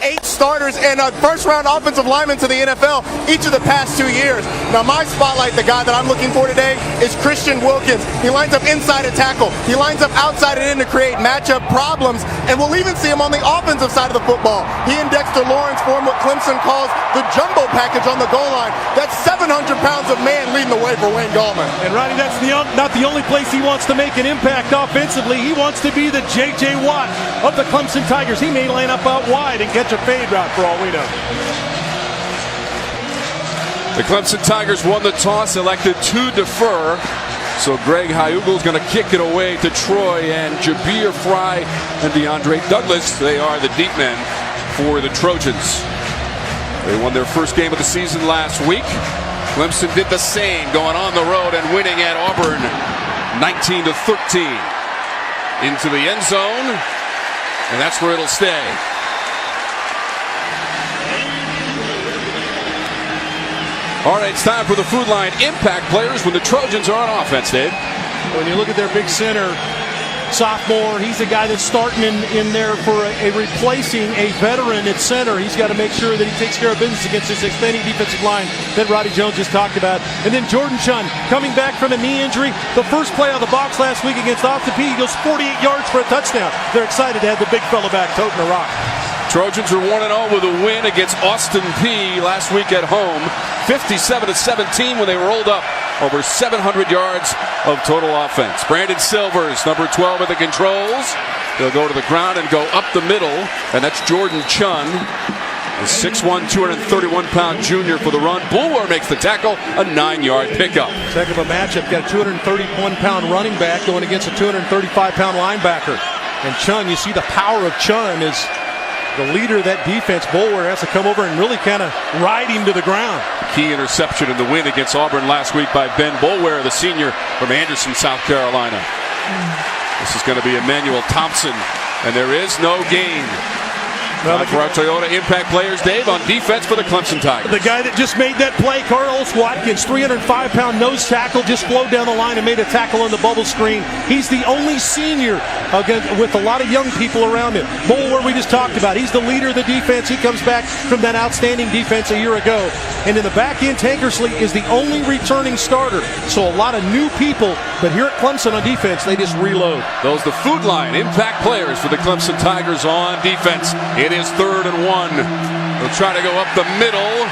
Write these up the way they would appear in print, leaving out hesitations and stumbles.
8 starters and a first-round offensive lineman to the NFL each of the past 2 years. Now, my spotlight, the guy that I'm looking for today, is Christian Wilkins. He lines up inside a tackle. He lines up outside and in to create matchup problems, and we'll even see him on the offensive side of the football. He and Dexter Lawrence form what Clemson calls the jumbo package on the goal line. That's 700 pounds of man leading the way for Wayne Gallman. And Ronnie, that's not the only place he wants to make an impact offensively. He wants to be the J.J. Watt of the Clemson Tigers. He may line up out wide and catch a fade route for all we know. The Clemson Tigers won the toss, elected to defer. So Greg Hyugel's going to kick it away to Troy and Jabir Fry and DeAndre Douglas. They are the deep men for the Trojans. They won their first game of the season last week. Clemson did the same, going on the road and winning at Auburn 19-13. Into the end zone, and that's where it'll stay. All right, it's time for the Food Line impact players when the Trojans are on offense, Dave. When you look at their big center, sophomore, he's the guy that's starting in there for a replacing a veteran at center. He's got to make sure that he takes care of business against this expanding defensive line that Roddy Jones just talked about. And then Jordan Chun coming back from a knee injury. The first play out of the box last week against Austin Peay, he goes 48 yards for a touchdown. They're excited to have the big fella back toting a rock. Trojans are 1-0 with a win against Austin Peay last week at home, 57-17 when they rolled up over 700 yards of total offense. Brandon Silvers, number 12 at the controls. He'll go to the ground and go up the middle, and that's Jordan Chun, the 6'1", 231-pound junior for the run. Bulwer makes the tackle, a 9-yard pickup. Heck of a matchup. Got a 231-pound running back going against a 235-pound linebacker. And Chun, you see the power of Chun is the leader of that defense. Bulwer has to come over and really kind of ride him to the ground. Key interception in the win against Auburn last week by Ben Bulwer, the senior from Anderson, South Carolina. This is going to be Emmanuel Thompson, and there is no gain. Time for our Toyota impact players, Dave, on defense for the Clemson Tigers. The guy that just made that play, Carlos Watkins, 305-pound nose tackle, just flowed down the line and made a tackle on the bubble screen. He's the only senior with a lot of young people around him. Bulwer, we just talked about, he's the leader of the defense. He comes back from that outstanding defense a year ago. And in the back end, Tankersley is the only returning starter. So a lot of new people, but here at Clemson on defense, they just reload. Those the Food Line impact players for the Clemson Tigers on defense. It is 3rd and 1. They'll try to go up the middle.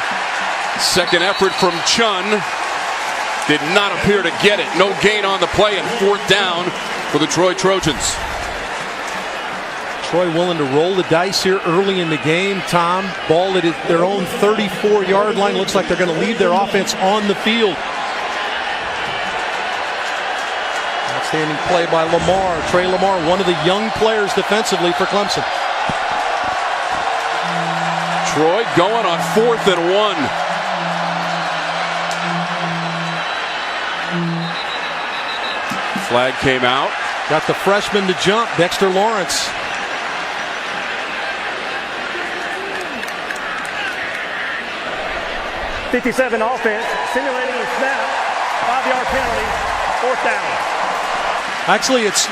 Second effort from Chun. Did not appear to get it. No gain on the play, and 4th down for the Troy Trojans. Troy willing to roll the dice here early in the game. Tom, ball at their own 34-yard line. Looks like they're going to leave their offense on the field. Outstanding play by Lamar. Trey Lamar, one of the young players defensively for Clemson. Troy going on 4th and 1. Flag came out. Got the freshman to jump, Dexter Lawrence. .57 offense, simulating a snap, 5-yard penalty, 4th down. Actually, it's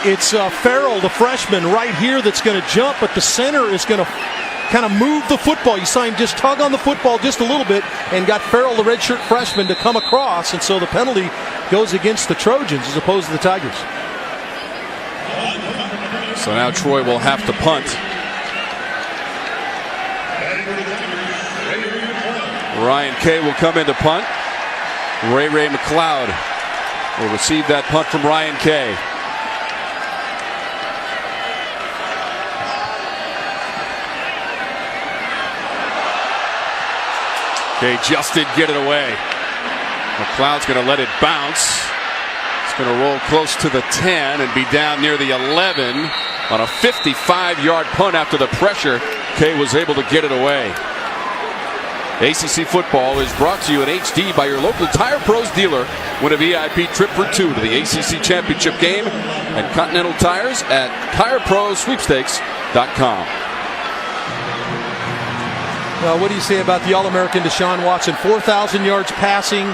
Farrell, the freshman, right here that's going to jump, but the center is going to kind of move the football. You saw him just tug on the football just a little bit and got Farrell, the redshirt freshman, to come across, and so the penalty goes against the Trojans as opposed to the Tigers. So now Troy will have to punt. Ryan Kay will come in to punt. Ray McLeod will receive that punt from Ryan Kay. Kay just did get it away. McLeod's going to let it bounce. It's going to roll close to the 10 and be down near the 11 on a 55-yard punt after the pressure. Kay was able to get it away. ACC football is brought to you in HD by your local Tire Pros dealer. Win a VIP trip for 2 to the ACC Championship game at Continental Tires at TireProSweepstakes.com. Well, what do you say about the All-American Deshaun Watson? 4,000 yards passing,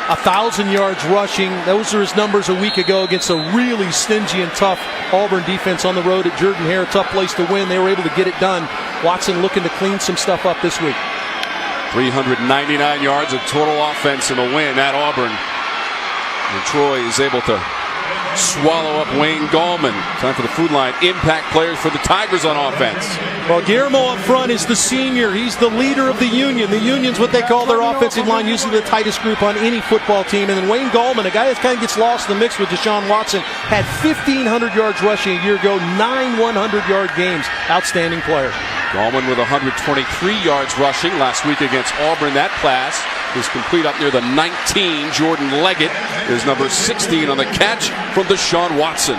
1,000 yards rushing. Those are his numbers a week ago against a really stingy and tough Auburn defense on the road at Jordan-Hare. Tough place to win. They were able to get it done. Watson looking to clean some stuff up this week. 399 yards of total offense in the win at Auburn. And Troy is able to swallow up Wayne Gallman. Time for the food line. Impact players for the Tigers on offense. Well, Guillermo up front is the senior. He's the leader of the Union. The Union's what they call their offensive line, usually the tightest group on any football team. And then Wayne Gallman, a guy that kind of gets lost in the mix with Deshaun Watson, had 1,500 yards rushing a year ago, 9 100-yard games. Outstanding player. Gallman with 123 yards rushing last week against Auburn. That pass is complete up near the 19. Jordan Leggett is number 16 on the catch from Deshaun Watson.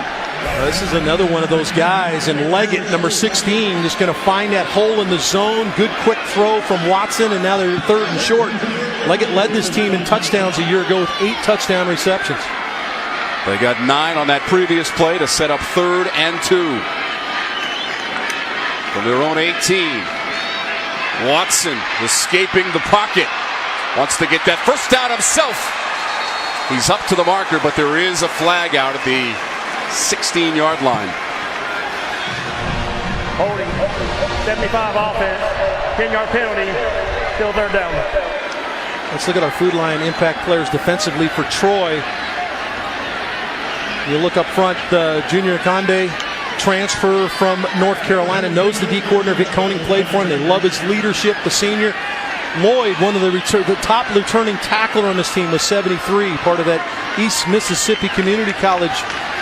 This is another one of those guys, and Leggett, number 16, just going to find that hole in the zone. Good quick throw from Watson, and now they're 3rd and short. Leggett led this team in touchdowns a year ago with 8 touchdown receptions. They got 9 on that previous play to set up 3rd and 2. From their own 18. Watson escaping the pocket. Wants to get that first down himself. He's up to the marker, but there is a flag out at the 16-yard line. Holding 75 offense, 10-yard penalty, still 3rd down. Let's look at our food line impact players defensively for Troy. You look up front, Junior Conde, transfer from North Carolina, knows the D coordinator Vic Koenig played for him. They love his leadership. The senior Lloyd, one of the top returning tackler on this team, was 73, part of that East Mississippi Community College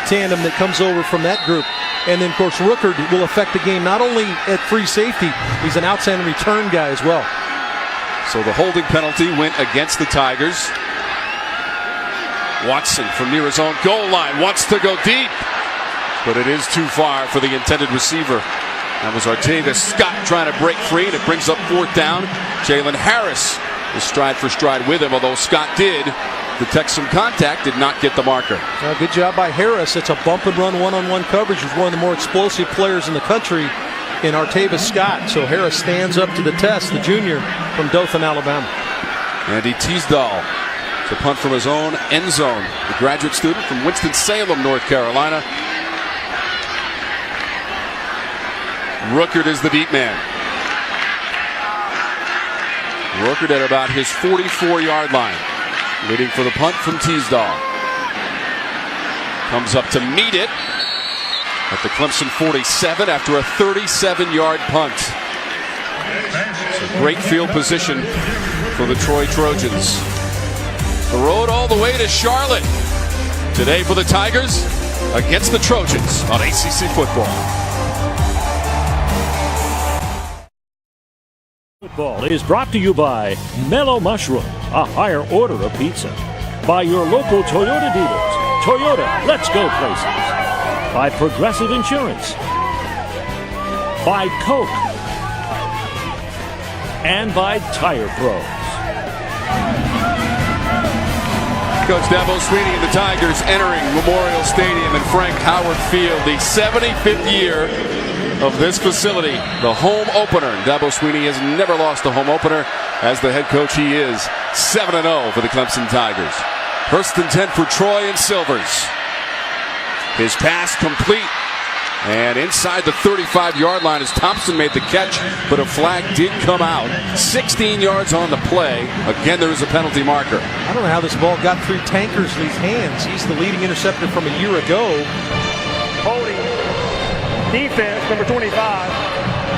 tandem that comes over from that group. And then, of course, Rookard will affect the game not only at free safety, he's an outstanding return guy as well. So the holding penalty went against the Tigers. Watson from near his own goal line wants to go deep, but it is too far for the intended receiver. That was Artega Scott trying to break free, and it brings up 4th down. Jalen Harris is stride for stride with him, although Scott did detect some contact, did not get the marker. Good job by Harris. It's a bump and run one-on-one coverage. He's one of the more explosive players in the country in Artega Scott. So Harris stands up to the test, the junior from Dothan, Alabama. Andy Teasdall to punt from his own end zone. The graduate student from Winston-Salem, North Carolina. Rookard is the deep man. Rookard at about his 44-yard line. Waiting for the punt from Teasdall. Comes up to meet it at the Clemson 47 after a 37-yard punt. So great field position for the Troy Trojans. The road all the way to Charlotte. Today for the Tigers against the Trojans on ACC football. Football is brought to you by Mellow Mushroom, a higher order of pizza. By your local Toyota dealers. Toyota, let's go places. By Progressive Insurance. By Coke. And by Tire Pros. Coach Dabo Swinney and the Tigers entering Memorial Stadium and Frank Howard Field, the 75th year of this facility, the home opener. Dabo Swinney has never lost a home opener. As the head coach, he is 7-0 for the Clemson Tigers. 1st and 10 for Troy and Silvers. His pass complete. And inside the 35-yard line as Thompson made the catch, but a flag did come out. 16 yards on the play. Again, there is a penalty marker. I don't know how this ball got through Tankersley's hands. He's the leading interceptor from a year ago. Holding defense, number 25.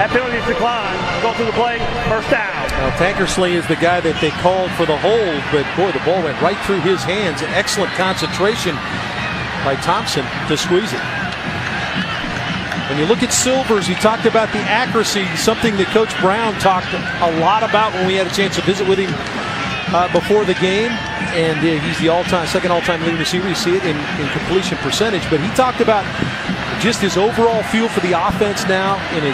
That penalty decline. Go through the play, 1st down. Now, Tankersley is the guy that they called for the hold, but boy, the ball went right through his hands. An excellent concentration by Thompson to squeeze it. When you look at Silvers, you talked about the accuracy, something that Coach Brown talked a lot about when we had a chance to visit with him before the game. And he's the second all-time leading receiver. You see it in completion percentage. But he talked about just his overall feel for the offense now in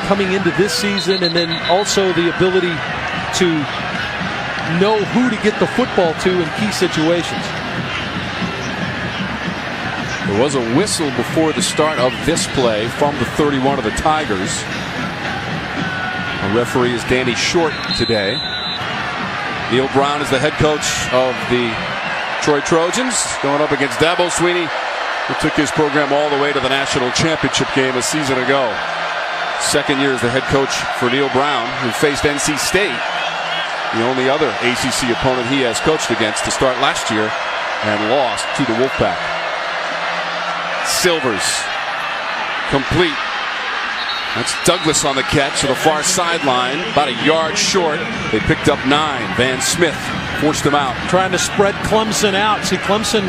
coming into this season, and then also the ability to know who to get the football to in key situations. There was a whistle before the start of this play from the 31 of the Tigers. The referee is Danny Short today. Neil Brown is the head coach of the Troy Trojans, going up against Dabo Swinney, who took his program all the way to the national championship game a season ago. Second year as the head coach for Neil Brown, who faced NC State, the only other ACC opponent he has coached against, to start last year, and lost to the Wolfpack. Silvers, complete. That's Douglas on the catch to the far sideline, about a yard short. They picked up 9. Van Smith forced them out. Trying to spread Clemson out. See, Clemson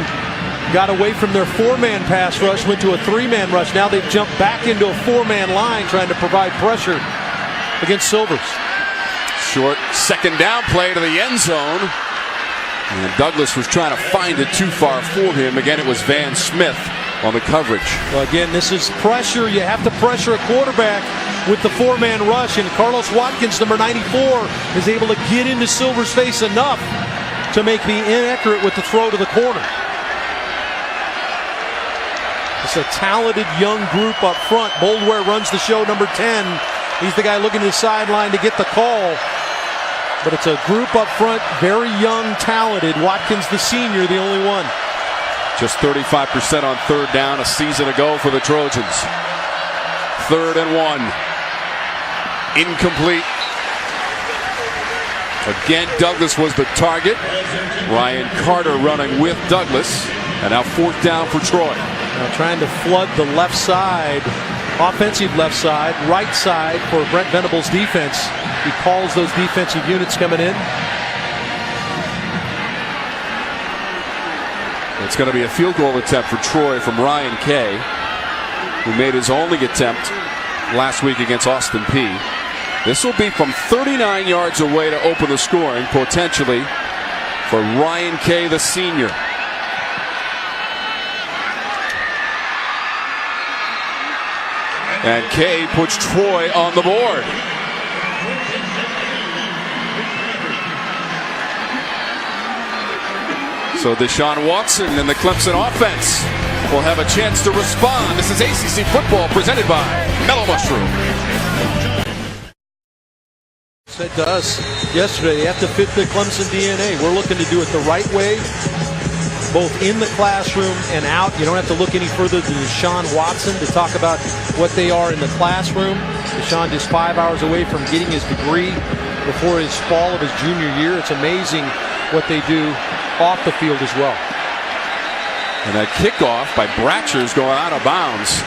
got away from their 4-man pass rush, went to a 3-man rush. Now they've jumped back into a 4-man line, trying to provide pressure against Silvers. Short second down play to the end zone. And Douglas was trying to find it too far for him. Again, it was Van Smith on the coverage. Well, again, this is pressure. You have to pressure a quarterback with the 4-man rush. And Carlos Watkins, number 94, is able to get into Silver's face enough to make me inaccurate with the throw to the corner. It's a talented young group up front. Boldware runs the show, number 10. He's the guy looking to the sideline to get the call. But it's a group up front, very young, talented. Watkins, the senior, the only one. Just 35% on third down a season ago for the Trojans. 3rd and 1. Incomplete. Again, Douglas was the target. Ryan Carter running with Douglas. And now 4th down for Troy. Now trying to flood the left side, offensive left side, right side for Brent Venables' defense. He calls those defensive units coming in. It's going to be a field goal attempt for Troy from Ryan Kay, who made his only attempt last week against Austin Peay. This will be from 39 yards away to open the scoring, potentially, for Ryan Kay, the senior. And Kay puts Troy on the board. So Deshaun Watson and the Clemson offense will have a chance to respond. This is ACC football presented by Mellow Mushroom. Said to us yesterday, they have to fit the Clemson DNA. We're looking to do it the right way, both in the classroom and out. You don't have to look any further than Deshaun Watson to talk about what they are in the classroom. Deshaun just 5 hours away from getting his degree before his fall of his junior year. It's amazing what they do off the field as well. And that kickoff by Bratcher's going out of bounds.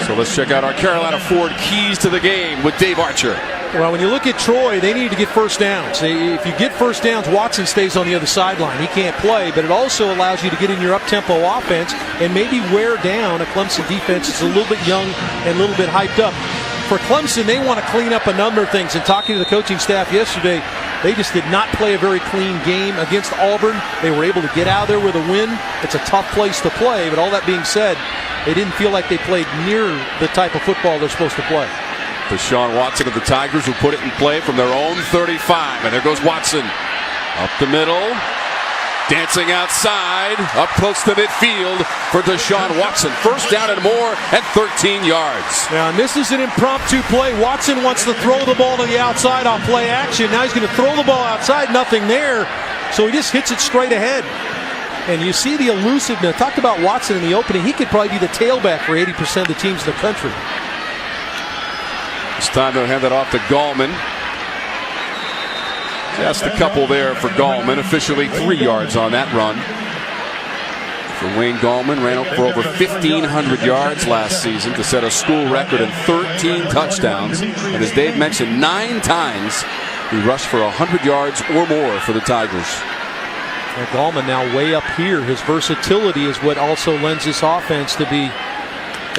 So let's check out our Carolina Ford keys to the game with Dave Archer. Well, when you look at Troy, they need to get first downs. If you get first downs, Watson stays on the other sideline. He can't play, but it also allows you to get in your up-tempo offense and maybe wear down a Clemson defense that's a little bit young and a little bit hyped up. For Clemson, they want to clean up a number of things. And talking to the coaching staff yesterday, they just did not play a very clean game against Auburn. They were able to get out there with a win. It's a tough place to play, but all that being said, they didn't feel like they played near the type of football they're supposed to play. Deshaun Watson of the Tigers will put it in play from their own 35. And there goes Watson. Up the middle. Dancing outside. Up close to midfield for Deshaun Watson. First down and more at 13 yards. Now, and this is an impromptu play. Watson wants to throw the ball to the outside on play action. Now he's going to throw the ball outside. Nothing there. So he just hits it straight ahead. And you see the elusiveness. I talked about Watson in the opening. He could probably be the tailback for 80% of the teams in the country. It's time to hand that off to Gallman. Just a couple there for Gallman. Officially 3 yards on that run. For Wayne Gallman, ran for over 1,500 yards last season to set a school record in 13 touchdowns. And as Dave mentioned, 9 times he rushed for 100 yards or more for the Tigers. And Gallman now way up here. His versatility is what also lends this offense to be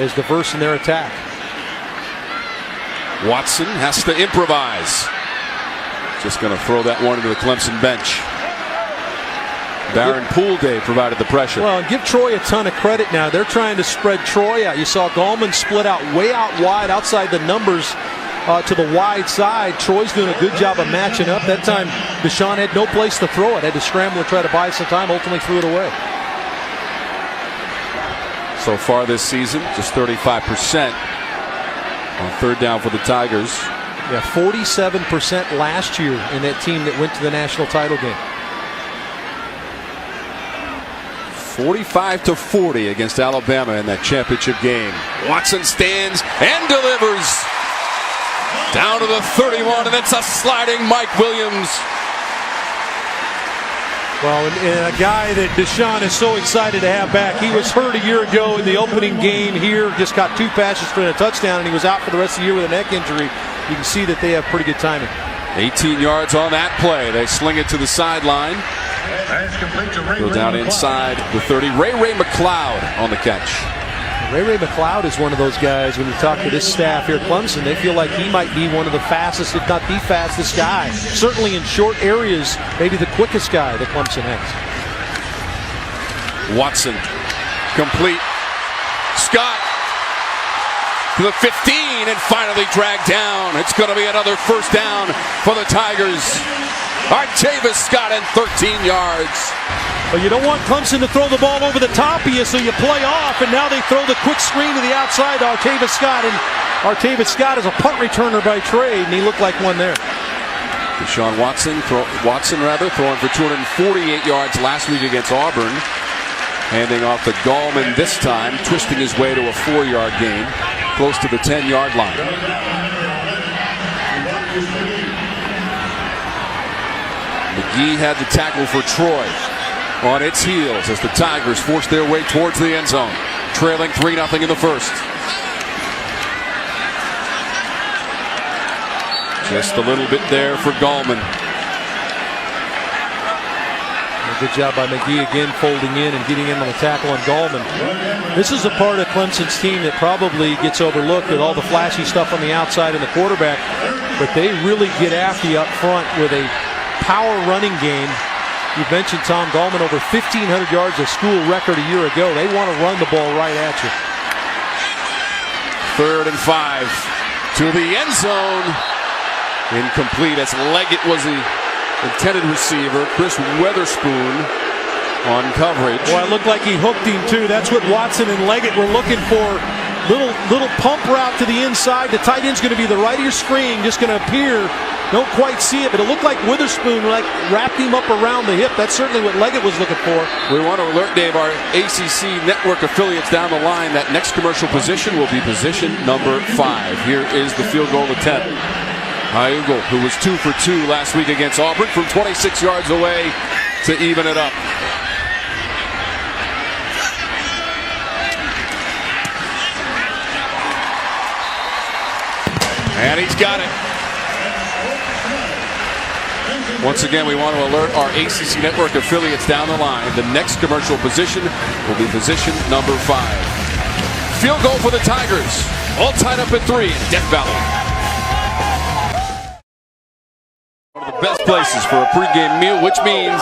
as diverse in their attack. Watson has to improvise. Just going to throw that one into the Clemson bench. Baron Poolday provided the pressure. Well, and give Troy a ton of credit now. They're trying to spread Troy out. You saw Gallman split out way out wide outside the numbers to the wide side. Troy's doing a good job of matching up. That time, Deshaun had no place to throw it. Had to scramble to try to buy some time. Ultimately threw it away. So far this season, just 35% on third down for the Tigers. Yeah, 47% last year in that team that went to the national title game. 45-40 against Alabama in that championship game. Watson stands and delivers down to the 31, and it's a sliding Mike Williams. Well, and a guy that Deshaun is so excited to have back. He was hurt a year ago in the opening game here, just got 2 passes for a touchdown, and he was out for the rest of the year with a neck injury. You can see that they have pretty good timing. 18 yards on that play. They sling it to the sideline. Go down inside the 30. Ray McLeod on the catch. Ray McLeod is one of those guys, when you talk to this staff here at Clemson, they feel like he might be one of the fastest, if not the fastest guy. Certainly in short areas, maybe the quickest guy that Clemson has. Watson, complete. Scott to the 15 and finally dragged down. It's going to be another first down for the Tigers. Artavis Scott and 13 yards. Well, you don't want Clemson to throw the ball over the top of you, so you play off, and now they throw the quick screen to the outside to Artavis Scott, and Artavis Scott is a punt returner by trade, and he looked like one there. Deshaun Watson throwing for 248 yards last week against Auburn. Handing off to Gallman this time, twisting his way to a 4-yard gain, close to the 10-yard line. McGee had the tackle for Troy on its heels as the Tigers forced their way towards the end zone, trailing 3-0 in the first. Just a little bit there for Gallman. Good job by McGee again, folding in and getting in on the tackle on Gallman. This is a part of Clemson's team that probably gets overlooked with all the flashy stuff on the outside and the quarterback, but they really get after you up front with a power running game. You mentioned Tom Gallman, over 1,500 yards, a school record a year ago. They want to run the ball right at you. 3rd and 5 to the end zone. Incomplete as Leggett was the intended receiver. Chris Weatherspoon on coverage. Well, it looked like he hooked him too. That's what Watson and Leggett were looking for. Little pump route to the inside. The tight end's going to be the right of your screen, just going to appear. Don't quite see it, but it looked like Witherspoon wrapped him up around the hip. That's certainly what Leggett was looking for. We want to alert, Dave, our ACC network affiliates down the line. That next commercial position will be position number 5. Here is the field goal attempt. Hyugle, who was 2 for 2 last week against Auburn, from 26 yards away to even it up. And he's got it. Once again, we want to alert our ACC network affiliates down the line. The next commercial position will be position number 5. Field goal for the Tigers. All tied up at 3 in Death Valley. One of the best places for a pregame meal, which means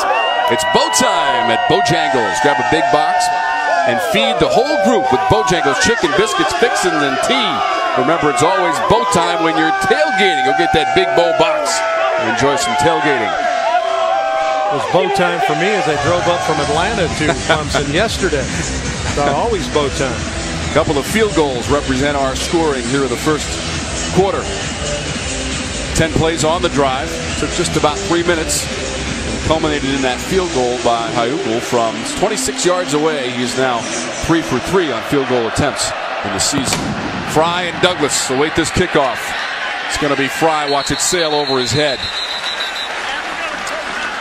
it's bow time at Bojangles. Grab a big box and feed the whole group with Bojangles chicken, biscuits, fixins, and tea. Remember, it's always bow time when you're tailgating. Go get that big bow box and enjoy some tailgating. It was bow time for me as I drove up from Atlanta to Clemson yesterday. So always bow time. A couple of field goals represent our scoring here in the first quarter. 10 plays on the drive. Took just about 3 minutes. And culminated in that field goal by Hyugle from 26 yards away. He is now 3 for 3 on field goal attempts in the season. Fry and Douglas await this kickoff. It's going to be Fry. Watch it sail over his head.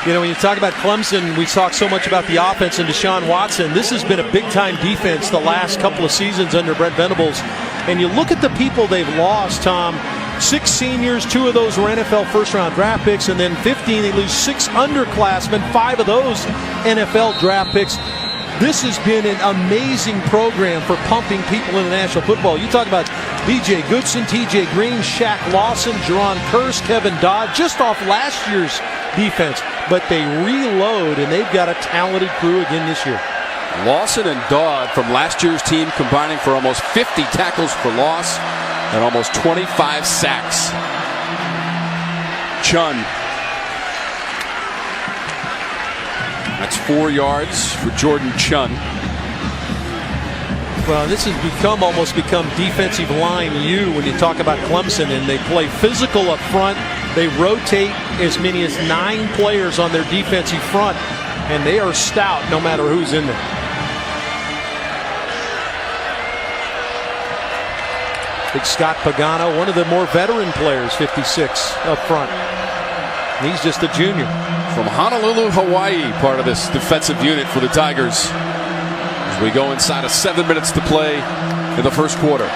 You know, when you talk about Clemson, we talk so much about the offense and Deshaun Watson. This has been a big-time defense the last couple of seasons under Brent Venables. And you look at the people they've lost, Tom. 6 seniors, 2 of those were NFL first-round draft picks, and then 15, they lose 6 underclassmen, 5 of those NFL draft picks. This has been an amazing program for pumping people in the National Football. You talk about B.J. Goodson, T.J. Green, Shaq Lawson, Jerron Kearse, Kevin Dodd, just off last year's defense. But they reload, and they've got a talented crew again this year. Lawson and Dodd from last year's team combining for almost 50 tackles for loss and almost 25 sacks. Chun. That's 4 yards for Jordan Chun. Well, this has almost become defensive line U when you talk about Clemson, and they play physical up front. They rotate as many as 9 players on their defensive front, and they are stout no matter who's in there. Big Scott Pagano, one of the more veteran players, 56 up front. And he's just a junior. From Honolulu, Hawaii, part of this defensive unit for the Tigers. As we go inside of 7 minutes to play in the first quarter.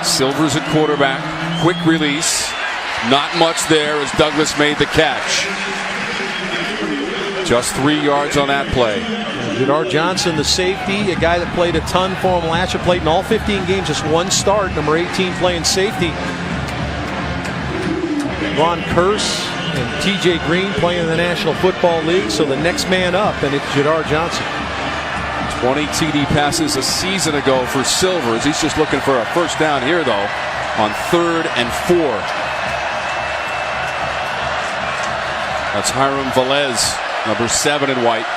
Silvers at quarterback. Quick release. Not much there as Douglas made the catch. Just 3 yards on that play. Jadar Johnson, the safety, a guy that played a ton for him last year, played in all 15 games, just one start, number 18 playing safety. Ron Curse and TJ Green playing in the National Football League, so the next man up, and it's Jadar Johnson. 20 TD passes a season ago for Silvers. He's just looking for a first down here, though, on 3rd and 4. That's Hiram Velez, number 7 in white.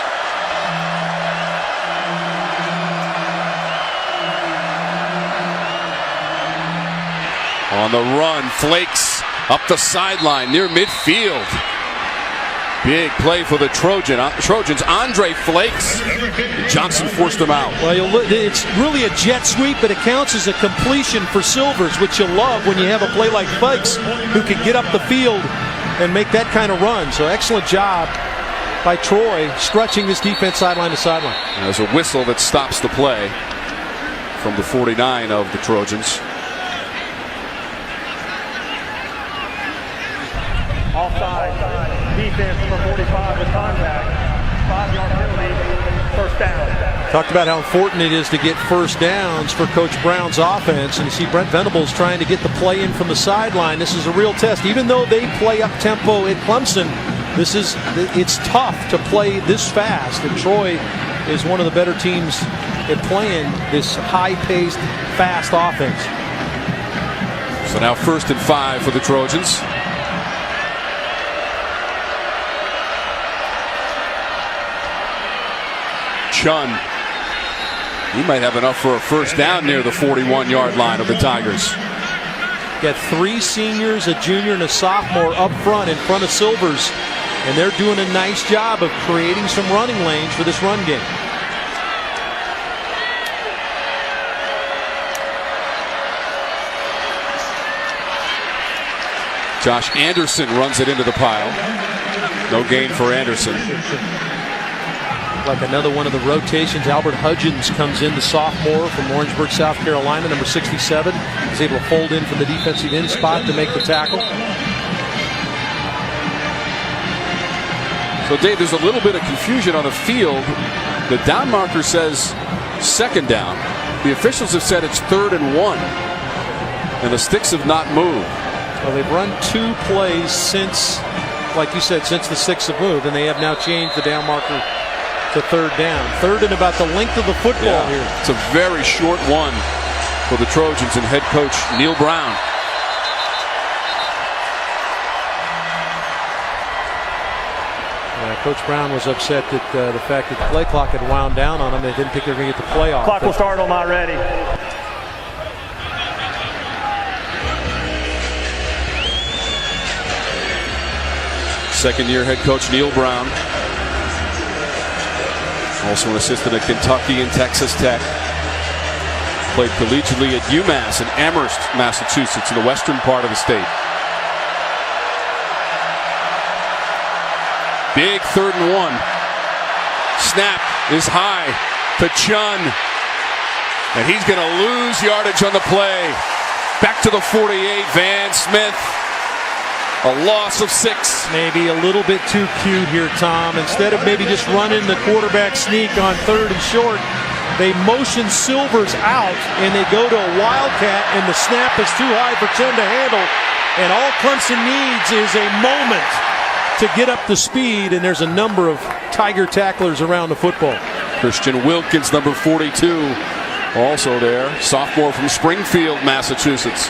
On the run, Flakes up the sideline near midfield. Big play for the Trojans. Andre Flakes. Johnson forced him out. Well, it's really a jet sweep, but it counts as a completion for Silvers, which you'll love when you have a play like Flakes who can get up the field and make that kind of run. So excellent job by Troy stretching this defense sideline to sideline. There's a whistle that stops the play from the 49 of the Trojans. Offside. Defense number 45 with contact. 5-yard penalty. First down. Talked about how important it is to get first downs for Coach Brown's offense, and you see Brent Venables trying to get the play in from the sideline. This is a real test. Even though they play up tempo at Clemson, it's tough to play this fast, and Troy is one of the better teams at playing this high-paced, fast offense. So now 1st and 5 for the Trojans. Chun. He might have enough for a first down near the 41-yard line of the Tigers. Got 3 seniors, a junior, and a sophomore up front in front of Silvers, and they're doing a nice job of creating some running lanes for this run game. Josh Anderson runs it into the pile. No gain for Anderson. Like another one of the rotations, Albert Hudgens comes in, the sophomore from Orangeburg, South Carolina, number 67. He's able to fold in from the defensive end spot to make the tackle. So, Dave, there's a little bit of confusion on the field. The down marker says 2nd down. The officials have said it's 3rd and 1. And the sticks have not moved. Well, they've run 2 plays since, like you said, since the sticks have moved, and they have now changed the down marker to 3rd down. 3rd and about the length of the football here. It's a very short one for the Trojans and head coach Neil Brown. Coach Brown was upset that the fact that the play clock had wound down on them. They didn't think they were going to get the play off. Clock will start on my ready. Second-year head coach Neil Brown. Also an assistant at Kentucky and Texas Tech. Played collegiately at UMass in Amherst, Massachusetts, in the western part of the state. Big 3rd and 1. Snap is high to Chun. And he's going to lose yardage on the play. Back to the 48, Van Smith. A loss of 6. Maybe a little bit too cute here, Tom. Instead of maybe just running the quarterback sneak on 3rd and short, they motion Silvers out and they go to a wildcat, and the snap is too high for Chun to handle. And all Clemson needs is a moment to get up to speed, and there's a number of Tiger tacklers around the football. Christian Wilkins, number 42, also there. Sophomore from Springfield, Massachusetts.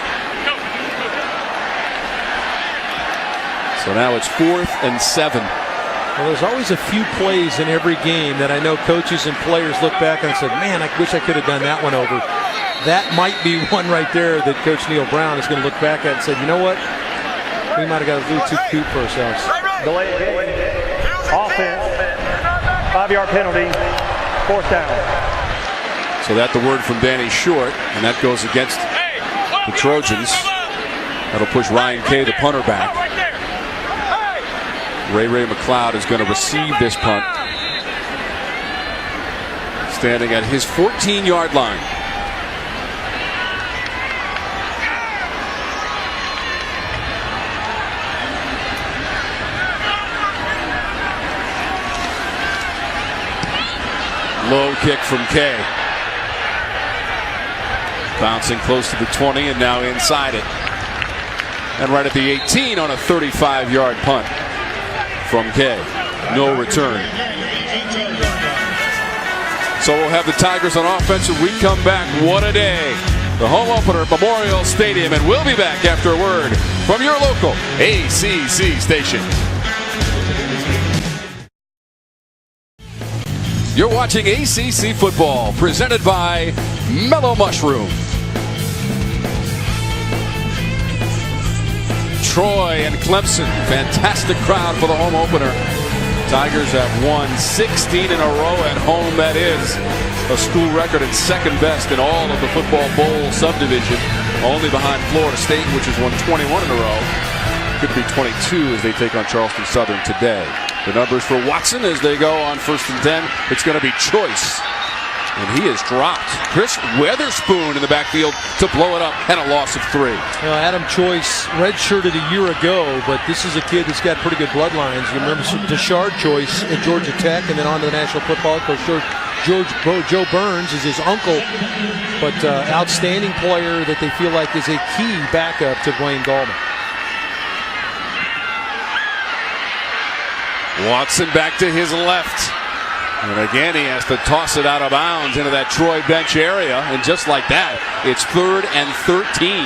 So now it's 4th and 7. Well, there's always a few plays in every game that I know coaches and players look back and said, man, I wish I could have done that one over. That might be one right there that Coach Neil Brown is going to look back at and say, you know what? We might have got a little too cute for ourselves. Delay offense. 5-yard penalty. 4th down. So that's the word from Danny Short, and that goes against the Trojans. That'll push Ryan Kay, the punter, back. Ray McLeod is going to receive this punt, standing at his 14-yard line. Low kick from Kay. Bouncing close to the 20 and now inside it. And right at the 18 on a 35-yard punt from Kay. No return. So we'll have the Tigers on offense when we come back. What a day. The home opener at Memorial Stadium. And we'll be back after a word from your local ACC station. You're watching ACC football, presented by Mellow Mushroom. Troy and Clemson, fantastic crowd for the home opener. Tigers have won 16 in a row at home. That is a school record and second best in all of the football bowl subdivision, only behind Florida State, which has won 21 in a row. Could be 22 as they take on Charleston Southern today. The numbers for Watson as they go on 1st and 10. It's going to be Choice. And he is dropped. Chris Weatherspoon in the backfield to blow it up, and a loss of 3. Adam Choice redshirted a year ago, but this is a kid that's got pretty good bloodlines. You remember Tashard Choice at Georgia Tech, and then on to the National Football Coach. Joe Burns is his uncle, but outstanding player that they feel like is a key backup to Dwayne Gallman. Watson back to his left. And again, he has to toss it out of bounds into that Troy bench area. And just like that, it's 3rd and 13.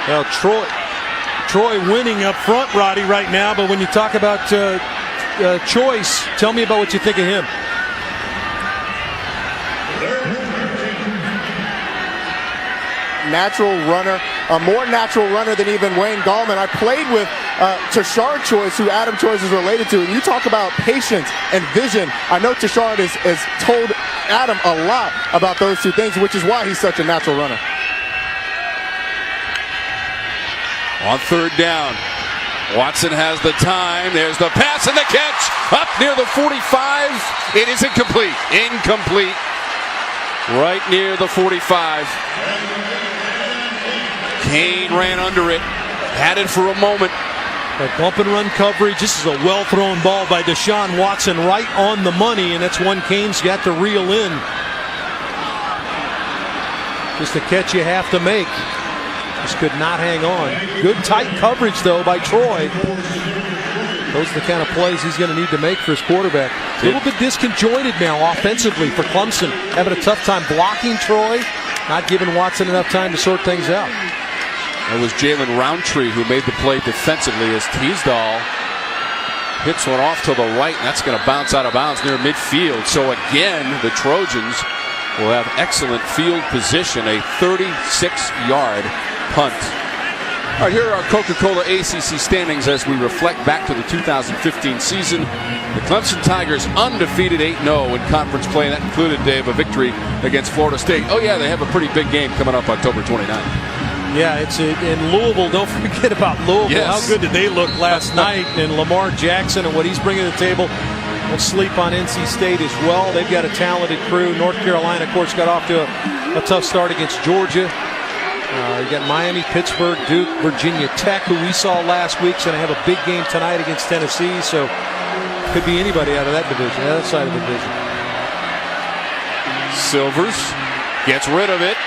Well, Troy winning up front, Roddy, right now. But when you talk about Choice, tell me about what you think of him. Natural runner, a more natural runner than even Wayne Gallman. I played with Tashard Choice, who Adam Choice is related to, and you talk about patience and vision. I know Tashard has told Adam a lot about those two things, which is why he's such a natural runner. On 3rd down, Watson has the time. There's the pass and the catch up near the 45. It is incomplete. Incomplete. Right near the 45. Kane ran under it, had it for a moment. That bump and run coverage. This is a well-thrown ball by Deshaun Watson, right on the money, and that's one Kane's got to reel in. Just a catch you have to make. Just could not hang on. Good tight coverage, though, by Troy. Those are the kind of plays he's going to need to make for his quarterback. A little bit disconjointed now offensively for Clemson. Having a tough time blocking Troy, not giving Watson enough time to sort things out. It was Jalen Roundtree who made the play defensively as Teasdall hits one off to the right, and that's going to bounce out of bounds near midfield. So again, the Trojans will have excellent field position, a 36-yard punt. All right, here are our Coca-Cola ACC standings as we reflect back to the 2015 season. The Clemson Tigers undefeated 8-0 in conference play, and that included, Dave, a victory against Florida State. Oh yeah, they have a pretty big game coming up October 29th. Yeah, it's in Louisville. Don't forget about Louisville. Yes. How good did they look last night? And Lamar Jackson and what he's bringing to the table. Don't sleep on NC State as well. They've got a talented crew. North Carolina, of course, got off to a tough start against Georgia. You got Miami, Pittsburgh, Duke, Virginia Tech, who we saw last week. So they have a big game tonight against Tennessee. So could be anybody out of that division, the other side of the division. Silvers gets rid of it.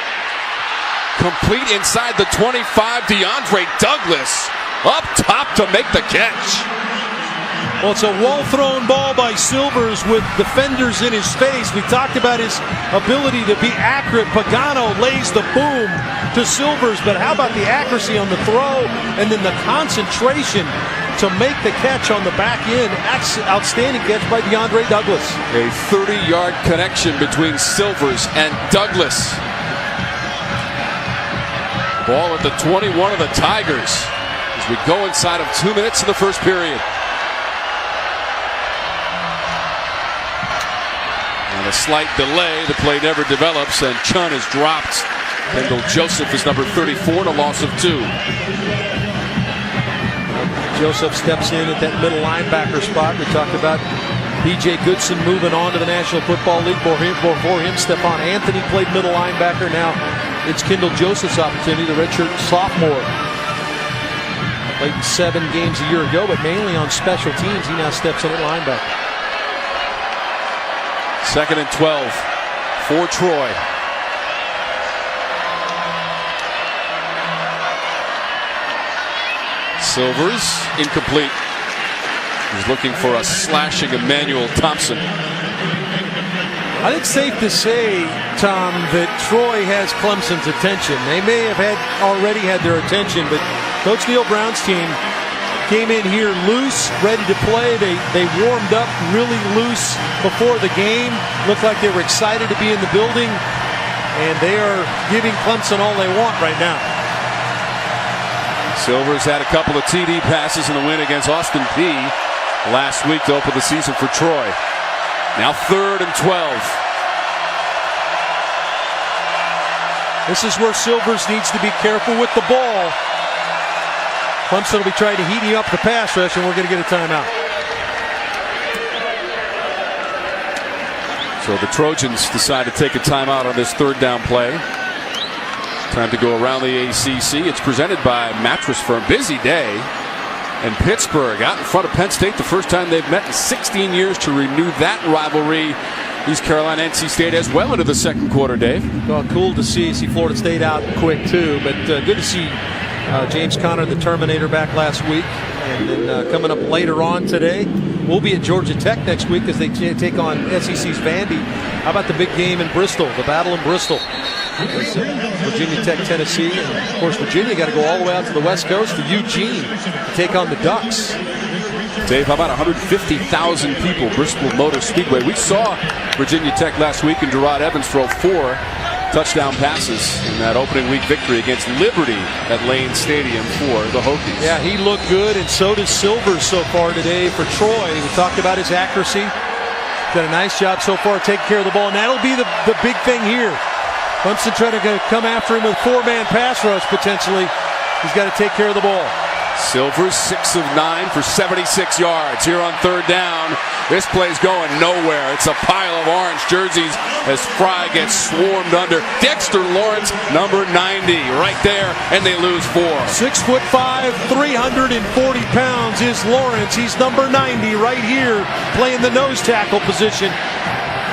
Complete inside the 25. DeAndre Douglas up top to make the catch. Well, it's a well-thrown ball by Silvers with defenders in his face. We talked about his ability to be accurate. Pagano lays the boom to Silvers, but how about the accuracy on the throw and then the concentration to make the catch on the back end? Outstanding catch by DeAndre Douglas. A 30-yard connection between Silvers and Douglas. Ball at the 21 of the Tigers as we go inside of 2 minutes in the first period. And a slight delay. The play never develops, and Chun is dropped Kendall Joseph is number 34 and a loss of 2. Joseph steps in at that middle linebacker spot. We talked about B.J. Goodson moving on to the National Football League. Before him, Stephon Anthony played middle linebacker. Now it's Kendall Joseph's opportunity, the redshirt sophomore. Played 7 games a year ago, but mainly on special teams. He now steps in at linebacker. 2nd and 12 for Troy. Silvers, incomplete. He's looking for a slashing Emmanuel Thompson. I think it's safe to say, Tom, that Troy has Clemson's attention. They may have already had their attention, but Coach Neil Brown's team came in here loose, ready to play. They warmed up really loose before the game. Looked like they were excited to be in the building, and they are giving Clemson all they want right now. Silvers had a couple of TD passes in the win against Austin Peay last week to open the season for Troy. Now 3rd and 12. This is where Silvers needs to be careful with the ball. Clemson will be trying to heat up the pass rush, and we're going to get a timeout. So the Trojans decide to take a timeout on this 3rd down play. Time to go around the ACC. It's presented by Mattress Firm. Busy day. And Pittsburgh out in front of Penn State the first time they've met in 16 years to renew that rivalry. East Carolina, NC State as well into the 2nd quarter, Dave. Well, cool to see Florida State out quick too, but good to see James Conner, the Terminator, back last week. And then coming up later on today, we'll be at Georgia Tech next week as they take on SEC's Vandy. How about the big game in Bristol, the battle in Bristol? Virginia Tech, Tennessee, and of course Virginia got to go all the way out to the West Coast to Eugene to take on the Ducks. Dave, how about 150,000 people, Bristol Motor Speedway? We saw Virginia Tech last week and Gerard Evans throw 4 touchdown passes in that opening week victory against Liberty at Lane Stadium for the Hokies. Yeah, he looked good, and so does Silvers so far today for Troy. We talked about his accuracy. Done a nice job so far taking care of the ball, and that'll be the big thing here. Clemson trying to come after him with 4-man pass rush potentially. He's got to take care of the ball. Silvers 6 of 9 for 76 yards here on 3rd down. This play's going nowhere. It's a pile of orange jerseys as Fry gets swarmed under. Dexter Lawrence, number 90, right there, and they lose 4. 6'5", 340 pounds is Lawrence. He's number 90 right here, playing the nose tackle position.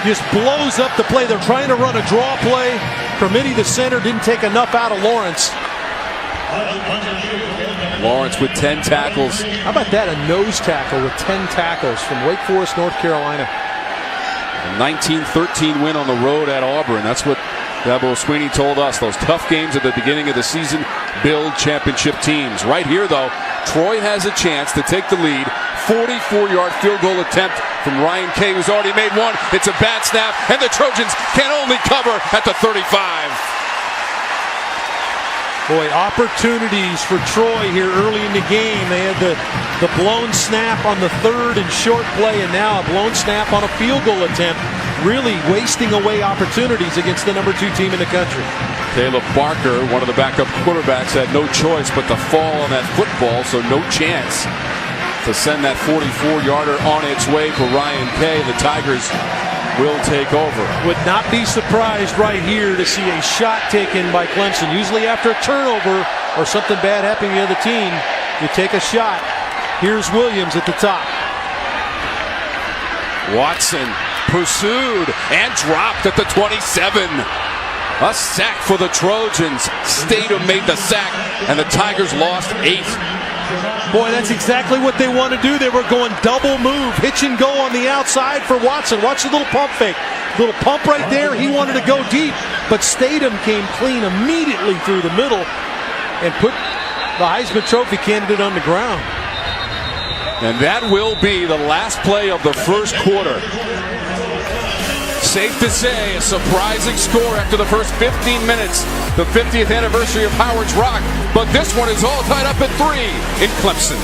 Just blows up the play. They're trying to run a draw play. Permitti, the center, didn't take enough out of Lawrence. Lawrence with 10 tackles. How about that? A nose tackle with 10 tackles from Wake Forest, North Carolina. A 19-13 win on the road at Auburn. That's what Dabo Sweeney told us. Those tough games at the beginning of the season build championship teams. Right here, though, Troy has a chance to take the lead. 44-yard field goal attempt from Ryan Kay, who's already made one. It's a bad snap, and the Trojans can only cover at the 35. Boy, opportunities for Troy here early in the game. They had the blown snap on the 3rd and short play, and now a blown snap on a field goal attempt. Really wasting away opportunities against the number 2 team in the country. Caleb Barker, one of the backup quarterbacks, had no choice but to fall on that football, so no chance to send that 44-yarder on its way for Ryan Kay. The Tigers will take over. Would not be surprised right here to see a shot taken by Clemson. Usually after a turnover or something bad happening to the other team, you take a shot. Here's Williams at the top. Watson pursued and dropped at the 27. A sack for the Trojans. Statham made the sack, and the Tigers lost 8. Boy, that's exactly what they want to do. They were going double move, hitch and go on the outside for Watson. Watch the little pump fake. Little pump right there. He wanted to go deep, but Statham came clean immediately through the middle and put the Heisman Trophy candidate on the ground. And that will be the last play of the first quarter. Safe to say, a surprising score after the first 15 minutes. The 50th anniversary of Howard's Rock. But this one is all tied up at 3 in Clemson.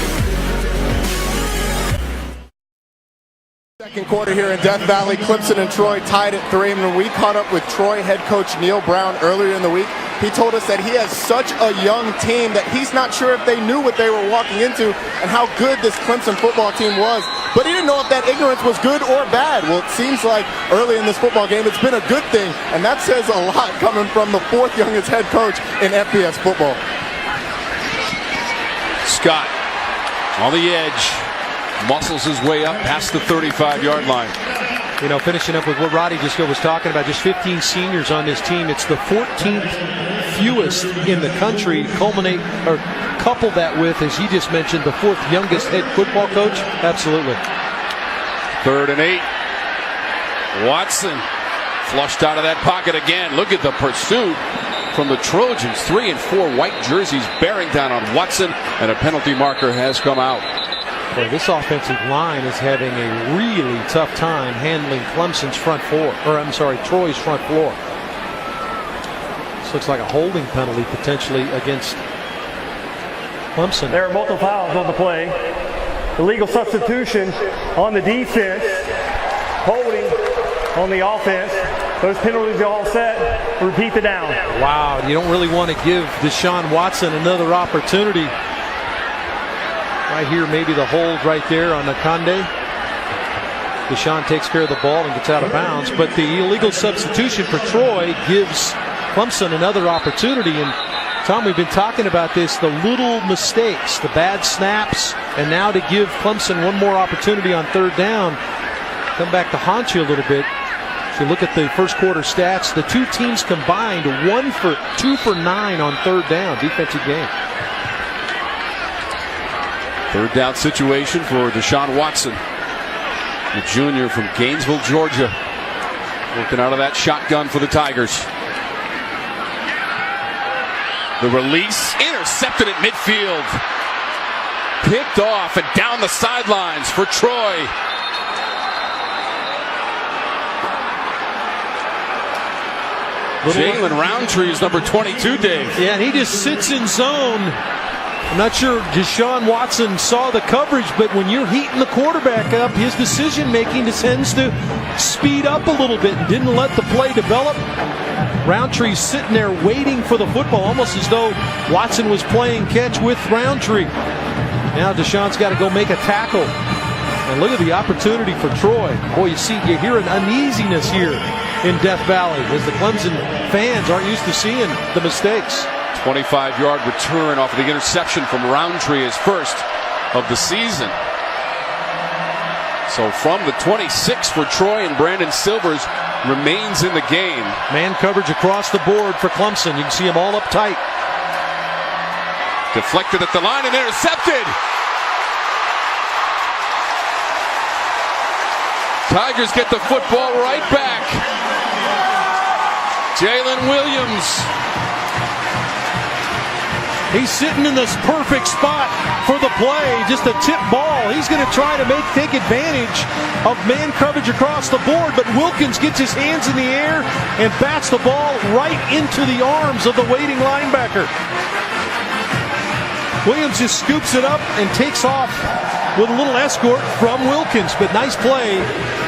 Second quarter here in Death Valley, Clemson and Troy tied at 3. And when we caught up with Troy head coach Neil Brown earlier in the week, he told us that he has such a young team that he's not sure if they knew what they were walking into and how good this Clemson football team was. But he didn't know if that ignorance was good or bad. Well, it seems like early in this football game, it's been a good thing. And that says a lot coming from the 4th youngest head coach in FBS football. Scott on the edge, muscles his way up past the 35-yard line. You know, finishing up with what Roddy just was talking about, just 15 seniors on this team. It's the 14th fewest in the country. Culminate or couple that with, as he just mentioned, the 4th youngest head football coach. Absolutely. 3rd and 8. Watson flushed out of that pocket again. Look at the pursuit from the Trojans. 3 and 4 white jerseys bearing down on Watson, and a penalty marker has come out. Boy, this offensive line is having a really tough time handling Clemson's front four, or I'm sorry, Troy's front floor. This looks like a holding penalty potentially against Clemson. There are multiple fouls on the play. Illegal substitution on the defense. Holding on the offense. Those penalties are all set. Repeat the down. Wow, you don't really want to give Deshaun Watson another opportunity. Right here, maybe the hold right there on Nakande. Deshaun takes care of the ball and gets out of bounds. But the illegal substitution for Troy gives Clemson another opportunity. And Tom, we've been talking about this, the little mistakes, the bad snaps, and now to give Clemson one more opportunity on 3rd down. Come back to haunt you a little bit. If you look at the first quarter stats, the two teams combined 2 for 9 on 3rd down. Defensive game. 3rd down situation for Deshaun Watson, the junior from Gainesville, Georgia, working out of that shotgun for the Tigers. The release intercepted at midfield, picked off and down the sidelines for Troy. Jalen Roundtree is number 22, Dave. Yeah, and he just sits in zone. I'm not sure Deshaun Watson saw the coverage, but when you're heating the quarterback up, his decision-making tends to speed up a little bit and didn't let the play develop. Roundtree's sitting there waiting for the football, almost as though Watson was playing catch with Roundtree. Now Deshaun's got to go make a tackle. And look at the opportunity for Troy. Boy, you hear an uneasiness here in Death Valley as the Clemson fans aren't used to seeing the mistakes. 25-yard return off of the interception from Roundtree, his first of the season. So from the 26 for Troy, and Brandon Silvers remains in the game. Man coverage across the board for Clemson. You can see them all up tight. Deflected at the line and intercepted. Tigers get the football right back. Jalen Williams. He's sitting in this perfect spot for the play, just a tip ball. He's going to try to take advantage of man coverage across the board, but Wilkins gets his hands in the air and bats the ball right into the arms of the waiting linebacker. Williams just scoops it up and takes off with a little escort from Wilkins, but nice play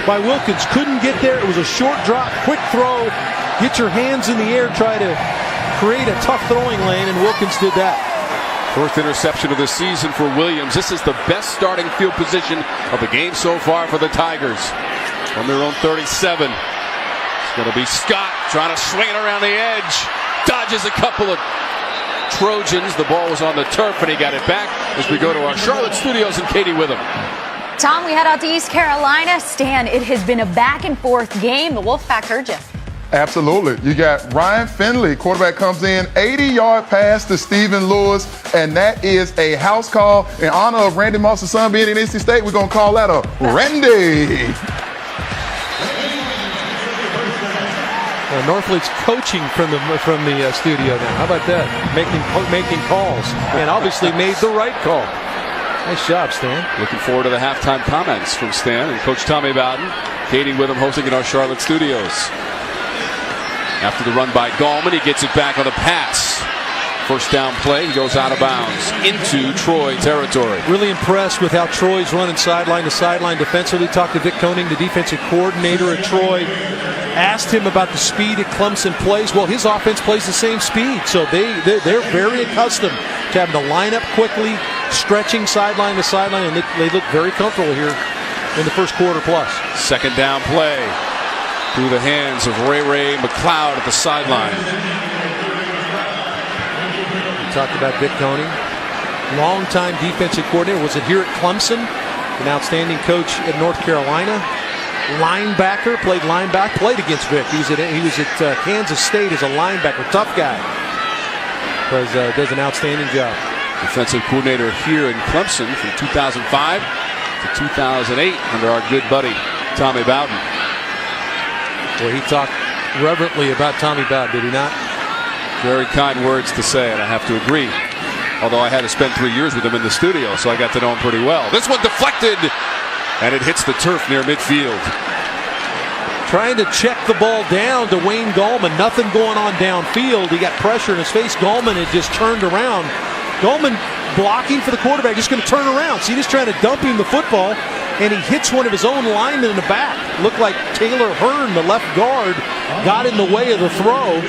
by Wilkins. Couldn't get there. It was a short drop, quick throw. Get your hands in the air, try to create a tough throwing lane, and Wilkins did that. 4th interception of the season for Williams. This is the best starting field position of the game so far for the Tigers. On their own 37. It's going to be Scott trying to swing it around the edge. Dodges a couple of Trojans. The ball was on the turf, and he got it back as we go to our Charlotte studios and Katie with him. Tom, we head out to East Carolina. Stan, it has been a back-and-forth game. The Wolfpack heard you. Absolutely. You got Ryan Finley, quarterback, comes in, 80-yard pass to Stephen Lewis, and that is a house call. In honor of Randy Moss's son being in NC State, we're going to call that a Randy. Northleaf's coaching from the studio now. How about that? Making calls, and obviously made the right call. Nice job, Stan. Looking forward to the halftime comments from Stan and Coach Tommy Bowden. Katie with him hosting in our Charlotte studios. After the run by Gallman, he gets it back on the pass. First down play, he goes out of bounds into Troy territory. Really impressed with how Troy's running sideline to sideline defensively. Talked to Vic Koenig, the defensive coordinator at Troy. Asked him about the speed that Clemson plays. Well, his offense plays the same speed, so they're very accustomed to having to line up quickly, stretching sideline to sideline, and they look very comfortable here in the first quarter plus. Second down play through the hands of Ray McLeod at the sideline. We talked about Vic Koenig, longtime defensive coordinator. Was it here at Clemson? An outstanding coach at North Carolina. Linebacker, played against Vic. He was at Kansas State as a linebacker, tough guy. Does an outstanding job. Defensive coordinator here in Clemson from 2005 to 2008 under our good buddy Tommy Bowden. Well, he talked reverently about Tommy Bowden, did he not? Very kind words to say, and I have to agree. Although I had to spend 3 years with him in the studio, so I got to know him pretty well. This one deflected, and it hits the turf near midfield. Trying to check the ball down to Wayne Gallman. Nothing going on downfield. He got pressure in his face. Gallman had just turned around. Gallman blocking for the quarterback, just going to turn around. So he's just trying to dump him the football, and he hits one of his own linemen in the back. Looked like Taylor Hearn, the left guard, got in the way of the throw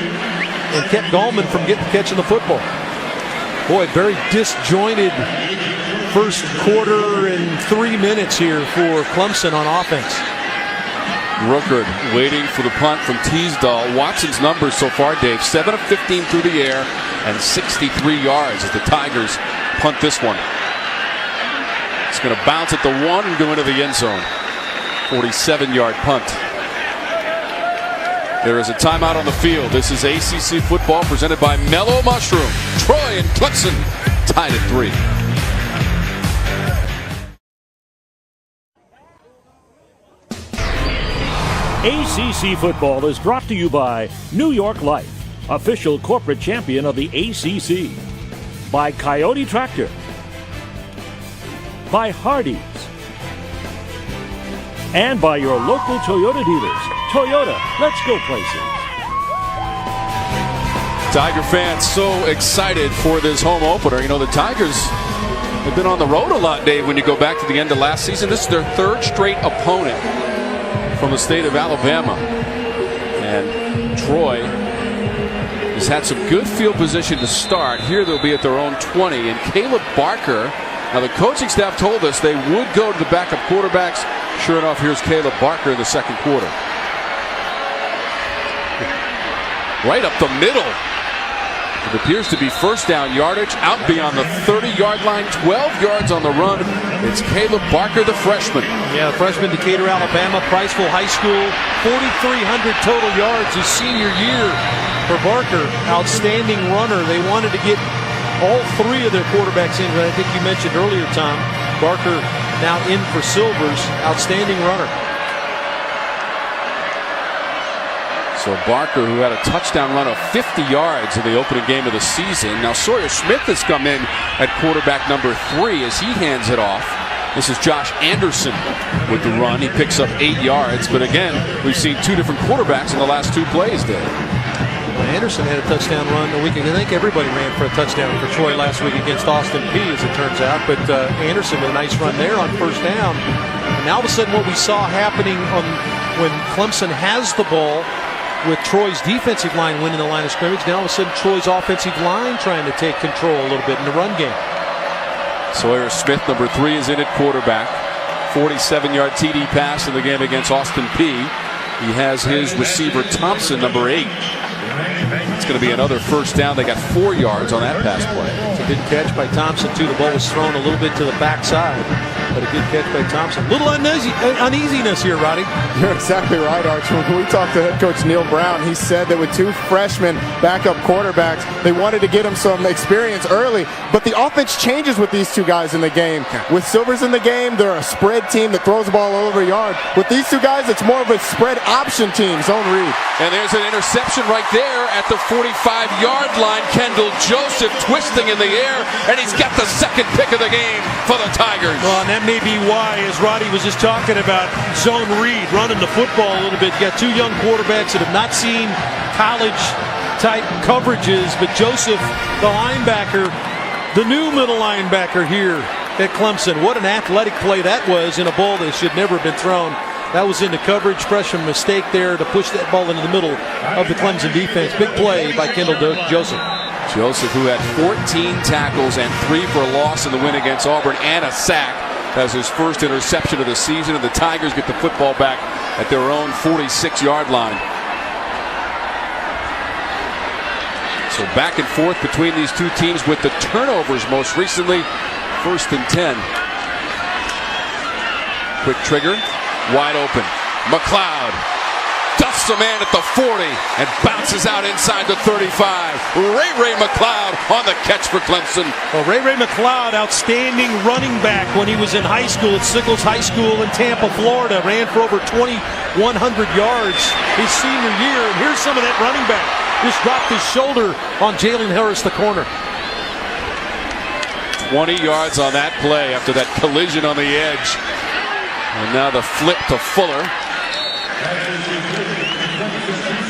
and kept Gallman from catching the football. Boy, very disjointed first quarter and 3 minutes here for Clemson on offense. Ruckert waiting for the punt from Teasdall. Watson's numbers so far, Dave, 7 of 15 through the air and 63 yards as the Tigers punt this one. It's going to bounce at the 1 and go into the end zone. 47-yard punt. There is a timeout on the field. This is ACC football presented by Mellow Mushroom. Troy and Clemson tied at 3. ACC football is brought to you by New York Life, official corporate champion of the ACC. By Coyote Tractor. By Hardee's. And by your local Toyota dealers. Toyota, let's go places. Tiger fans so excited for this home opener. You know, the Tigers have been on the road a lot, Dave, when you go back to the end of last season. This is their third straight opponent from the state of Alabama. And Troy has had some good field position to start. Here they'll be at their own 20. And Caleb Barker, now the coaching staff told us they would go to the backup quarterbacks. Sure enough, here's Caleb Barker in the second quarter. Right up the middle. It appears to be first down yardage out beyond the 30-yard line, 12 yards on the run. It's Caleb Barker, the freshman. Yeah, freshman, Decatur, Alabama, Priceville High School, 4,300 total yards his senior year for Barker. Outstanding runner. They wanted to get all three of their quarterbacks in, but I think you mentioned earlier, Tom, Barker now in for Silvers. Outstanding runner. So Barker, who had a touchdown run of 50 yards in the opening game of the season. Now Sawyer Smith has come in at quarterback number 3 as he hands it off. This is Josh Anderson with the run. He picks up 8 yards. But again, we've seen 2 different quarterbacks in the last 2 plays, Dave. Well, Anderson had a touchdown run a week ago. I think everybody ran for a touchdown for Troy last week against Austin Peay, as it turns out. But Anderson with a nice run there on first down. And now all of a sudden what we saw happening when Clemson has the ball, with Troy's defensive line winning the line of scrimmage, now all of a sudden Troy's offensive line trying to take control a little bit in the run game. Sawyer Smith, number 3, is in at quarterback. 47-yard TD pass in the game against Austin Peay. He has his receiver Thompson, number 8. It's going to be another first down. They got 4 yards on that pass play. It's a good catch by Thompson, too. The ball was thrown a little bit to the backside, but a good catch by Thompson. Little uneasiness here, Roddy. You're exactly right, Arch. When we talked to head coach Neil Brown, he said that with 2 freshmen backup quarterbacks, they wanted to get them some experience early. But the offense changes with these 2 guys in the game. With Silvers in the game, they're a spread team that throws the ball all over a yard. With these 2 guys, it's more of a spread option team, zone read. And there's an interception right there at the 45-yard line. Kendall Joseph twisting in the air, and he's got the second pick of the game for the Tigers. Well, and that may be why, as Roddy was just talking about, zone read, running the football a little bit. You got 2 young quarterbacks that have not seen college tight coverages, but Joseph, the linebacker, the new middle linebacker here at Clemson. What an athletic play that was in a ball that should never have been thrown. That was into coverage, freshman mistake there to push that ball into the middle of the Clemson defense. Big play by Kendall Joseph. Joseph, who had 14 tackles and 3 for a loss in the win against Auburn and a sack, has his first interception of the season, and the Tigers get the football back at their own 46-yard line. So back and forth between these two teams with the turnovers most recently. 1st and 10. Quick trigger. Wide open. McLeod dusts a man at the 40 and bounces out inside the 35. Ray McLeod on the catch for Clemson. Well, Ray McLeod, outstanding running back when he was in high school at Sickles High School in Tampa, Florida. Ran for over 2,100 yards his senior year. And here's some of that running back. Just dropped his shoulder on Jalen Harris, the corner. 20 yards on that play after that collision on the edge. And now the flip to Fuller.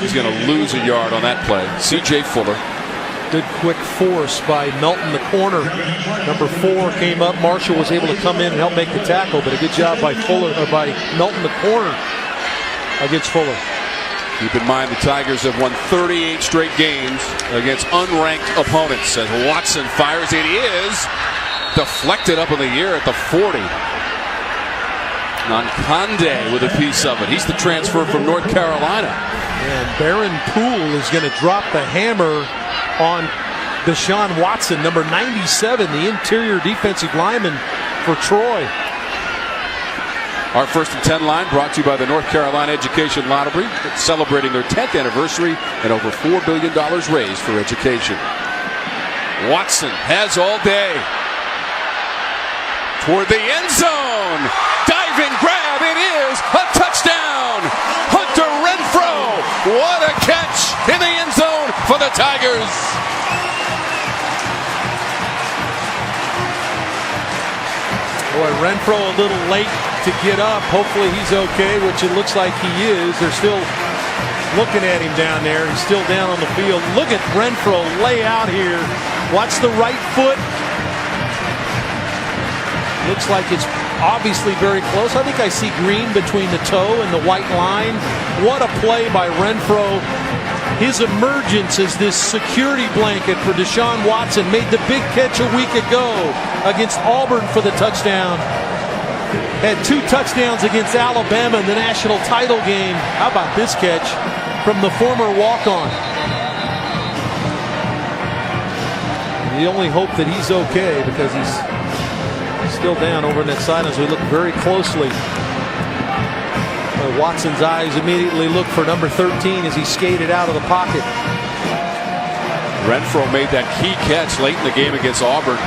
He's going to lose a yard on that play. C.J. Fuller. Good quick force by Melton, the corner. Number 4 came up. Marshall was able to come in and help make the tackle, but a good job by Fuller, or by Melton, the corner, against Fuller. Keep in mind the Tigers have won 38 straight games against unranked opponents. As Watson fires, it is deflected up in the air at the 40. Conde with a piece of it. He's the transfer from North Carolina. And Baron Poole is going to drop the hammer on Deshaun Watson, number 97, the interior defensive lineman for Troy. Our 1st and 10 line brought to you by the North Carolina Education Lottery, celebrating their 10th anniversary and over $4 billion raised for education. Watson has all day. Toward the end zone. Diving grab. It is a touchdown. Hunter Renfrow. What a catch in the end zone for the Tigers. Boy, Renfrow a little late to get up. Hopefully he's okay, which it looks like he is. They're still looking at him down there. He's still down on the field. Look at Renfrow lay out here. Watch the right foot. Looks like it's obviously very close. I think I see green between the toe and the white line. What a play by Renfrow. His emergence as this security blanket for Deshaun Watson. Made the big catch a week ago against Auburn for the touchdown. Had 2 touchdowns against Alabama in the national title game. How about this catch from the former walk-on? The only hope that he's okay, because he's still down over in that side as we look very closely. Watson's eyes immediately look for number 13 as he skated out of the pocket. Renfrow made that key catch late in the game against Auburn.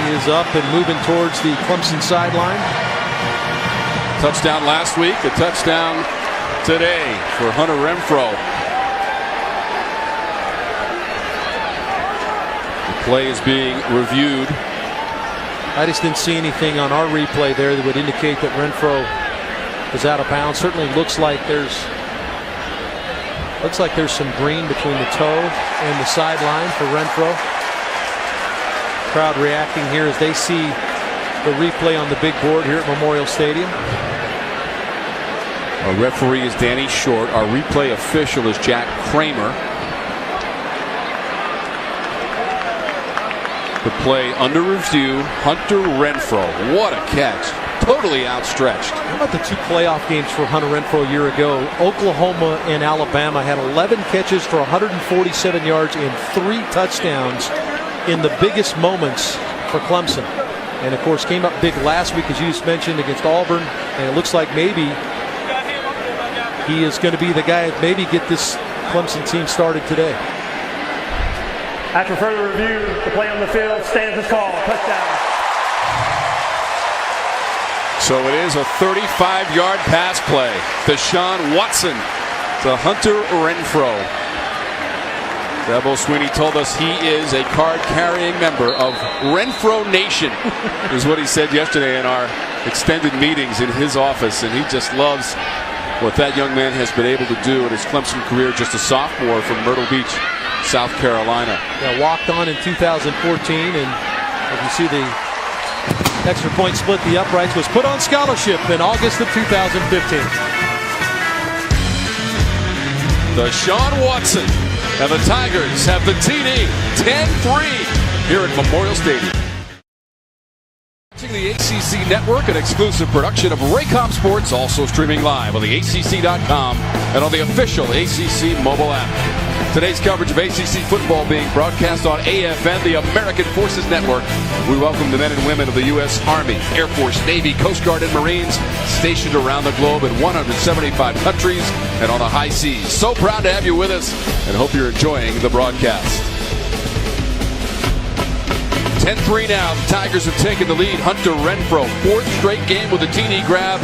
He is up and moving towards the Clemson sideline. Touchdown last week, a touchdown today for Hunter Renfrow. Play is being reviewed. I just didn't see anything on our replay there that would indicate that Renfrow is out of bounds. Certainly looks like there's some green between the toe and the sideline for Renfrow. Crowd reacting here as they see the replay on the big board here at Memorial Stadium. Our referee is Danny Short. Our replay official is Jack Kramer. The play under review, Hunter Renfrow. What a catch. Totally outstretched. How about the 2 playoff games for Hunter Renfrow a year ago? Oklahoma and Alabama had 11 catches for 147 yards and 3 touchdowns in the biggest moments for Clemson. And of course came up big last week, as you just mentioned, against Auburn. And it looks like maybe he is going to be the guy that maybe get this Clemson team started today. After further review, the play on the field stands as called. Touchdown. So it is a 35-yard pass play. Deshaun Watson to Hunter Renfrow. Dabo Sweeney told us he is a card-carrying member of Renfrow Nation, is what he said yesterday in our extended meetings in his office, and he just loves what that young man has been able to do in his Clemson career, just a sophomore from Myrtle Beach, South Carolina. Yeah, walked on in 2014, and if you see the extra point split, the uprights, was put on scholarship in August of 2015. Deshaun Watson and the Tigers have the TD 10-3 here at Memorial Stadium. Watching the ACC Network, an exclusive production of Raycom Sports, also streaming live on the ACC.com and on the official ACC mobile app. Today's coverage of ACC football being broadcast on AFN, the American Forces Network. We welcome the men and women of the U.S. Army, Air Force, Navy, Coast Guard, and Marines stationed around the globe in 175 countries and on the high seas. So proud to have you with us and hope you're enjoying the broadcast. 10-3 now. The Tigers have taken the lead. Hunter Renfrow, fourth straight game with a TD grab.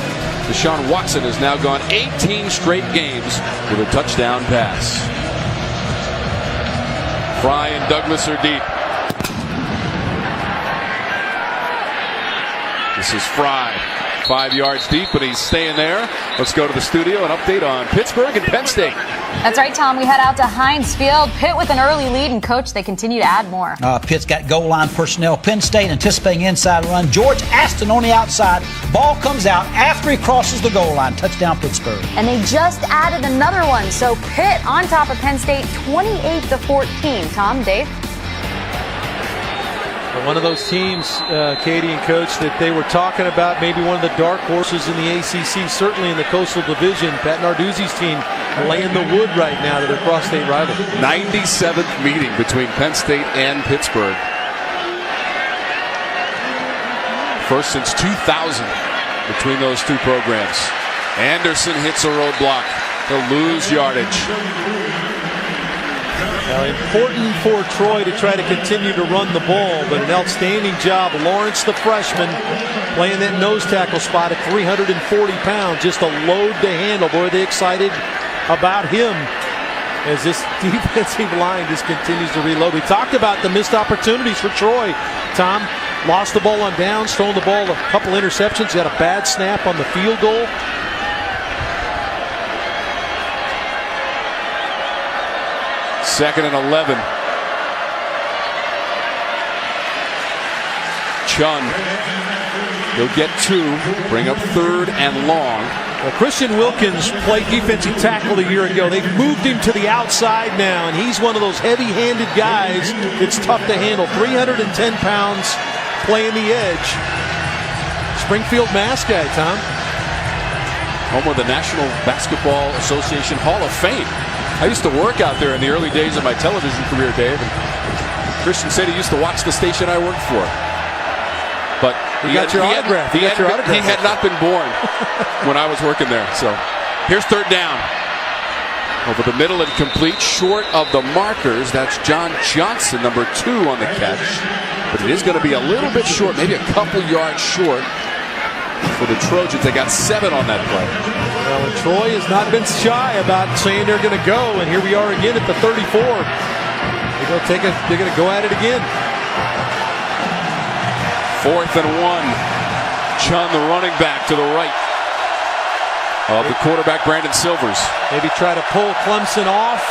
Deshaun Watson has now gone 18 straight games with a touchdown pass. Fry and Douglas are deep. This is Fry, 5 yards deep, but he's staying there. Let's go to the studio and update on Pittsburgh and Penn State. That's right, Tom. We head out to Heinz Field. Pitt with an early lead, and coach, they continue to add more. Pitt's got goal line personnel. Penn State anticipating inside run. George Aston on the outside. Ball comes out after he crosses the goal line. Touchdown Pittsburgh. And they just added another one. So Pitt on top of Penn State 28-14. Tom, Dave? One of those teams, Katie and Coach, that they were talking about, maybe one of the dark horses in the ACC, certainly in the Coastal Division. Pat Narduzzi's team laying the wood right now to their cross-state rival. 97th meeting between Penn State and Pittsburgh. First since 2000 between those two programs. Anderson hits a roadblock. He'll lose yardage. Important for Troy to try to continue to run the ball, but an outstanding job. Lawrence, the freshman, playing that nose tackle spot at 340 pounds. Just a load to handle. Boy, are they excited about him as this defensive line just continues to reload. We talked about the missed opportunities for Troy. Tom lost the ball on downs, throwing the ball, a couple interceptions, got a bad snap on the field goal. Second and 11. Chun. He'll get two. Bring up third and long. Well, Christian Wilkins played defensive tackle a year ago. They've moved him to the outside now, and he's one of those heavy-handed guys that's tough to handle. 310 pounds playing the edge. Springfield Mass guy, Tom. Home of the National Basketball Association Hall of Fame. I used to work out there in the early days of my television career, Dave. And Christian said he used to watch the station I worked for. But he got your autograph. He had not been born when I was working there. So here's third down. Over the middle and complete, short of the markers. That's John Johnson, number 2 on the catch. But it is going to be a little bit short, maybe a couple yards short for the Trojans. They got 7 on that play. Well, and Troy has not been shy about saying they're going to go, and here we are again at the 34. They're going to go at it again. 4th and 1. Chun, the running back, to the right of the quarterback, Brandon Silvers. Maybe try to pull Clemson off.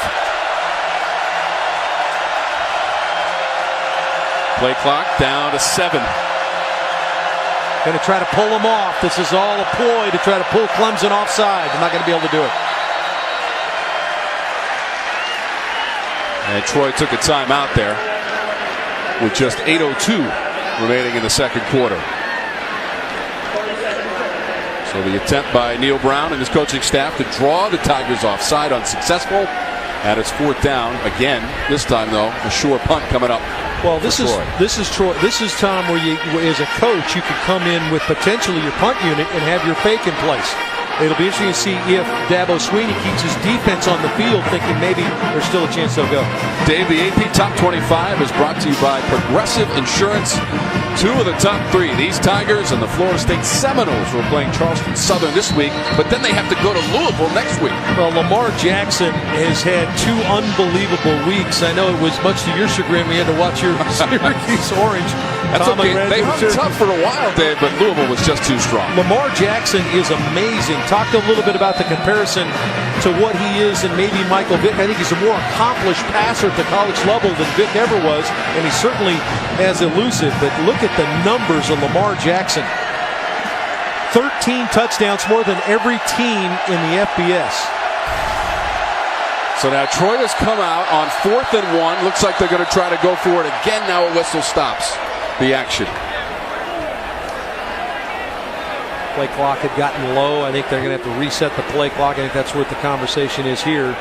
Play clock down to 7. Going to try to pull them off. This is all a ploy to try to pull Clemson offside. They're not going to be able to do it. And Troy took a timeout there with just 8:02 remaining in the second quarter. So the attempt by Neil Brown and his coaching staff to draw the Tigers offside, unsuccessful. And it's 4th down again. This time, though, a sure punt coming up. Well, this is Troy. This is Tom, where you, as a coach, you could come in with potentially your punt unit and have your fake in place. It'll be interesting to see if Dabo Swinney keeps his defense on the field, thinking maybe there's still a chance they'll go. Dave, the AP Top 25 is brought to you by Progressive Insurance. Two of the top three, these Tigers and the Florida State Seminoles, were playing Charleston Southern this week, but then they have to go to Louisville next week. Well, Lamar Jackson has had 2 unbelievable weeks. I know it was much to your chagrin we had to watch your Syracuse Orange. That's Tom okay. They hung tough for a while, Dave, but Louisville was just too strong. Lamar Jackson is amazing. Talked a little bit about the comparison to what he is and maybe Michael Vick. I think he's a more accomplished passer at the college level than Vick ever was, and he certainly has elusive. But look at the numbers of Lamar Jackson. 13 touchdowns, more than every team in the FBS. So now Troy has come out on 4th and 1. Looks like they're going to try to go for it again. Now a whistle stops the action. Play clock had gotten low. I think they're going to have to reset the play clock. I think that's what the conversation is here.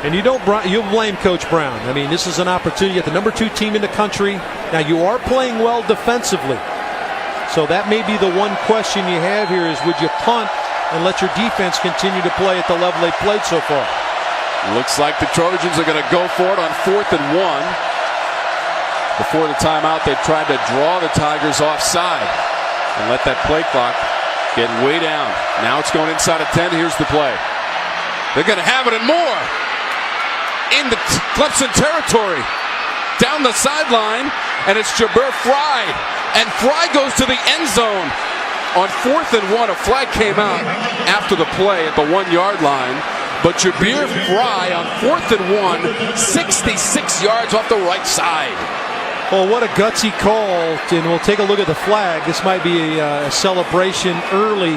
And you'll blame Coach Brown. I mean, this is an opportunity at the number 2 team in the country. Now you are playing well defensively. So that may be the one question you have here is, would you punt and let your defense continue to play at the level they played so far? Looks like the Trojans are going to go for it on 4th and 1. Before the timeout, they tried to draw the Tigers offside and let that play clock get way down. Now it's going inside of 10. Here's the play. They're going to have it and more in the Clemson territory. Down the sideline, and it's Jabir Fry. And Fry goes to the end zone. On 4th and 1, a flag came out after the play at the 1-yard line. But Jabir Fry on 4th and 1, 66 yards off the right side. Well, what a gutsy call. And we'll take a look at the flag. This might be a celebration early.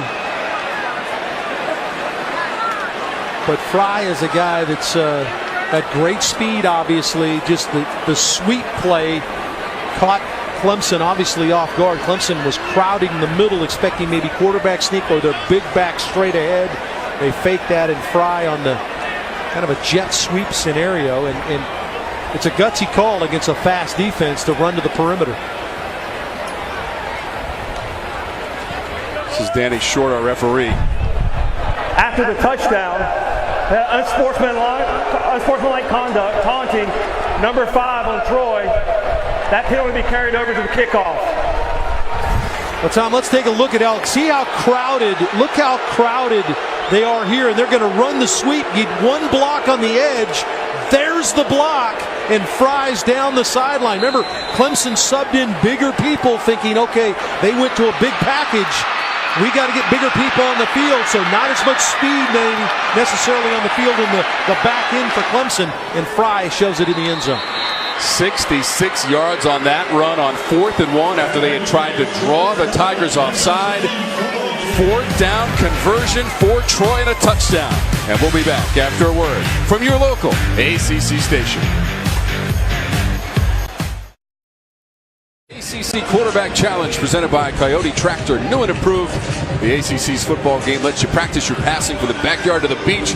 But Fry is a guy that's got great speed, obviously. Just the sweep play caught Clemson obviously off guard. Clemson was crowding the middle, expecting maybe quarterback sneak or their big back straight ahead. They faked that and Fry on the kind of a jet sweep scenario. And it's a gutsy call against a fast defense to run to the perimeter. This is Danny Short, our referee. After the touchdown, unsportsmanlike conduct, taunting, number 5 on Troy. That penalty will be carried over to the kickoff. Well, Tom, let's take a look at Elk. See how crowded, look how crowded they are here, and they're going to run the sweep. Need one block on the edge. There's the block, and Fry's down the sideline. Remember, Clemson subbed in bigger people thinking, okay, they went to a big package. We got to get bigger people on the field, so not as much speed necessarily on the field in the back end for Clemson, and Fry shows it in the end zone. 66 yards on that run on 4th and 1 after they had tried to draw the Tigers offside. 4th down conversion for Troy and a touchdown. And we'll be back after a word from your local ACC station. ACC Quarterback Challenge presented by Coyote Tractor. New and improved. The ACC's football game lets you practice your passing from the backyard to the beach.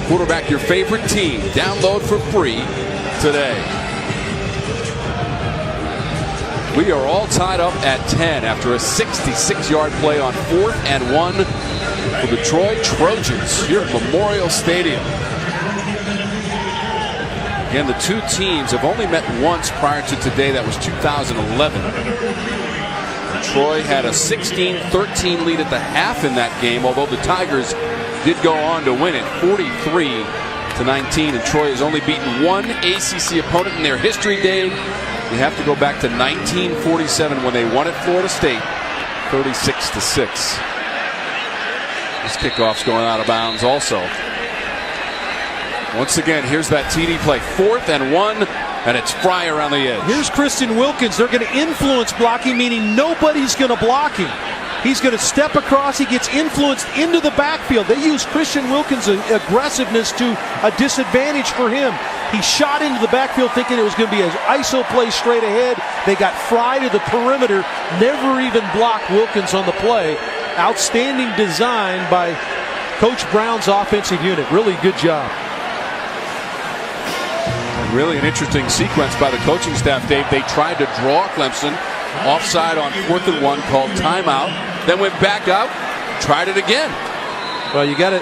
Quarterback your favorite team. Download for free today. We are all tied up at 10 after a 66-yard play on 4th and 1 for the Troy Trojans here at Memorial Stadium. Again, the two teams have only met once prior to today. That was 2011. Troy had a 16-13 lead at the half in that game, although the Tigers did go on to win it 43-19. And Troy has only beaten one ACC opponent in their history, Dave. You have to go back to 1947 when they won at Florida State, 36-6. This kickoff's going out of bounds also. Once again, here's that TD play. 4th and 1, and it's Fry around the edge. Here's Christian Wilkins. They're going to influence blocking, meaning nobody's going to block him. He's going to step across. He gets influenced into the backfield. They use Christian Wilkins' aggressiveness to a disadvantage for him. He shot into the backfield thinking it was going to be an ISO play straight ahead. They got Fry to the perimeter, never even blocked Wilkins on the play. Outstanding design by Coach Brown's offensive unit. Really good job. And really an interesting sequence by the coaching staff, Dave. They tried to draw Clemson offside on 4th and 1, called timeout, then went back out, tried it again. Well, you gotta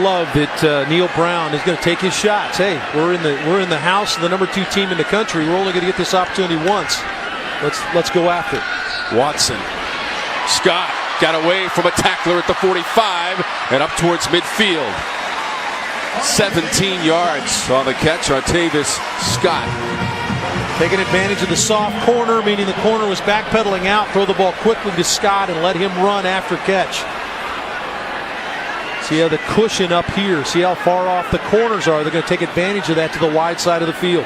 love that Neil Brown is going to take his shots. Hey, we're in the house of the number 2 team in the country. We're only going to get this opportunity once. Let's go after it. Watson. Scott got away from a tackler at the 45 and up towards midfield. 17 yards on the catch. Artavis Scott. Taking advantage of the soft corner, meaning the corner was backpedaling out. Throw the ball quickly to Scott and let him run after catch. See how the cushion up here. See how far off the corners are. They're going to take advantage of that to the wide side of the field.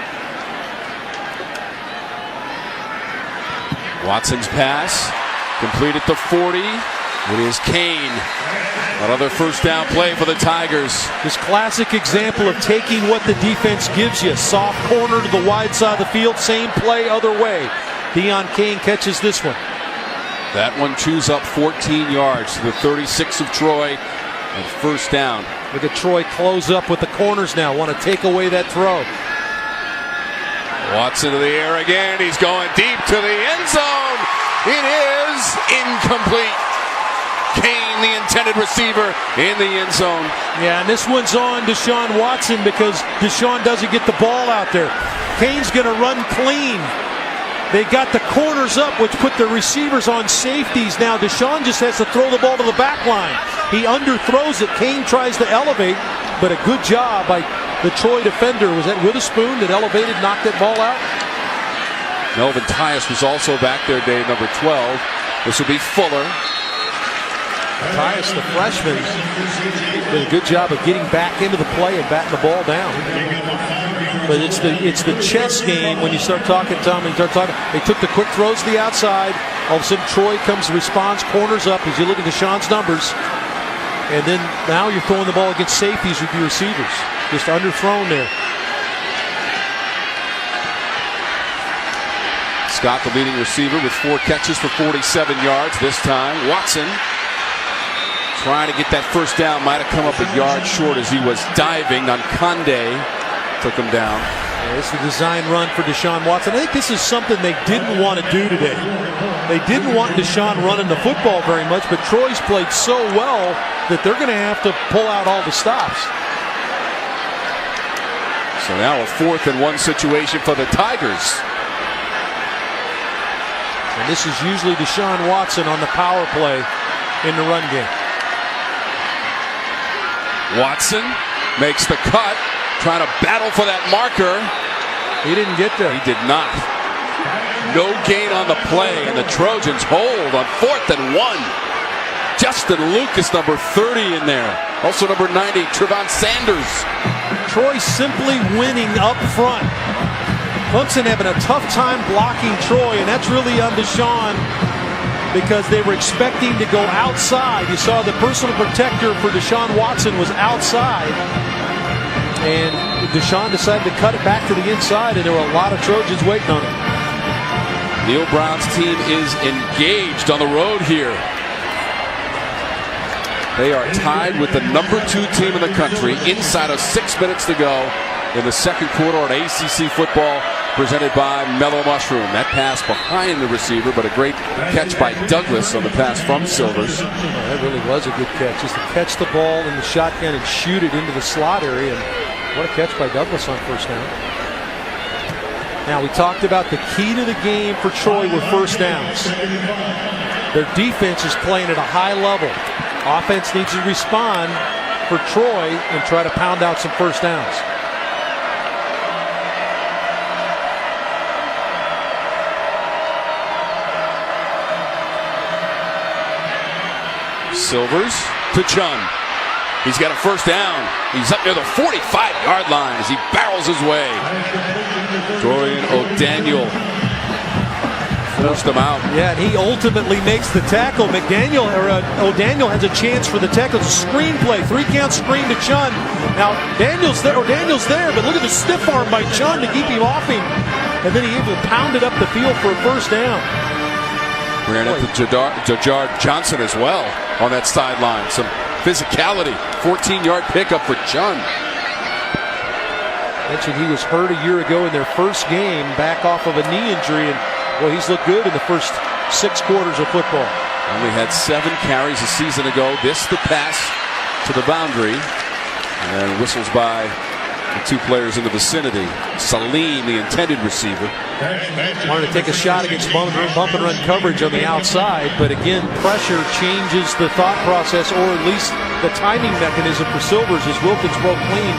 Watson's pass completed the 40. It is Kane. Another first down play for the Tigers. This classic example of taking what the defense gives you. Soft corner to the wide side of the field. Same play other way. Deion Kane catches this one. That one chews up 14 yards to the 36 of Troy. And first down. Look at Troy close up with the corners now. Want to take away that throw. Watson to the air again. He's going deep to the end zone. It is incomplete. Kane, the intended receiver, in the end zone. Yeah, and this one's on Deshaun Watson because Deshaun doesn't get the ball out there. Kane's going to run clean. They got the corners up, which put the receivers on safeties. Now Deshaun just has to throw the ball to the back line. He underthrows it. Kane tries to elevate, but a good job by the Troy defender. Was that Witherspoon that elevated, knocked that ball out? Melvin Tyus was also back there, day number 12. This will be Fuller. Tyus, the freshman, did a good job of getting back into the play and batting the ball down. But it's the chess game when you start talking, Tom. They took the quick throws to the outside. All of a sudden, Troy comes, responds, corners up as you look at Deshaun's numbers. And then now you're throwing the ball against safeties with your receivers. Just underthrown there. Scott, the leading receiver, with 4 catches for 47 yards this time. Watson trying to get that first down. Might have come up a yard short as he was diving. Conde took him down. Yeah, it's a design run for Deshaun Watson. I think this is something they didn't want to do today. They didn't want Deshaun running the football very much, but Troy's played so well that they're going to have to pull out all the stops. So now a 4th and 1 situation for the Tigers. And this is usually Deshaun Watson on the power play in the run game. Watson makes the cut, trying to battle for that marker. He didn't get there. He did not. No gain on the play, and the Trojans hold on 4th and 1. Justin Lucas, number 30 in there. Also number 90, Trevon Sanders. Troy simply winning up front. Clemson having a tough time blocking Troy, and that's really on Deshaun because they were expecting to go outside. You saw the personal protector for Deshaun Watson was outside, and Deshaun decided to cut it back to the inside, and there were a lot of Trojans waiting on him. Neil Brown's team is engaged on the road here. They are tied with the number 2 team in the country inside of 6 minutes to go in the second quarter on ACC football, presented by Mellow Mushroom. That pass behind the receiver, but a great catch by Douglas on the pass from Silvers. That really was a good catch. Just to catch the ball in the shotgun and shoot it into the slot area. And what a catch by Douglas on first down. Now, we talked about the key to the game for Troy were first downs. Their defense is playing at a high level. Offense needs to respond for Troy and try to pound out some first downs. Silvers to Chun. He's got a first down. He's up near the 45-yard line as he barrels his way. Dorian O'Daniel forced him out. Yeah, and he ultimately makes the tackle. O'Daniel has a chance for the tackle. It's a screen play. 3-count screen to Chun. Now, O'Daniel's there, but look at the stiff arm by Chun to keep him off him. And then he able to pound it up the field for a first down. Ran into Jajard Johnson as well on that sideline. Some physicality. 14-yard pickup for Chun. Mentioned he was hurt a year ago in their first game, back off of a knee injury, and well, he's looked good in the first 6 quarters of football. Only had 7 carries a season ago. This the pass to the boundary, and whistles by The two players in the vicinity. Salim, the intended receiver. Wanted to take a shot against bump and run coverage on the outside, but again, pressure changes the thought process, or at least the timing mechanism for Silvers, as Wilkins broke clean.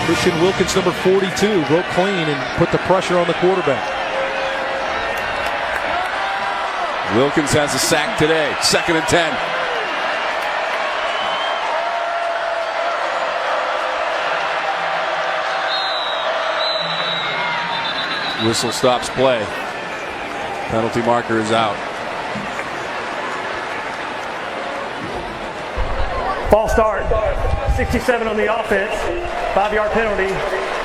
Christian Wilkins, number 42, broke clean and put the pressure on the quarterback. Wilkins has a sack today. 2nd and 10. Whistle stops play. Penalty marker is out. False start. 67 on the offense. 5-yard penalty.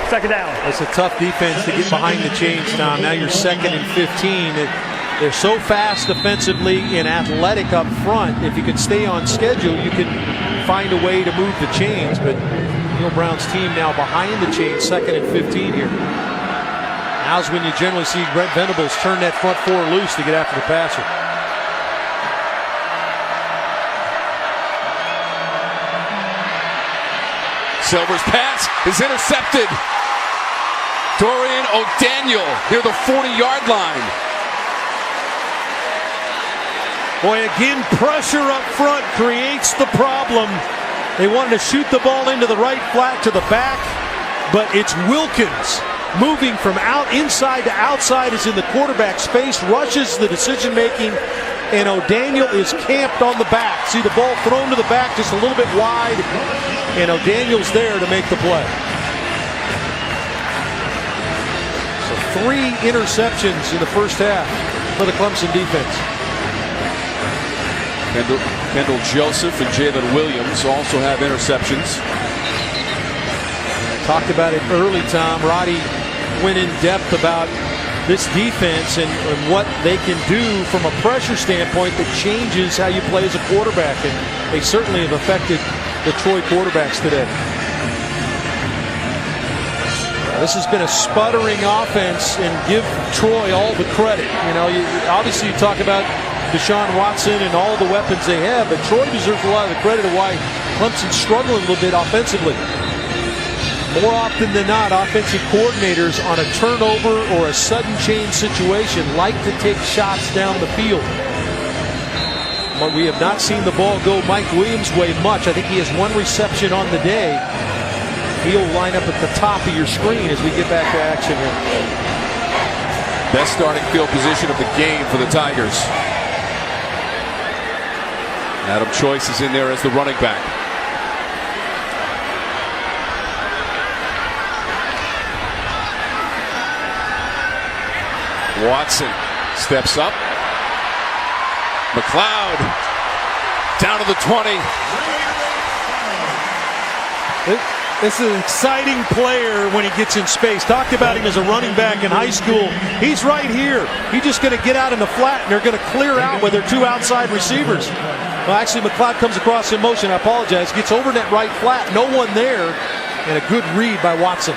2nd down. It's a tough defense to get behind the chains, Tom. Now you're 2nd and 15. They're so fast defensively and athletic up front. If you can stay on schedule, you can find a way to move the chains. But Neil Brown's team now behind the chains, 2nd and 15 here. Now's when you generally see Brent Venables turn that front four loose to get after the passer. Silver's pass is intercepted. Dorian O'Daniel near the 40-yard line. Boy, again, pressure up front creates the problem. They wanted to shoot the ball into the right flat to the back, but it's Wilkins moving from inside to outside, is in the quarterback's face, rushes the decision making, and O'Daniel is camped on the back. See the ball thrown to the back just a little bit wide, and O'Daniel's there to make the play. So 3 interceptions in the first half for the Clemson defense. Kendall Joseph and Jalen Williams also have interceptions. Talked about it early, Tom. Roddy went in depth about this defense and what they can do from a pressure standpoint that changes how you play as a quarterback, and they certainly have affected the Troy quarterbacks today. This has been a sputtering offense, and give Troy all the credit. You know, obviously you talk about Deshaun Watson and all the weapons they have, but Troy deserves a lot of the credit of why Clemson's struggling a little bit offensively. More often than not, offensive coordinators on a turnover or a sudden change situation like to take shots down the field. But we have not seen the ball go Mike Williams' way much. I think he has 1 reception on the day. He'll line up at the top of your screen as we get back to action here. Best starting field position of the game for the Tigers. Adam Choice is in there as the running back. Watson steps up. McLeod down to the 20. This is an exciting player when he gets in space. Talked about him as a running back in high school. He's right here. He's just going to get out in the flat, and they're going to clear out with their 2 outside receivers. Well, actually, McLeod comes across in motion. I apologize. Gets over that right flat. No one there, and a good read by Watson.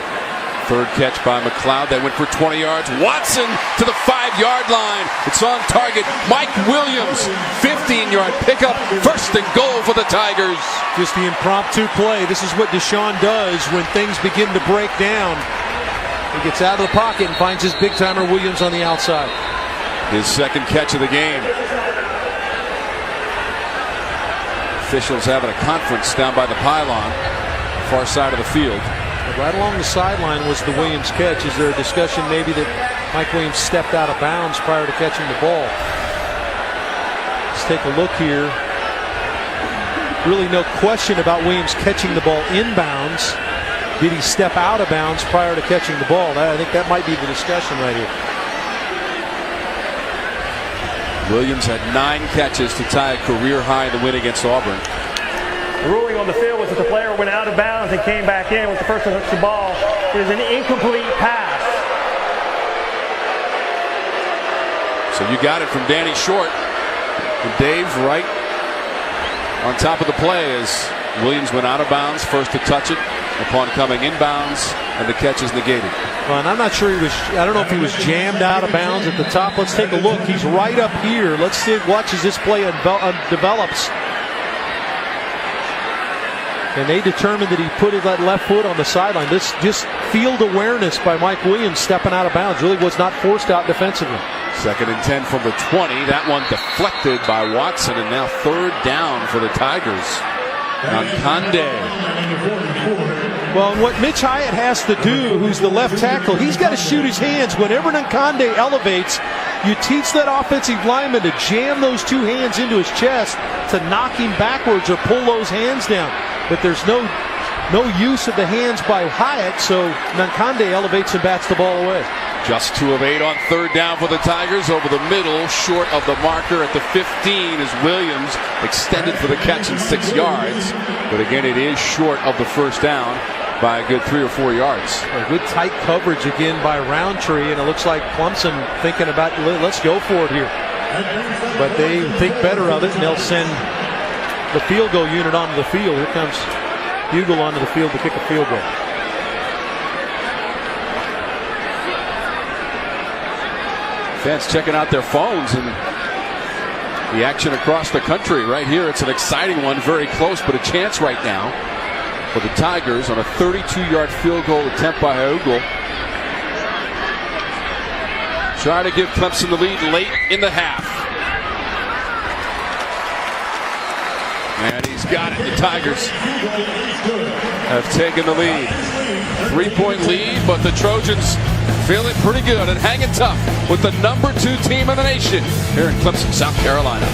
3rd catch by McLeod. That went for 20 yards. Watson to the 5-yard line. It's on target. Mike Williams, 15-yard pickup. 1st and goal for the Tigers. Just the impromptu play. This is what Deshaun does when things begin to break down. He gets out of the pocket and finds his big-timer Williams on the outside. His 2nd catch of the game. Officials having a conference down by the pylon, far side of the field. Right along the sideline was the Williams catch. Is there a discussion maybe that Mike Williams stepped out of bounds prior to catching the ball? Let's take a look here. Really no question about Williams catching the ball inbounds. Did he step out of bounds prior to catching the ball? I think that might be the discussion right here. Williams had 9 catches to tie a career high in the win against Auburn. The ruling on the field was that the player went out of bounds and came back in with the person who touched the ball. It is an incomplete pass. So you got it from Danny Short. And Dave right on top of the play as Williams went out of bounds, first to touch it upon coming inbounds, and the catch is negated. Well, and I'm not sure I don't know if he was jammed out of bounds at the top. Let's take a look. He's right up here. Let's see, watch as this play develops. And they determined that he put that left foot on the sideline. This just field awareness by Mike Williams stepping out of bounds really was not forced out defensively. 2nd and 10 from the 20. That one deflected by Watson, and now 3rd down for the Tigers. Nkande. Well, what Mitch Hyatt has to do, who's the left tackle, he's got to shoot his hands. Whenever Nkande elevates, you teach that offensive lineman to jam those 2 hands into his chest to knock him backwards or pull those hands down. But there's no use of the hands by Hyatt, so Nkande elevates and bats the ball away. Just 2 of 8 on 3rd down for the Tigers. Over the middle, short of the marker at the 15 is Williams, extended for the catch and 6 yards. But again, it is short of the 1st down by a good 3 or 4 yards. A good tight coverage again by Roundtree, and it looks like Clemson thinking about, let's go for it here. But they think better of it, and they'll send the field goal unit onto the field. Here comes Bugle onto the field to kick a field goal. Fans checking out their phones and the action across the country right here. It's an exciting one, very close, but a chance right now for the Tigers on a 32-yard field goal attempt by Haugel. Trying to give Clemson the lead late in the half. And he's got it. The Tigers have taken the lead. 3-point lead, but the Trojans feeling pretty good and hanging tough with the number 2 team in the nation here in Clemson, South Carolina.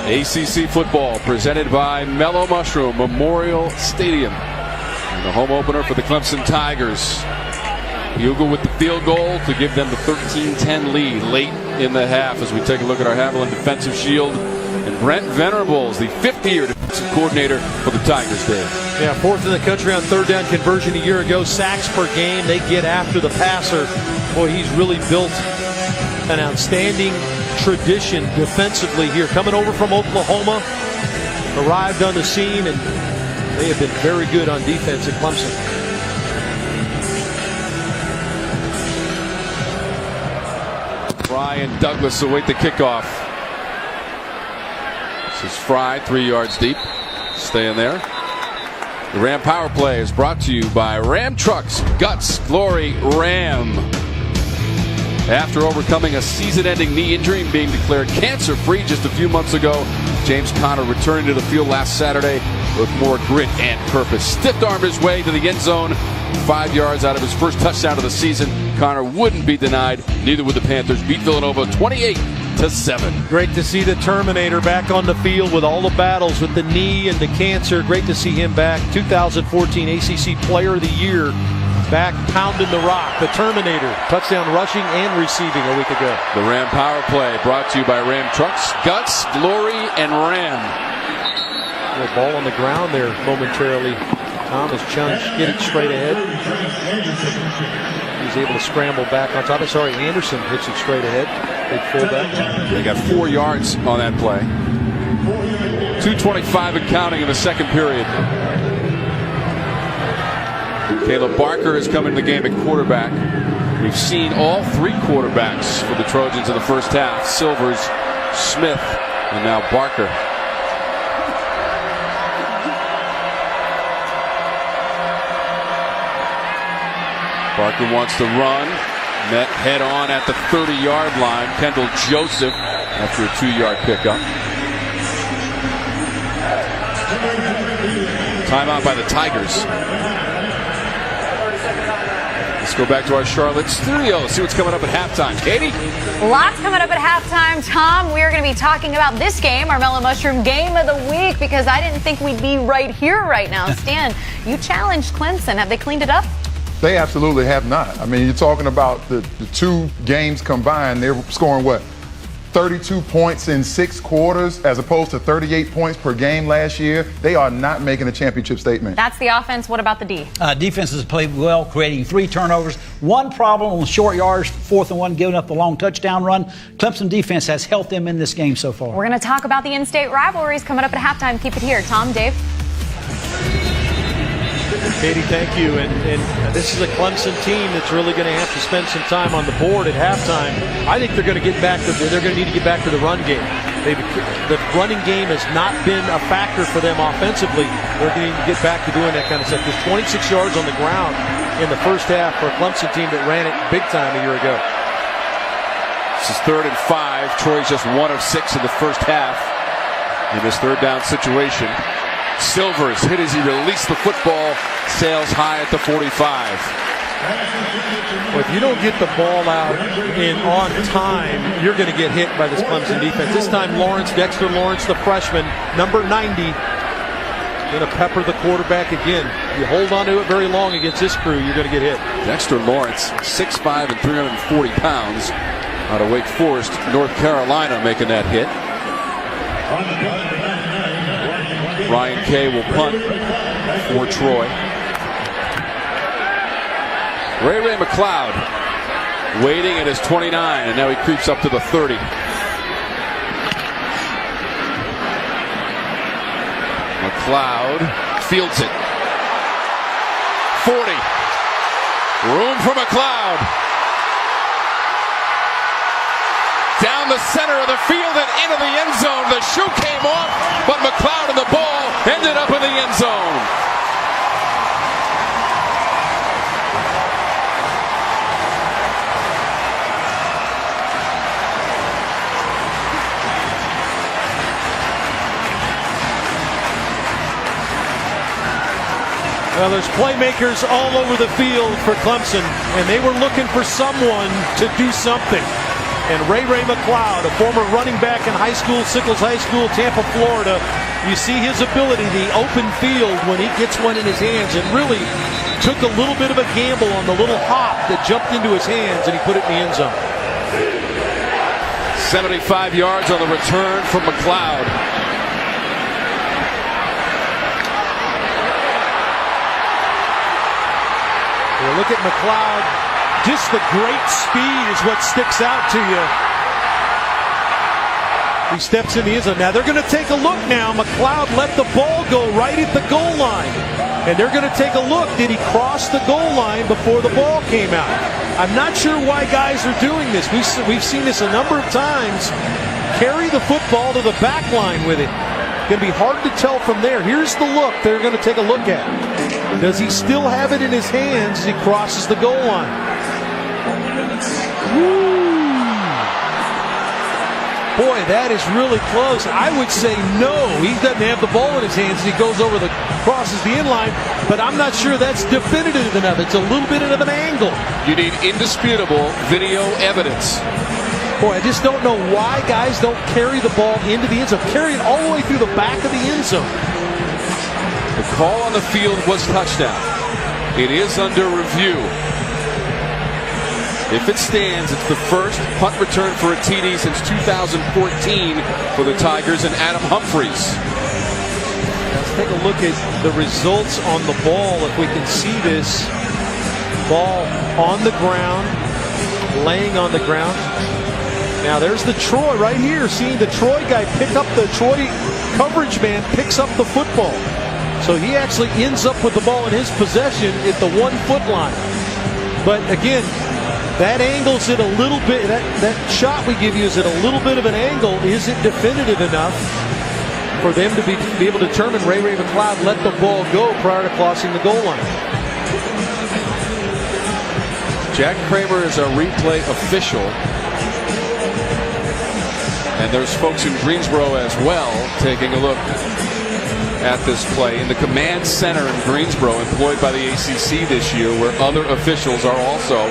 ACC football presented by Mellow Mushroom Memorial Stadium. And the home opener for the Clemson Tigers. Bugle with the field goal to give them the 13-10 lead late in the half as we take a look at our Haviland defensive shield. And Brent Venables, the 50-year defensive coordinator for the Tigers there. Yeah, 4th in the country on 3rd down conversion a year ago. Sacks per game. They get after the passer. Boy, he's really built an outstanding tradition defensively here. Coming over from Oklahoma, arrived on the scene, and they have been very good on defense at Clemson. Fry and Douglas await the kickoff. This is Fry, 3 yards deep. Staying there. The Ram Power Play is brought to you by Ram Trucks, Guts, Glory, Ram. After overcoming a season-ending knee injury and being declared cancer-free just a few months ago, James Conner returning to the field last Saturday with more grit and purpose. Stiff-armed his way to the end zone, 5 yards out of his first touchdown of the season. Conner wouldn't be denied. Neither would the Panthers. Beat Villanova 28-7. Great to see the Terminator back on the field with all the battles with the knee and the cancer. Great to see him back. 2014 ACC Player of the Year. Back pounding the rock. The Terminator. Touchdown rushing and receiving a week ago. The Ram Power Play brought to you by Ram Trucks, Guts, Glory, and Ram. The ball on the ground there momentarily. Thomas Chung hit it straight ahead. He's able to scramble back on top. Anderson hits it straight ahead. Big fullback. They got 4 yards on that play. 2:25 and counting in the second period. Caleb Barker has come into the game at quarterback. We've seen all 3 quarterbacks for the Trojans in the first half. Silvers, Smith, and now Barker. Barker wants to run. Met head on at the 30-yard line. Kendall Joseph after a 2-yard pickup. Timeout by the Tigers. Let's go back to our Charlotte studio. See what's coming up at halftime. Katie? Lots coming up at halftime. Tom, we are going to be talking about this game, our Mellow Mushroom Game of the Week, because I didn't think we'd be right here right now. Stan, you challenged Clemson. Have they cleaned it up? They absolutely have not. I mean, you're talking about the 2 games combined. They're scoring, 32 points in 6 quarters as opposed to 38 points per game last year. They are not making a championship statement. That's the offense. What about the D? Defense has played well, creating 3 turnovers. 1 problem on the short yards, 4th and 1, giving up the long touchdown run. Clemson defense has helped them in this game so far. We're going to talk about the in-state rivalries coming up at halftime. Keep it here. Tom, Dave. Katie, thank you. And this is a Clemson team that's really going to have to spend some time on the board at halftime. I think they're going to need to get back to the run game. The running game has not been a factor for them offensively. They're going to get back to doing that kind of stuff. There's 26 yards on the ground in the first half for a Clemson team that ran it big time a year ago. This is 3rd and 5. Troy's just 1 of 6 in the first half in this third down situation. Silvers hit as he released the football, sails high at the 45. Well, if you don't get the ball out on time, you're going to get hit by this Clemson defense. This time Dexter Lawrence, the freshman, number 90, going to pepper the quarterback again. You hold on to it very long against this crew, you're going to get hit. Dexter Lawrence, 6'5" and 340 pounds, out of Wake Forest, North Carolina, making that hit. Ryan Kay will punt for Troy. Ray McLeod waiting at his 29, and now he creeps up to the 30. McLeod fields it. 40. Room for McLeod. Down the center of the field and into the end zone. The shoe came off, but McLeod and the ball ended up in the end zone. Well, there's playmakers all over the field for Clemson, and they were looking for someone to do something. And Ray McLeod, a former running back in high school, Sickles High School, Tampa, Florida, you see his ability, the open field when he gets one in his hands, and really took a little bit of a gamble on the little hop that jumped into his hands, and he put it in the end zone. 75 yards on the return from McLeod. Well, look at McLeod. Just the great speed is what sticks out to you. He steps in the end zone. Now they're going to take a look now. McLeod let the ball go right at the goal line. And they're going to take a look. Did he cross the goal line before the ball came out? I'm not sure why guys are doing this. We've seen this a number of times. Carry the football to the back line with it. Going to be hard to tell from there. Here's the look they're going to take a look at. Does he still have it in his hands as he crosses the goal line? Woo. Boy, that is really close. I would say no. He doesn't have the ball in his hands as he goes over crosses the end line, but I'm not sure that's definitive enough. It's a little bit of an angle. You need indisputable video evidence. Boy, I just don't know why guys don't carry the ball into the end zone. Carry it all the way through the back of the end zone. The call on the field was touchdown. It is under review. If it stands, it's the first punt return for a TD since 2014 for the Tigers and Adam Humphries. Let's take a look at the results on the ball. If we can see this ball on the ground, laying on the ground. Now there's the Troy right here. Seeing the Troy guy pick up the Troy coverage man picks up the football. So he actually ends up with the ball in his possession at the 1 foot line. But again, that angles it a little bit. That shot we give you is at a little bit of an angle. Is it definitive enough for them to be able to determine Ray McLeod let the ball go prior to crossing the goal line? Jack Kramer is a replay official. And there's folks in Greensboro as well taking a look at this play in the command center in Greensboro, employed by the ACC this year, where other officials are also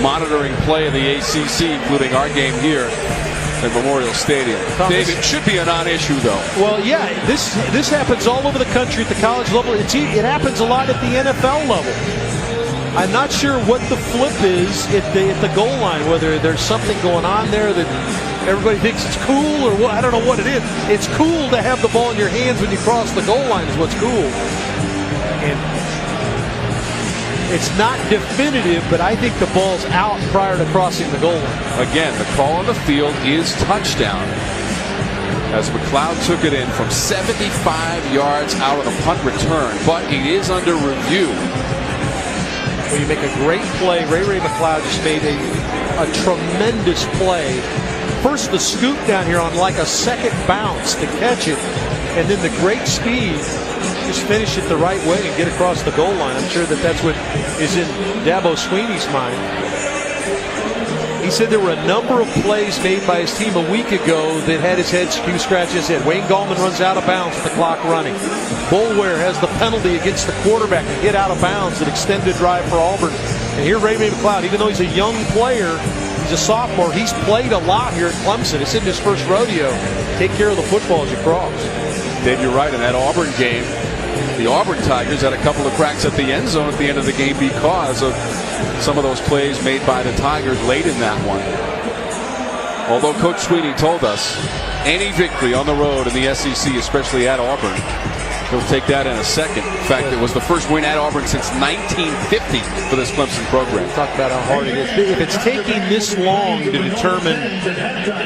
monitoring play in the ACC, including our game here at Memorial Stadium. David, it should be a non-issue, though. Well, yeah, this happens all over the country at the college level. It happens a lot at the NFL level. I'm not sure what the flip is at the goal line, whether there's something going on there that everybody thinks it's cool or what. I don't know what it is. It's cool to have the ball in your hands when you cross the goal line is what's cool. And it's not definitive, but I think the ball's out prior to crossing the goal line. Again, the call on the field is touchdown, as McLeod took it in from 75 yards out of the punt return, but it is under review. Well, you make a great play. Ray McLeod just made a tremendous play First the scoop down here on like a second bounce to catch it, and then the great speed, just finish it the right way and get across the goal line. I'm sure that's what is in Dabo Sweeney's mind. He said there were a number of plays made by his team a week ago that had his head scratch his head. Wayne Gallman runs out of bounds with the clock running. Boulware has the penalty against the quarterback and hit out of bounds, an extended drive for Auburn. And here Ray McLeod, even though he's a young player, he's a sophomore, he's played a lot here at Clemson. It's in his first rodeo. Take care of the football as you cross. Dave, you're right. In that Auburn game, the Auburn Tigers had a couple of cracks at the end zone at the end of the game because of some of those plays made by the Tigers late in that one. Although Coach Sweeney told us any victory on the road in the SEC, especially at Auburn, he'll take that in a second. In fact, it was the first win at Auburn since 1950 for this Clemson program. Talk about how hard it is. If it's taking this long to determine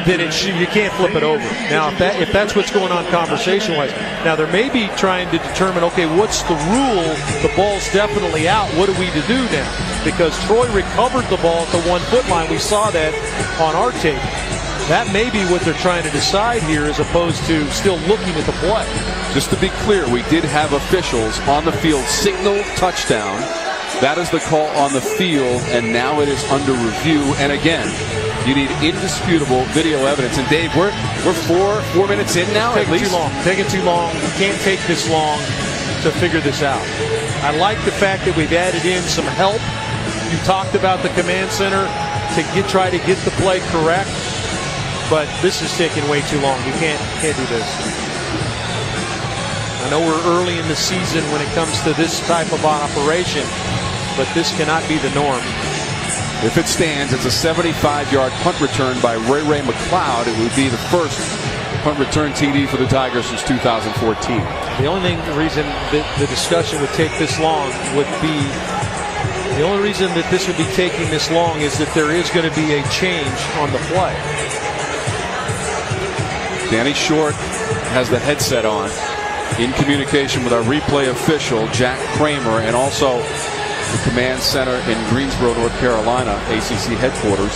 that you can't flip it over. Now, if that's what's going on conversation-wise, now there may be trying to determine, okay, what's the rule? The ball's definitely out. What are we to do now? Because Troy recovered the ball at the 1 foot line. We saw that on our tape. That may be what they're trying to decide here as opposed to still looking at the play. Just to be clear, we did have officials on the field signal touchdown. That is the call on the field, and now it is under review. And again, you need indisputable video evidence. And Dave, we're 4 minutes in now. Taking too long. Taking too long. You can't take this long to figure this out. I like the fact that we've added in some help. You talked about the command center to try to get the play correct. But this is taking way too long. You can't do this. I know we're early in the season when it comes to this type of operation, but this cannot be the norm. If it stands, it's a 75-yard punt return by Ray McLeod. It would be the first punt return TD for the Tigers since 2014. The only reason that the discussion would take this long would be, the only reason that this would be taking this long is that there is going to be a change on the play. Danny Short has the headset on in communication with our replay official, Jack Kramer, and also the command center in Greensboro, North Carolina, ACC headquarters.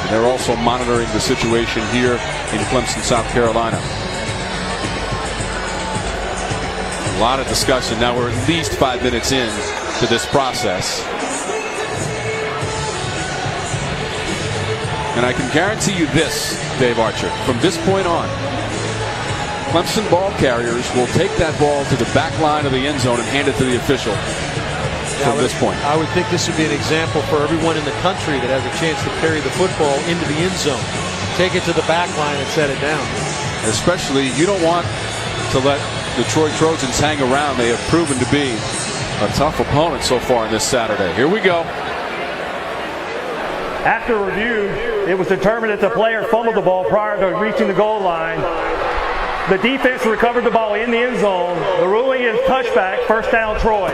And they're also monitoring the situation here in Clemson, South Carolina. A lot of discussion. Now we're at least 5 minutes in to this process. And I can guarantee you this, Dave Archer, from this point on, Clemson ball carriers will take that ball to the back line of the end zone and hand it to the official from this point. I would think this would be an example for everyone in the country that has a chance to carry the football into the end zone. Take it to the back line and set it down. Especially, you don't want to let the Troy Trojans hang around. They have proven to be a tough opponent so far on this Saturday. Here we go. After review, it was determined that the player fumbled the ball prior to reaching the goal line. The defense recovered the ball in the end zone. The ruling is touchback, first down Troy.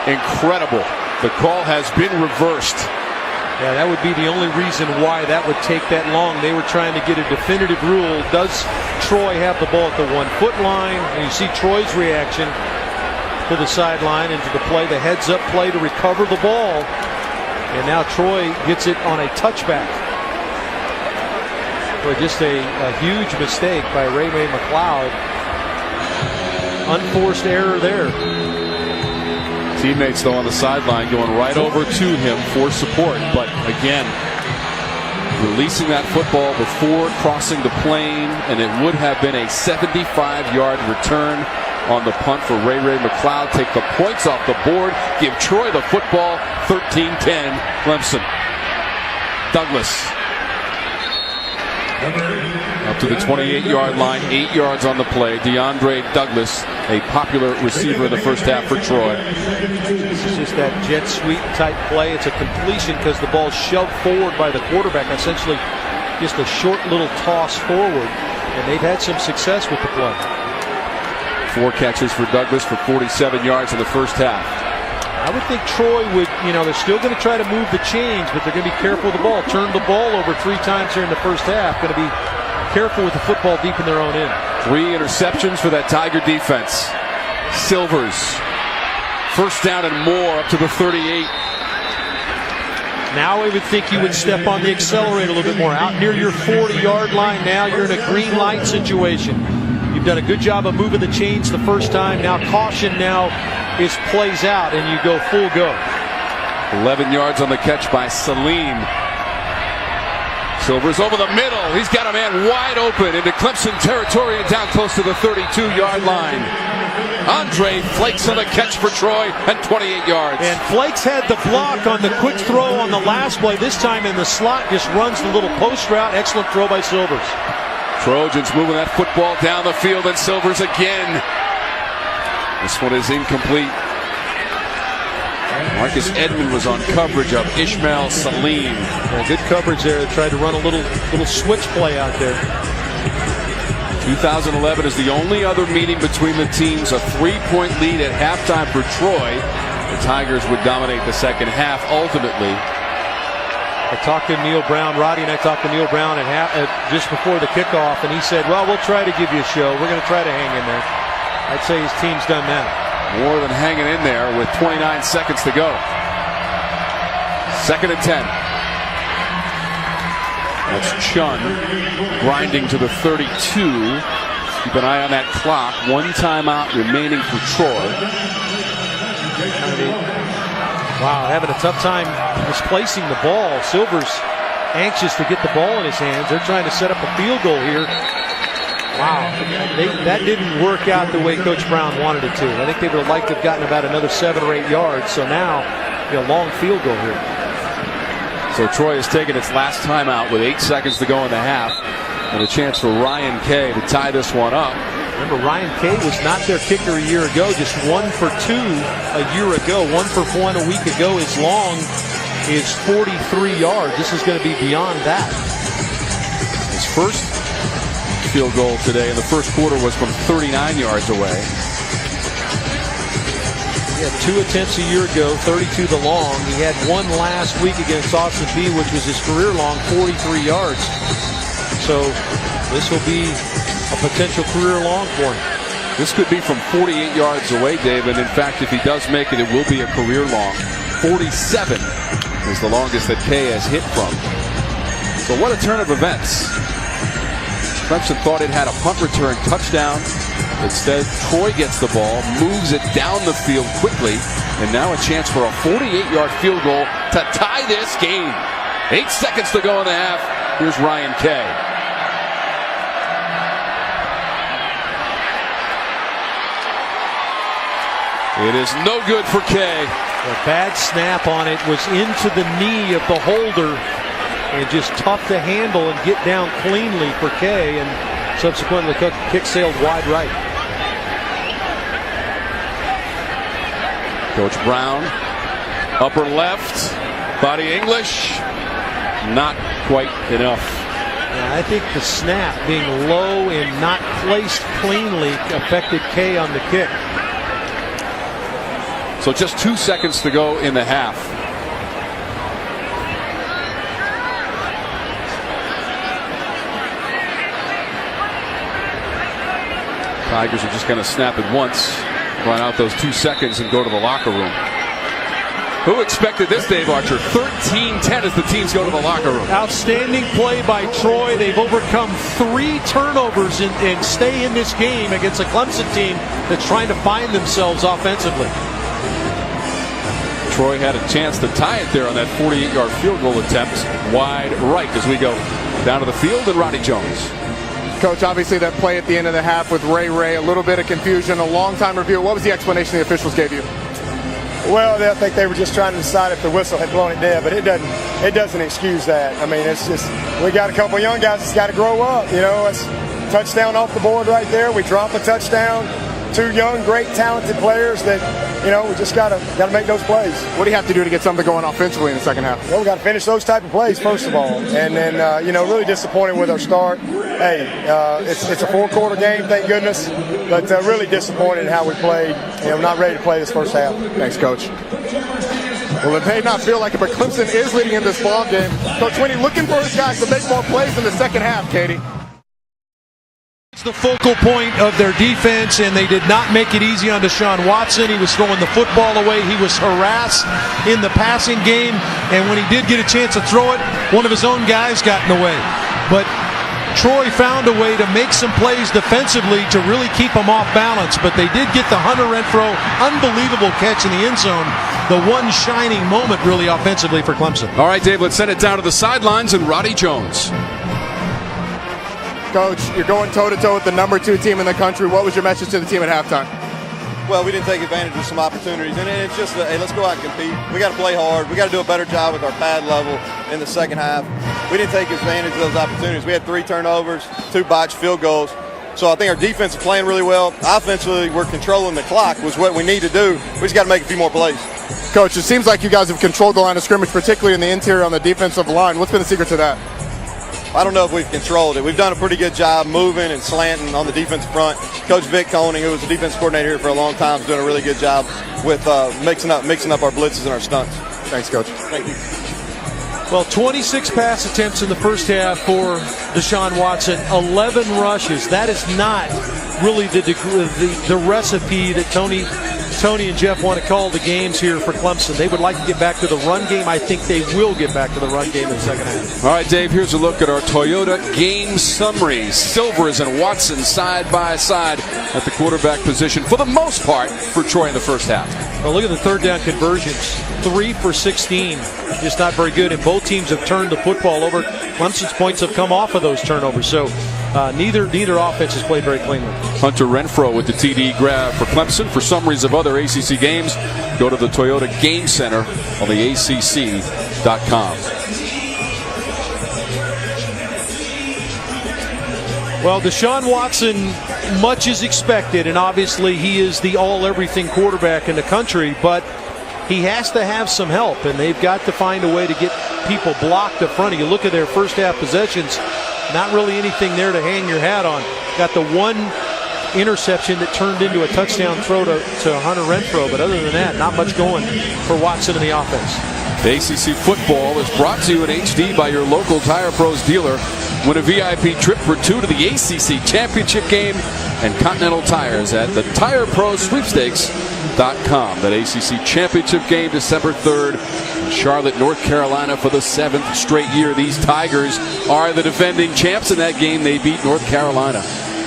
Incredible. The call has been reversed. Yeah, that would be the only reason why that would take that long. They were trying to get a definitive rule. Does Troy have the ball at the 1 foot line? And you see Troy's reaction to the sideline and to the play, the heads-up play to recover the ball. And now Troy gets it on a touchback. Boy, just a huge mistake by Ray McLeod. Unforced error there. Teammates, though, on the sideline going right over to him for support. But again, releasing that football before crossing the plane, and it would have been a 75-yard return on the punt for Ray McLeod. Take the points off the board. Give Troy the football. 13-10 Clemson. Douglas up to the 28-yard line. 8 yards on the play. DeAndre Douglas, a popular receiver in the first half for Troy. This is just that jet sweep type play. It's a completion because the ball's shoved forward by the quarterback. Essentially just a short little toss forward. And they've had some success with the play. 4 catches for Douglas for 47 yards in the first half. I would think Troy would, they're still going to try to move the chains, but they're going to be careful with the ball. Turned the ball over 3 times here in the first half. Going to be careful with the football deep in their own end. 3 interceptions for that Tiger defense. Silvers, first down and more up to the 38. Now I would think you would step on the accelerator a little bit more. Out near your 40-yard line now, you're in a green light situation. You've done a good job of moving the chains the first time. Now caution now is plays out, and you go full go. 11 yards on the catch by Salim. Silver's over the middle. He's got a man wide open into Clemson territory and down close to the 32-yard line. Andre Flakes on the catch for Troy at 28 yards. And Flakes had the block on the quick throw on the last play. This time in the slot, just runs the little post route. Excellent throw by Silvers. Trojans moving that football down the field, and Silvers again. This one is incomplete. Marcus Edmond was on coverage of Ishmael Salim. Yeah, good coverage there. They tried to run a little switch play out there. 2011 is the only other meeting between the teams. A 3-point lead at halftime for Troy. The Tigers would dominate the second half ultimately. I talked to Neil Brown. Roddy and I talked to Neil Brown just before the kickoff, and he said, well, we'll try to give you a show. We're going to try to hang in there. I'd say his team's done that. More than hanging in there with 29 seconds to go. 2nd and 10. That's Chun grinding to the 32. Keep an eye on that clock. 1 timeout remaining for Troy. Wow, having a tough time misplacing the ball. Silver's anxious to get the ball in his hands. They're trying to set up a field goal here. Wow, that didn't work out the way Coach Brown wanted it to. I think they would have liked to have gotten about another 7 or 8 yards. So now, a long field goal here. So Troy has taken its last timeout with 8 seconds to go in the half, and a chance for Ryan Kay to tie this one up. Remember, Ryan Kay was not their kicker a year ago, just 1 for 2 a year ago. 1 for 1 a week ago. His long is 43 yards. This is going to be beyond that. His first field goal today in the first quarter was from 39 yards away. He had 2 attempts a year ago, 32 the long. He had 1 last week against Austin B, which was his career long, 43 yards. So this will be a potential career long for him. This could be from 48 yards away, Dave, and in fact, if he does make it, it will be a career long. 47 is the longest that Kay has hit from. So what a turn of events. Clemson thought it had a punt return touchdown. Instead, Troy gets the ball, moves it down the field quickly, and now a chance for a 48-yard field goal to tie this game. 8 seconds to go in the half. Here's Ryan Kay. It is no good for Kay. A bad snap on it was into the knee of the holder. And just tough to handle and get down cleanly for Kay, and subsequently the kick sailed wide right. Coach Brown, upper left, body English, not quite enough. Yeah, I think the snap being low and not placed cleanly affected Kay on the kick. So just 2 seconds to go in the half. Tigers are just going to snap it once, run out those 2 seconds, and go to the locker room. Who expected this, Dave Archer? 13-10 as the teams go to the locker room. Outstanding play by Troy. They've overcome 3 turnovers and stay in this game against a Clemson team that's trying to find themselves offensively. Troy had a chance to tie it there on that 48-yard field goal attempt. Wide right as we go down to the field, and Roddy Jones. Coach, obviously that play at the end of the half with Ray, a little bit of confusion, a long time review. What was the explanation the officials gave you? Well, I think they were just trying to decide if the whistle had blown it dead, but it doesn't excuse that. I mean, it's just, we got a couple young guys that's got to grow up. You know, it's touchdown off the board right there. We drop a touchdown. 2 young, great, talented players that, you know, we just got to make those plays. What do you have to do to get something going offensively in the second half? Well, we got to finish those type of plays, first of all. And then, you know, really disappointed with our start. Hey, it's a 4-quarter game, thank goodness. But really disappointed in how we played. You know, not ready to play this first half. Thanks, Coach. Well, it may not feel like it, but Clemson is leading in this ball game. Coach Winnie looking for his guys to make more plays in the second half, Katie. the focal point of their defense, and they did not make it easy on Deshaun Watson. He was throwing the football away. He was harassed in the passing game, and when he did get a chance to throw it, one of his own guys got in the way. But Troy found a way to make some plays defensively to really keep them off balance, but they did get the Hunter Renfrow unbelievable catch in the end zone, the one shining moment really offensively for Clemson. All right, Dave, let's send it down to the sidelines and Roddy Jones. Coach, you're going toe-to-toe with the number 2 team in the country. What was your message to the team at halftime? Well, we didn't take advantage of some opportunities, and it's just, hey, let's go out and compete. We got to play hard. We got to do a better job with our pad level in the second half. We didn't take advantage of those opportunities. We had 3 turnovers, 2 botched field goals. So I think our defense is playing really well. Offensively, we're controlling the clock, was what we need to do. We just got to make a few more plays. Coach, it seems like you guys have controlled the line of scrimmage, particularly in the interior on the defensive line. What's been the secret to that? I don't know if we've controlled it. We've done a pretty good job moving and slanting on the defensive front. Coach Vic Koenig, who was the defense coordinator here for a long time, is doing a really good job with mixing up our blitzes and our stunts. Thanks, Coach. Thank you. Well, 26 pass attempts in the first half for Deshaun Watson, 11 rushes. That is not really the recipe that Tony and Jeff want to call the games here for Clemson. They would like to get back to the run game. I think they will get back to the run game in the second half. All right, Dave, here's a look at our Toyota game summaries. Silvers and Watson side by side at the quarterback position for the most part for Troy in the first half. Well, look at the third down conversions. 3 for 16. Just not very good. And both teams have turned the football over. Clemson's points have come off of those turnovers. So neither offense has played very cleanly. Hunter Renfrow with the TD grab for Clemson. For summaries of other ACC games, go to the Toyota Game Center on the ACC.com. Well, Deshaun Watson, much is expected, and obviously he is the all-everything quarterback in the country, but he has to have some help, and they've got to find a way to get people blocked up front. You look at their first half possessions, not really anything there to hang your hat on. Got the one interception that turned into a touchdown throw to Hunter Renfrow, but other than that, not much going for Watson in the offense. The ACC football is brought to you in HD by your local Tire Pros dealer. Win a VIP trip for 2 to the ACC Championship game and Continental Tires at the TirePros-Sweepstakes.com. That ACC Championship game December 3rd in Charlotte, North Carolina for the 7th straight year. These Tigers are the defending champs. In that game, they beat North Carolina.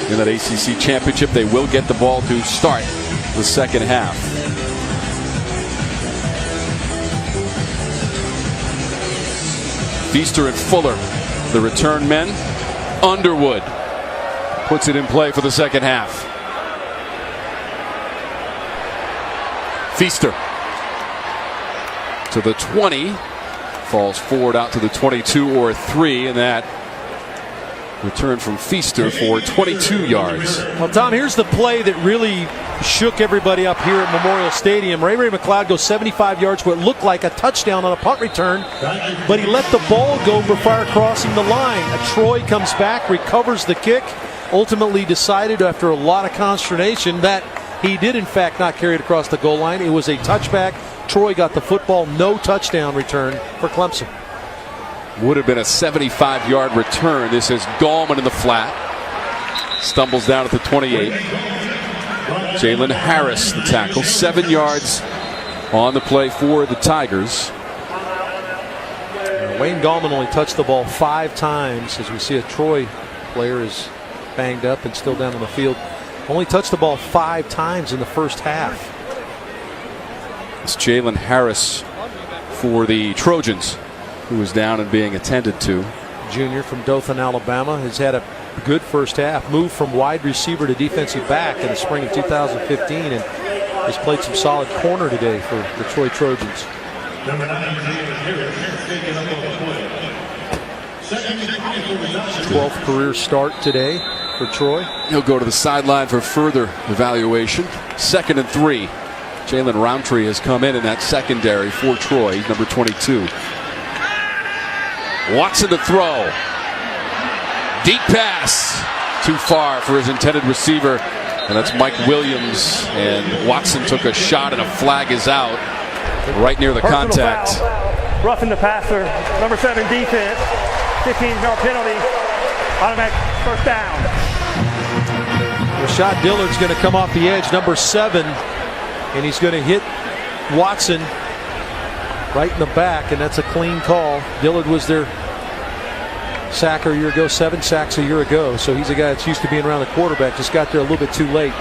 In that ACC Championship, they will get the ball to start the second half. Feaster and Fuller, the return men. Underwood puts it in play for the second half. Feaster to the 20, falls forward out to the 22 or 3, and that return from Feaster for 22 yards. Well, Tom, here's the play that really shook everybody up here at Memorial Stadium. Ray McLeod goes 75 yards for what looked like a touchdown on a punt return, but he let the ball go before crossing the line. Troy comes back, recovers the kick, ultimately decided after a lot of consternation that he did in fact not carry it across the goal line. It was a touchback. Troy got the football, no touchdown return for Clemson. Would have been a 75-yard return. This is Gallman in the flat. Stumbles down at the 28. Jalen Harris, the tackle. 7 yards on the play for the Tigers. Wayne Gallman only touched the ball 5 times, as we see a Troy player is banged up and still down on the field. Only touched the ball 5 times in the first half. It's Jalen Harris for the Trojans, who is down and being attended to. Junior from Dothan, Alabama, has had a good first half. Moved from wide receiver to defensive back in the spring of 2015 and has played some solid corner today for the Troy Trojans. 12th career start today for Troy. He'll go to the sideline for further evaluation. 2nd and 3. Jalen Roundtree has come in that secondary for Troy, number 22. Watson to throw. Deep pass. Too far for his intended receiver. And that's Mike Williams. And Watson took a shot and a flag is out right near the contact. Foul. Roughing the passer. Number 7 defense. 15-yard penalty. Automatic first down. Rashad Dillard's going to come off the edge, number 7, and he's going to hit Watson right in the back, and that's a clean call. Dillard was their sacker a year ago, 7 sacks a year ago, so he's a guy that's used to being around the quarterback, just got there a little bit too late.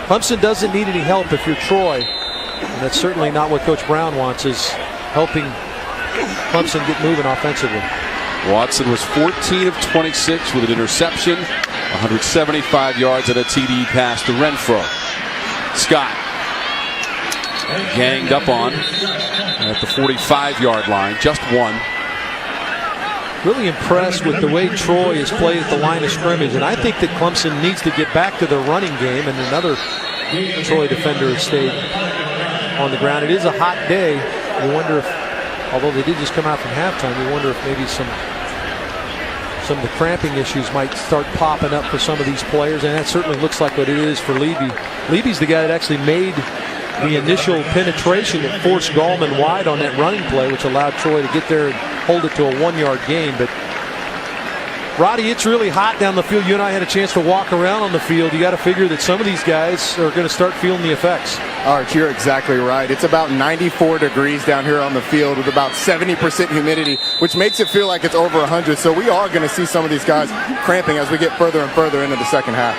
Clemson doesn't need any help if you're Troy, and that's certainly not what Coach Brown wants, is helping Clemson get moving offensively. Watson was 14 of 26 with an interception, 175 yards and a TD pass to Renfro. Scott ganged up on at the 45-yard line, just one. Really impressed with the way Troy has played at the line of scrimmage, and I think that Clemson needs to get back to the running game, and another Troy defender has stayed on the ground. It is a hot day. You wonder if, although they did just come out from halftime, you wonder if maybe some of the cramping issues might start popping up for some of these players, and that certainly looks like what it is for Levy. Levy's the guy that actually made the initial penetration that forced Gallman wide on that running play, which allowed Troy to get there and hold it to a 1-yard gain. But Roddy, it's really hot down the field. You and I had a chance to walk around on the field. You got to figure that some of these guys are going to start feeling the effects. Arch, you're exactly right. It's about 94 degrees down here on the field with about 70% humidity, which makes it feel like it's over 100. So we are going to see some of these guys cramping as we get further and further into the second half.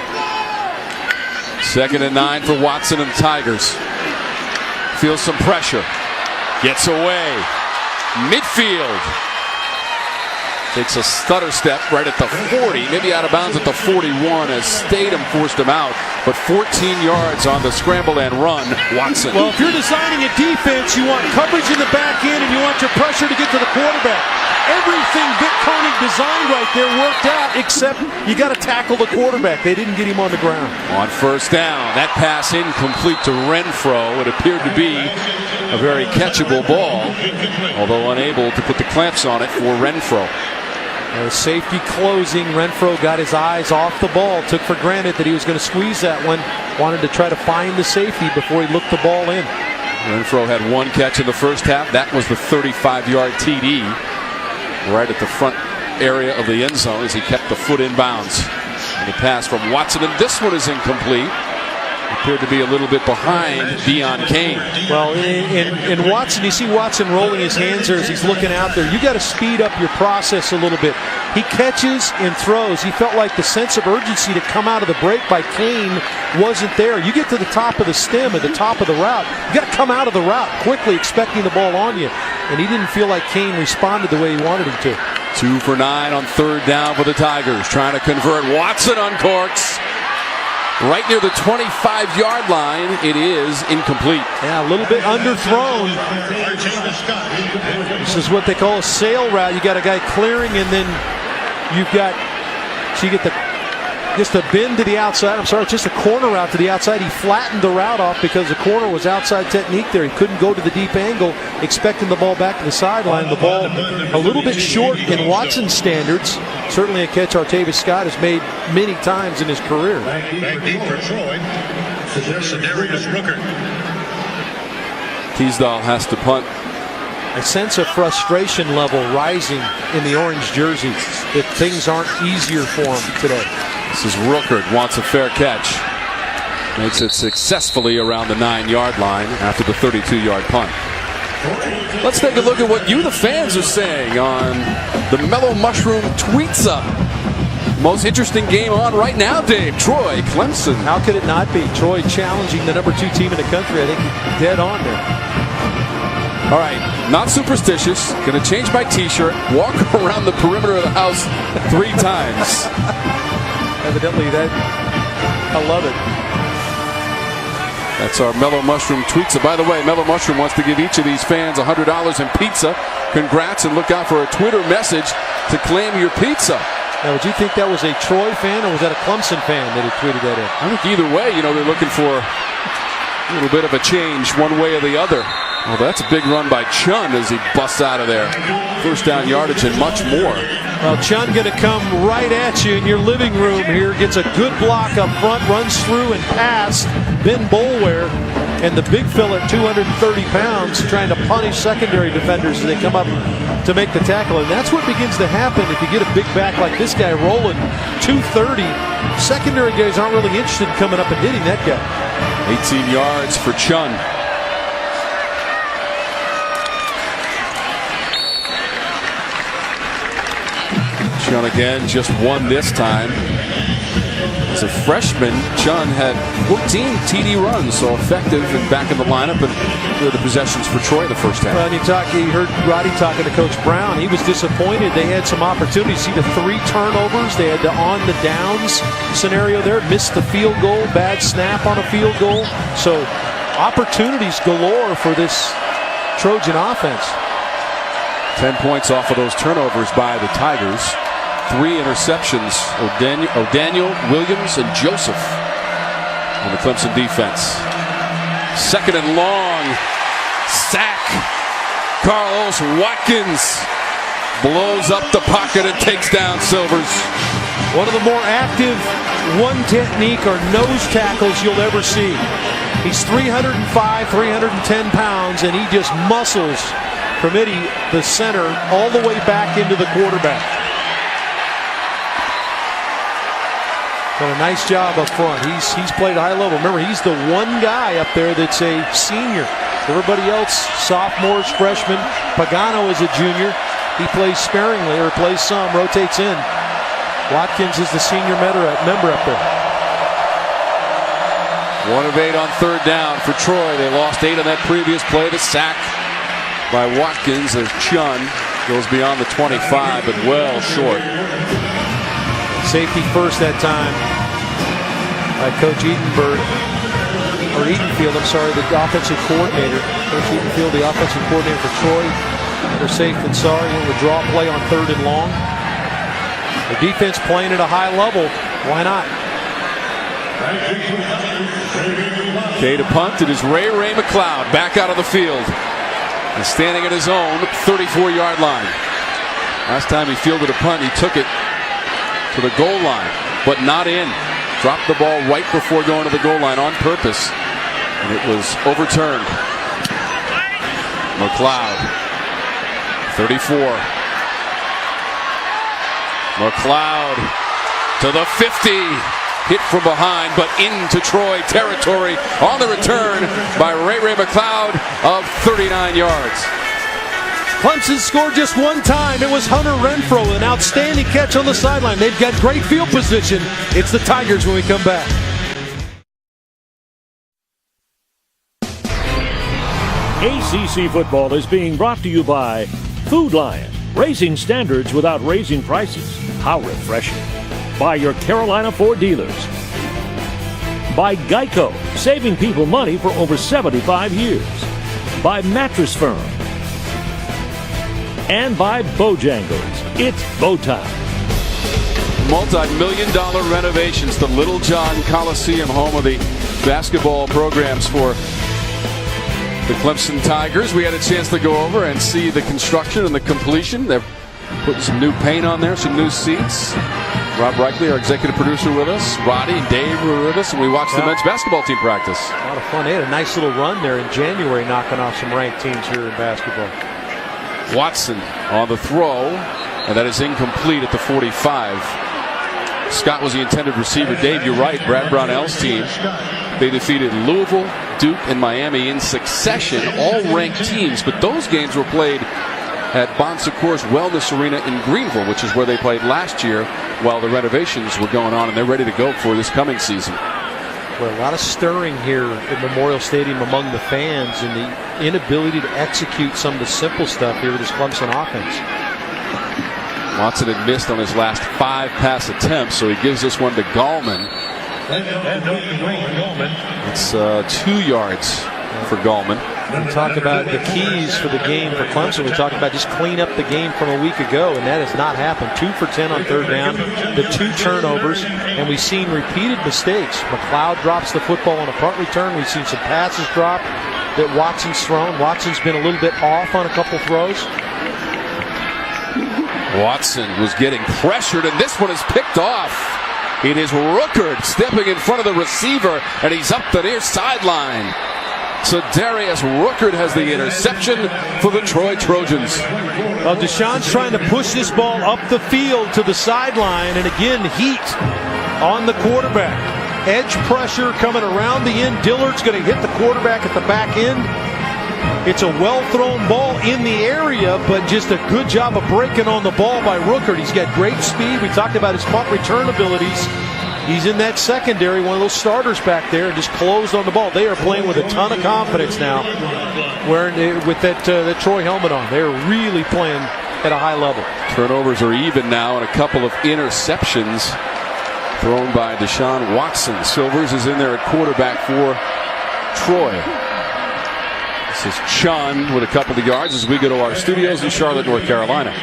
2nd and 9 for Watson and the Tigers. Feels some pressure. Gets away. Midfield. Takes a stutter step right at the 40, maybe out of bounds at the 41 as Statham forced him out, but 14 yards on the scramble and run. Watson. Well, if you're designing a defense, you want coverage in the back end and you want your pressure to get to the quarterback. Everything Vic Koenig designed right there worked out, except you got to tackle the quarterback. They didn't get him on the ground. On 1st down, that pass incomplete to Renfro. It appeared to be a very catchable ball, although unable to put the clamps on it for Renfro. Safety closing. Renfro got his eyes off the ball, took for granted that he was going to squeeze that one, wanted to try to find the safety before he looked the ball in. Renfro had 1 catch in the first half. That was the 35-yard TD right at the front area of the end zone as he kept the foot in bounds. And the pass from Watson, and this one is incomplete. Appeared to be a little bit behind Deion Kane. Well, in Watson, you see Watson rolling his hands there as he's looking out there. You got to speed up your process a little bit. He catches and throws. He felt like the sense of urgency to come out of the break by Kane wasn't there. You get to the top of the stem at the top of the route, you got to come out of the route quickly, expecting the ball on you. And he didn't feel like Kane responded the way he wanted him to. 2 for 9 on 3rd down for the Tigers, trying to convert. Watson uncorks. Right near the 25-yard line, it is incomplete. Yeah, a little bit underthrown. This is what they call a sail route. You got a guy clearing, and then you've got, so you get just a bend to the outside. I'm sorry, it's just a corner route to the outside. He flattened the route off because the corner was outside technique there. He couldn't go to the deep angle, expecting the ball back to the sideline. The ball a little bit short in Watson's standards. Certainly a catch Artavis Scott has made many times in his career. Back deep for Troy. Darius Rooker. Teasdale has to punt. A sense of frustration level rising in the orange jersey that things aren't easier for him today. This is Rooker, wants a fair catch. Makes it successfully around the 9-yard line after the 32-yard punt. Let's take a look at what you, the fans, are saying on the Mellow Mushroom Tweets Up. Most interesting game on right now, Dave. Troy, Clemson. How could it not be? Troy challenging the number 2 team in the country. I think he's dead on there. All right, not superstitious. Going to change my T-shirt, walk around the perimeter of the house 3 times. Evidently, that I love it. That's our Mellow Mushroom Tweets. By the way, Mellow Mushroom wants to give each of these fans $100 in pizza. Congrats, and look out for a Twitter message to claim your pizza. Now, would you think that was a Troy fan or was that a Clemson fan that had tweeted that in? I think either way, they're looking for a little bit of a change one way or the other. Well, that's a big run by Chun as he busts out of there. 1st down yardage and much more. Well, Chun going to come right at you in your living room here. Gets a good block up front, runs through and past Ben Boulware. and the big fella at 230 pounds trying to punish secondary defenders as they come up to make the tackle. And that's what begins to happen if you get a big back like this guy rolling 230. Secondary guys aren't really interested in coming up and hitting that guy. 18 yards for Chun. Chun again, just one this time. As a freshman, Chun had 14 TD runs, so effective and back in the lineup and the possessions for Troy in the first half. Well, you heard Roddy talking to Coach Brown. He was disappointed. They had some opportunities. See the 3 turnovers. They had the on the downs scenario there. Missed the field goal. Bad snap on a field goal. So opportunities galore for this Trojan offense. 10 points off of those turnovers by the Tigers. 3 interceptions, O'Daniel, Williams, and Joseph on the Clemson defense. 2nd and long. Sack. Carlos Watkins blows up the pocket and takes down Silvers. One of the more active one technique or nose tackles you'll ever see. He's 305, 310 pounds, and he just muscles from the center all the way back into the quarterback. Done a nice job up front. He's played high level. Remember, he's the one guy up there that's a senior. Everybody else, sophomores, freshmen. Pagano is a junior. He plays sparingly, or plays some, rotates in. Watkins is the senior member up there. 1 of 8 on 3rd down for Troy. They lost 8 on that previous play. The sack by Watkins as Chun goes beyond the 25, but well short. Safety first that time by Coach Edenfield, the offensive coordinator. Coach Edenfield, the offensive coordinator for Troy. They're safe and sorry. Went with draw play on 3rd and long. The defense playing at a high level. Why not? Okay, to punt, it is Ray McLeod back out of the field. And standing at his own 34-yard line. Last time he fielded a punt, he took it to the goal line, but not in. Dropped the ball right before going to the goal line on purpose, and it was overturned. McLeod, 34. McLeod to the 50. Hit from behind, but into Troy territory on the return by Ray McLeod of 39 yards. Clemson scored just one time. It was Hunter Renfro, an outstanding catch on the sideline. They've got great field position. It's the Tigers when we come back. ACC football is being brought to you by Food Lion, raising standards without raising prices. How refreshing. By your Carolina Ford dealers. By Geico, saving people money for over 75 years. By Mattress Firm. And by Bojangles. It's bow time. Multi-million-dollar renovations to Little John Coliseum, home of the basketball programs for the Clemson Tigers. We had a chance to go over and see the construction and the completion. They're putting some new paint on there, some new seats. Rob Reichley, our executive producer, with us. Roddy and Dave were with us, and we watched the men's basketball team practice. A lot of fun. They had a nice little run there in January, knocking off some ranked teams here in basketball. Watson on the throw, and that is incomplete at the 45. Scott was the intended receiver. Dave, you're right. Brad Brownell's team. They defeated Louisville, Duke, and Miami in succession, all ranked teams, but those games were played at Bon Secours Wellness Arena in Greenville, which is where they played last year while the renovations were going on, and they're ready to go for this coming season. Well, a lot of stirring here at Memorial Stadium among the fans and the inability to execute some of the simple stuff here with this Clemson offense. Watson had missed on his last 5 pass attempts, so he gives this one to Gallman. It's 2 yards for Gallman. We talk about the keys for the game for Clemson. We talked about just clean up the game from a week ago, and that has not happened. 2 for 10 on 3rd down, the 2 turnovers, and we've seen repeated mistakes. McLeod drops the football on a punt return. We've seen some passes drop that Watson's thrown. Watson's been a little bit off on a couple throws. Watson was getting pressured, and this one is picked off. It is Rookert stepping in front of the receiver, and he's up the near sideline. So Darius Ruckert has the interception for the Troy Trojans. Well, Deshaun's trying to push this ball up the field to the sideline, and again, heat on the quarterback. Edge pressure coming around the end. Dillard's going to hit the quarterback at the back end. It's a well-thrown ball in the area, but just a good job of breaking on the ball by Ruckert. He's got great speed. We talked about his punt return abilities. He's in that secondary, one of those starters back there, and just closed on the ball. They are playing with a ton of confidence now, wearing with that Troy helmet on. They're really playing at a high level. Turnovers are even now, and a couple of interceptions thrown by Deshaun Watson. Silvers is in there at quarterback for Troy. This is Chun with a couple of yards as we go to our studios in Charlotte, North Carolina.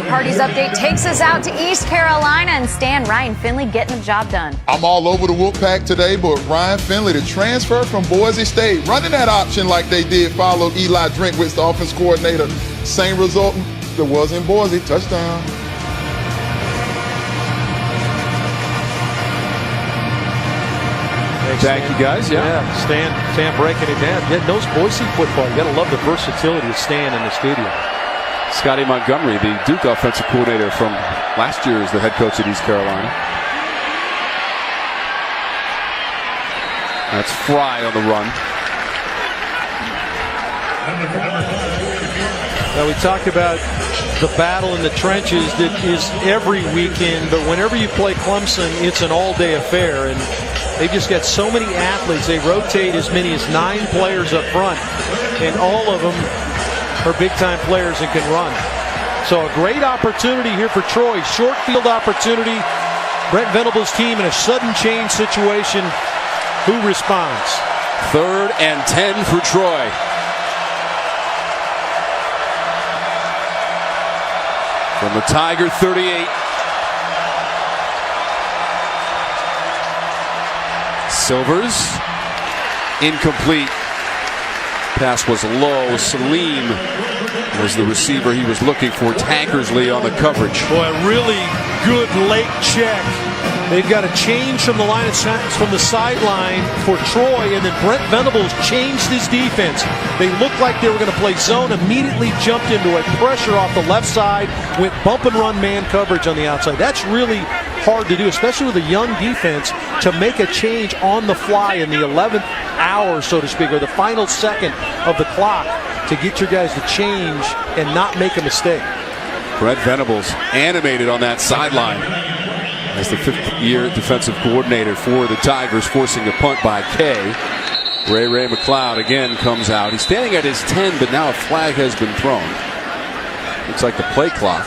Party's update takes us out to East Carolina, and Ryan Finley getting the job done. I'm all over the Wolfpack today, but Ryan Finley, the transfer from Boise State, running that option like they did, followed Eli Drinkwitz, the offense coordinator. Same result that was in Boise. Touchdown. Thank you, guys. Yeah. Stan breaking it down. Yeah, knows Boise football. You got to love the versatility of Stan in the studio. Scotty Montgomery, the Duke offensive coordinator from last year, is the head coach at East Carolina. That's Fry on the run. Now, we talk about the battle in the trenches that is every weekend, but whenever you play Clemson, it's an all-day affair, and they've just got so many athletes. They rotate as many as 9 players up front, and all of them are big-time players and can run. So a great opportunity here for Troy. Short field opportunity. Brent Venables' team in a sudden change situation. Who responds? 3rd and 10 for Troy. From the Tiger 38. Silvers. Incomplete. Pass was low. Salim was the receiver he was looking for. Tankersley on the coverage. Boy, a really good late check. They've got a change from the line from the sideline for Troy, and then Brent Venables changed his defense. They looked like they were going to play zone, immediately jumped into a pressure off the left side, went bump and run man coverage on the outside. That's really hard to do, especially with a young defense, to make a change on the fly in the 11th hour, so to speak, or the final second of the clock, to get your guys to change and not make a mistake. Brent Venables animated on that sideline as the 5th-year defensive coordinator for the Tigers, forcing a punt by Kay. Ray McLeod again comes out. He's standing at his 10, but now a flag has been thrown. Looks like the play clock.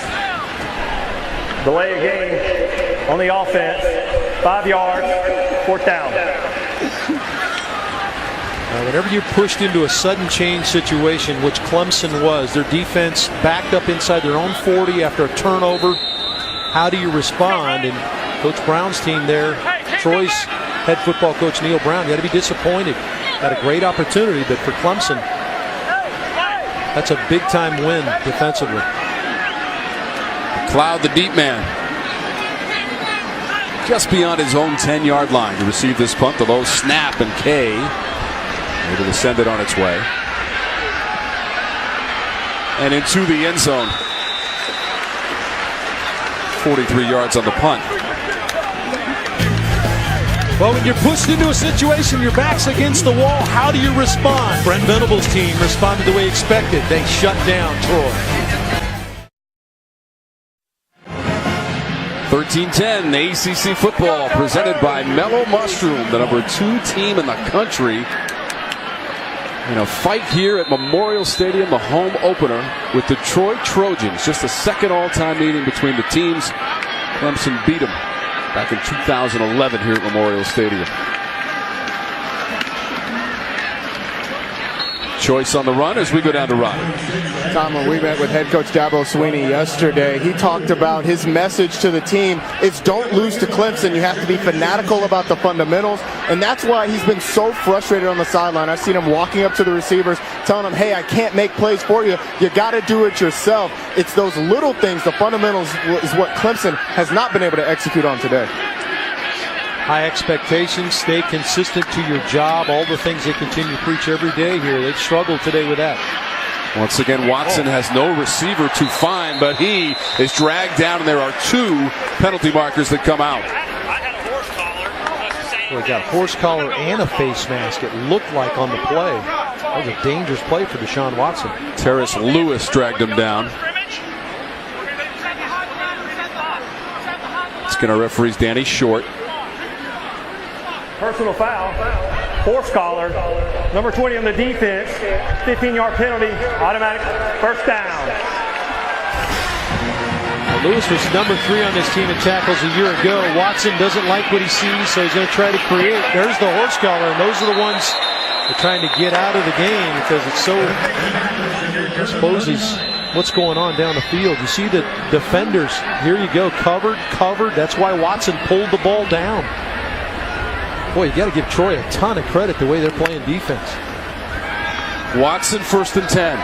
Delay of game on the offense. 5 yards, 4th down. Whenever you're pushed into a sudden change situation, which Clemson was, their defense backed up inside their own 40 after a turnover. How do you respond? And Coach Brown's team there, Troy's head football coach Neil Brown, you got to be disappointed. Got a great opportunity, but for Clemson, that's a big-time win defensively. Cloud, the deep man, just beyond his own 10-yard line to receive this punt. The low snap, and Kay able to send it on its way. And into the end zone. 43 yards on the punt. Well, when you're pushed into a situation, your back's against the wall, how do you respond? Brent Venables' team responded the way expected. They shut down Troy. 13-10, the ACC football presented by Mellow Mushroom, the number 2 team in the country. In a fight here at Memorial Stadium, the home opener with the Troy Trojans. Just the 2nd all-time meeting between the teams. Clemson beat them back in 2011 here at Memorial Stadium. Choice on the run as we go down to Rod. Tom, when we met with head coach Dabo Swinney yesterday, he talked about his message to the team is don't lose to Clemson. You have to be fanatical about the fundamentals, and that's why he's been so frustrated on the sideline. I've seen him walking up to the receivers, telling them, hey, I can't make plays for you. You got to do it yourself. It's those little things, the fundamentals, is what Clemson has not been able to execute on today. High expectations, stay consistent to your job, all the things they continue to preach every day here. They've struggled today with that. Once again, Watson has no receiver to find, but he is dragged down, and there are 2 penalty markers that come out. Well, he got a horse collar and a face mask, it looked like, on the play. That was a dangerous play for Deshaun Watson. Terrace Lewis dragged him down. Skinner referees Danny Short. Personal foul, horse collar, number 20 on the defense, 15-yard penalty, automatic first down. Lewis was number 3 on this team in tackles a year ago. Watson doesn't like what he sees, so he's going to try to create. There's the horse collar, and those are the ones they're trying to get out of the game because it's so exposes what's going on down the field. You see the defenders. Here you go, covered. That's why Watson pulled the ball down. Boy, you got to give Troy a ton of credit the way they're playing defense. Watson 1st and 10.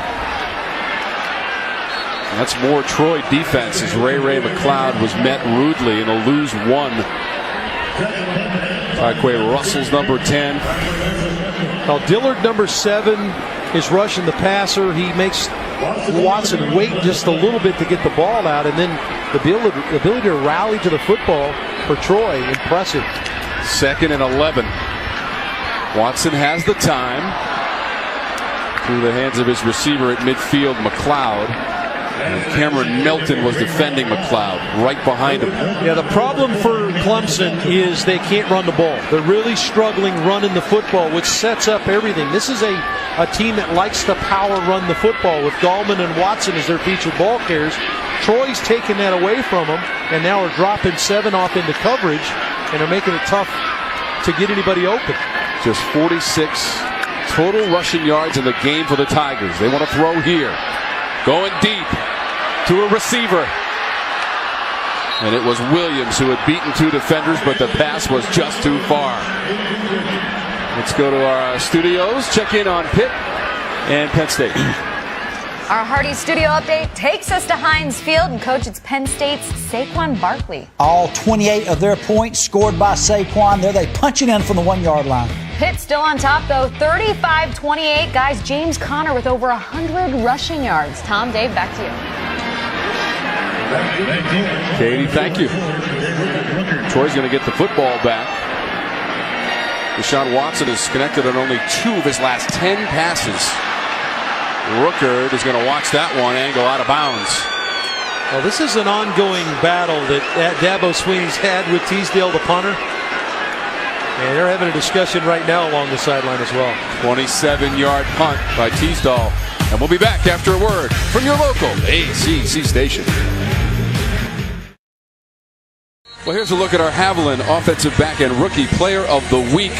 That's more Troy defense as Ray McLeod was met rudely and will lose 1. Tyquay Russell's number 10. Well, Dillard, number 7, is rushing the passer. He makes Watson wait just a little bit to get the ball out, and then the ability to rally to the football for Troy, impressive. 2nd and 11. Watson has the time through the hands of his receiver at midfield, McLeod. And Cameron Melton was defending McLeod right behind him. Yeah, the problem for Clemson is they can't run the ball. They're really struggling running the football, which sets up everything. This is a team that likes to power run the football with Gallman and Watson as their featured ball carriers. Troy's taking that away from them, and now are dropping 7 off into coverage, and are making it tough to get anybody open. Just 46 total rushing yards in the game for the Tigers. They want to throw here. Going deep to a receiver. And it was Williams who had beaten 2 defenders, but the pass was just too far. Let's go to our studios, check in on Pitt and Penn State. Our Hardy Studio update takes us to Heinz Field, and Coach, it's Penn State's Saquon Barkley. All 28 of their points scored by Saquon. There they punch it in from the 1-yard line. Pitt still on top, though, 35-28. Guys, James Conner with over 100 rushing yards. Tom, Dave, back to you. Katie, thank you. Troy's going to get the football back. Deshaun Watson is connected on only 2 of his last 10 passes. Rookard is going to watch that one and go out of bounds. Well, this is an ongoing battle that Dabo Swinney's had with Teasdale, the punter. And they're having a discussion right now along the sideline as well. 27-yard punt by Teasdale. And we'll be back after a word from your local ACC station. Well, here's a look at our Haviland offensive back and rookie player of the week.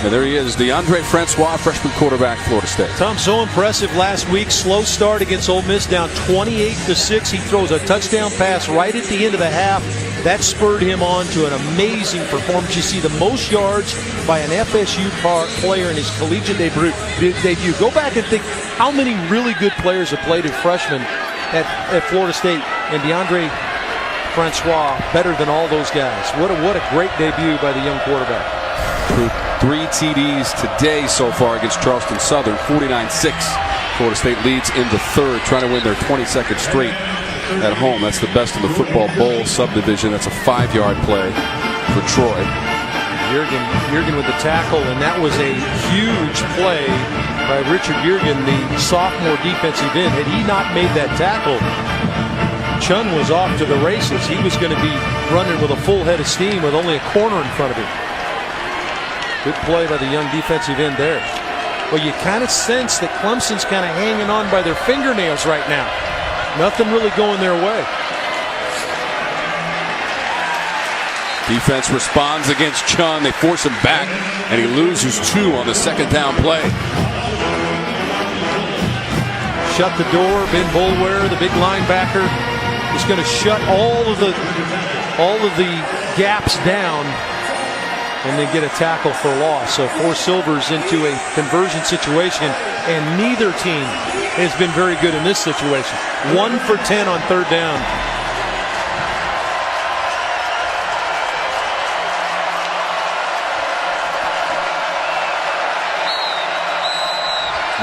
And there he is, DeAndre Francois, freshman quarterback, Florida State. Tom, so impressive last week. Slow start against Ole Miss, down 28-6. He throws a touchdown pass right at the end of the half. That spurred him on to an amazing performance. You see the most yards by an FSU player in his collegiate debut. Go back and think how many really good players have played as freshmen at Florida State, and DeAndre Francois better than all those guys. What a great debut by the young quarterback. 3 TDs today so far against Charleston Southern. 49-6. Florida State leads in the 3rd, trying to win their 22nd straight at home. That's the best in the football bowl subdivision. That's a 5-yard play for Troy. Juergen with the tackle, and that was a huge play by Richard Juergen, the sophomore defensive end. Had he not made that tackle, Chun was off to the races. He was going to be running with a full head of steam with only a corner in front of him. Good play by the young defensive end there. Well, you kind of sense that Clemson's kind of hanging on by their fingernails right now. Nothing really going their way. Defense responds against Chun. They force him back, and he loses 2 on the 2nd down play. Shut the door. Ben Boulware, the big linebacker, is going to shut all of the gaps down, and then get a tackle for loss. So 4 Silvers into a conversion situation, and neither team has been very good in this situation. 1 for 10 on 3rd down.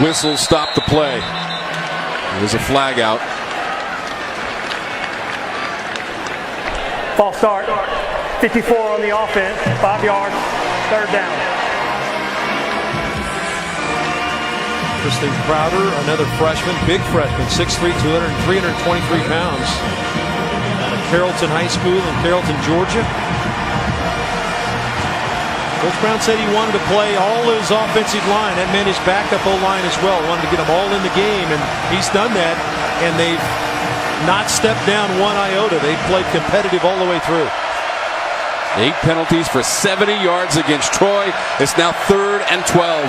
Whistle stopped the play. There's a flag out. False start. 54 on the offense. 5 yards. Third down. Kristen Crowder, another freshman, big freshman, 6'3", 323 pounds. Out of Carrollton High School in Carrollton, Georgia. Coach Brown said he wanted to play all his offensive line. That meant his backup O-line as well. Wanted to get them all in the game, and he's done that. And they've not stepped down one iota. They've played competitive all the way through. 8 penalties for 70 yards against Troy. It's now 3rd and 12.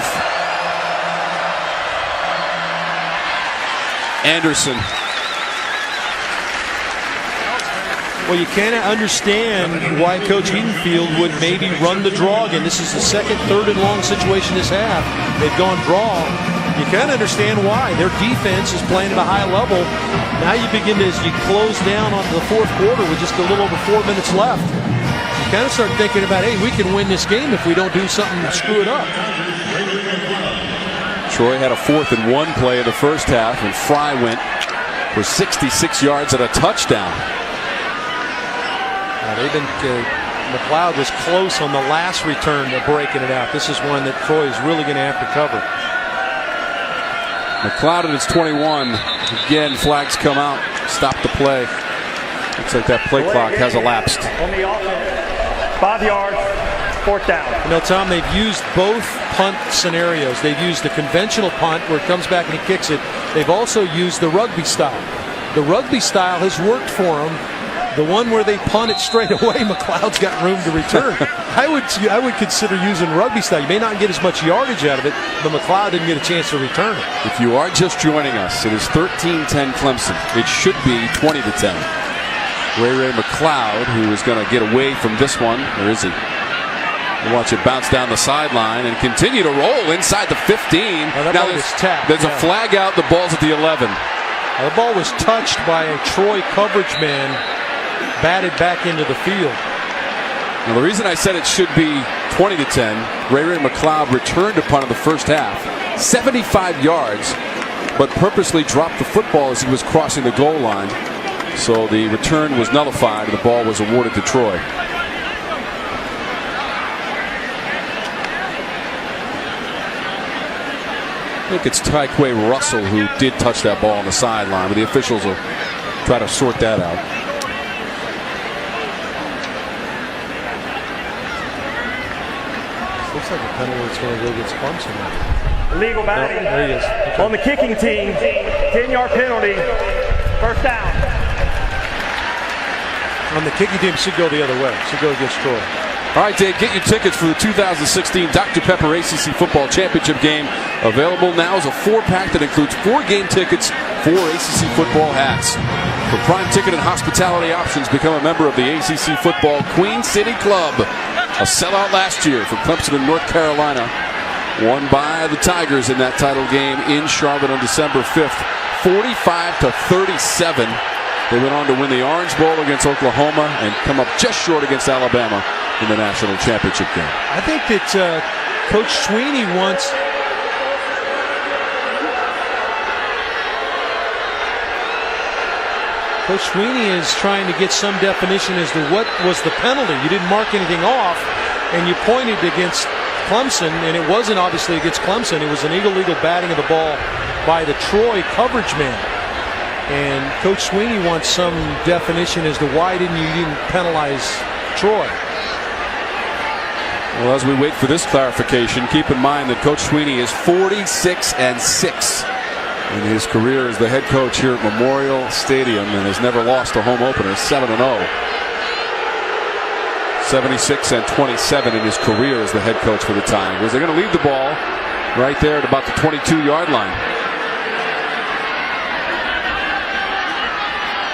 Anderson. Well, you can't understand why Coach Edenfield would maybe run the draw again. This is the second, 3rd and long situation this half. They've gone draw. You can't understand why. Their defense is playing at a high level. Now you begin to, as you close down onto the 4th quarter with just a little over 4 minutes left, you kind of start thinking about, hey, we can win this game if we don't do something to screw it up. Troy had a 4th and 1 play in the first half, and Fry went for 66 yards and a touchdown. They've been McLeod was close on the last return to breaking it out. This is one that Troy is really going to have to cover. McLeod at its 21. Again, flags come out. Stop the play. Looks like that play clock has elapsed. On the offense, 5 yards, 4th down. You know, Tom, they've used both punt scenarios. They've used the conventional punt where it comes back and he kicks it. They've also used the rugby style. The rugby style has worked for them. The one where they punt it straight away, McLeod's got room to return. I would consider using rugby style. You may not get as much yardage out of it, but McLeod didn't get a chance to return it. If you are just joining us, it is 13-10 Clemson. It should be 20-10. Ray McLeod, who is going to get away from this one. Or is he? We'll watch it bounce down the sideline and continue to roll inside the 15. Now there's a flag out. The ball's at the 11. The ball was touched by a Troy coverage man, batted back into the field. Now the reason I said it should be 20-10, Ray McLeod returned a punt in the first half, 75 yards, but purposely dropped the football as he was crossing the goal line. So the return was nullified and the ball was awarded to Troy. I think it's Tyquay Russell who did touch that ball on the sideline, but the officials will try to sort that out. Looks like a penalty that's going to go against Clemson. Illegal batting. No, there he is. Okay. On the kicking team, 10-yard penalty, 1st down. On the kicking team, should go the other way. Should go against Troy. All right, Dave, get your tickets for the 2016 Dr. Pepper ACC Football Championship game. Available now is a 4-pack that includes 4 game tickets, 4 ACC football hats. For prime ticket and hospitality options, become a member of the ACC Football Queen City Club. A sellout last year for Clemson and North Carolina. Won by the Tigers in that title game in Charlotte on December 5th, 45-37. They went on to win the Orange Bowl against Oklahoma and come up just short against Alabama in the national championship game. I think that Coach Sweeney wants Coach Sweeney is trying to get some definition as to what was the penalty. You didn't mark anything off, and you pointed against Clemson, and it wasn't obviously against Clemson. It was an illegal batting of the ball by the Troy coverage man. And Coach Sweeney wants some definition as to why you didn't penalize Troy. Well, as we wait for this clarification, keep in mind that Coach Sweeney is 46-6 in his career as the head coach here at Memorial Stadium and has never lost a home opener, 7-0. 76-27 in his career as the head coach for the Tigers. They're going to leave the ball right there at about the 22-yard line.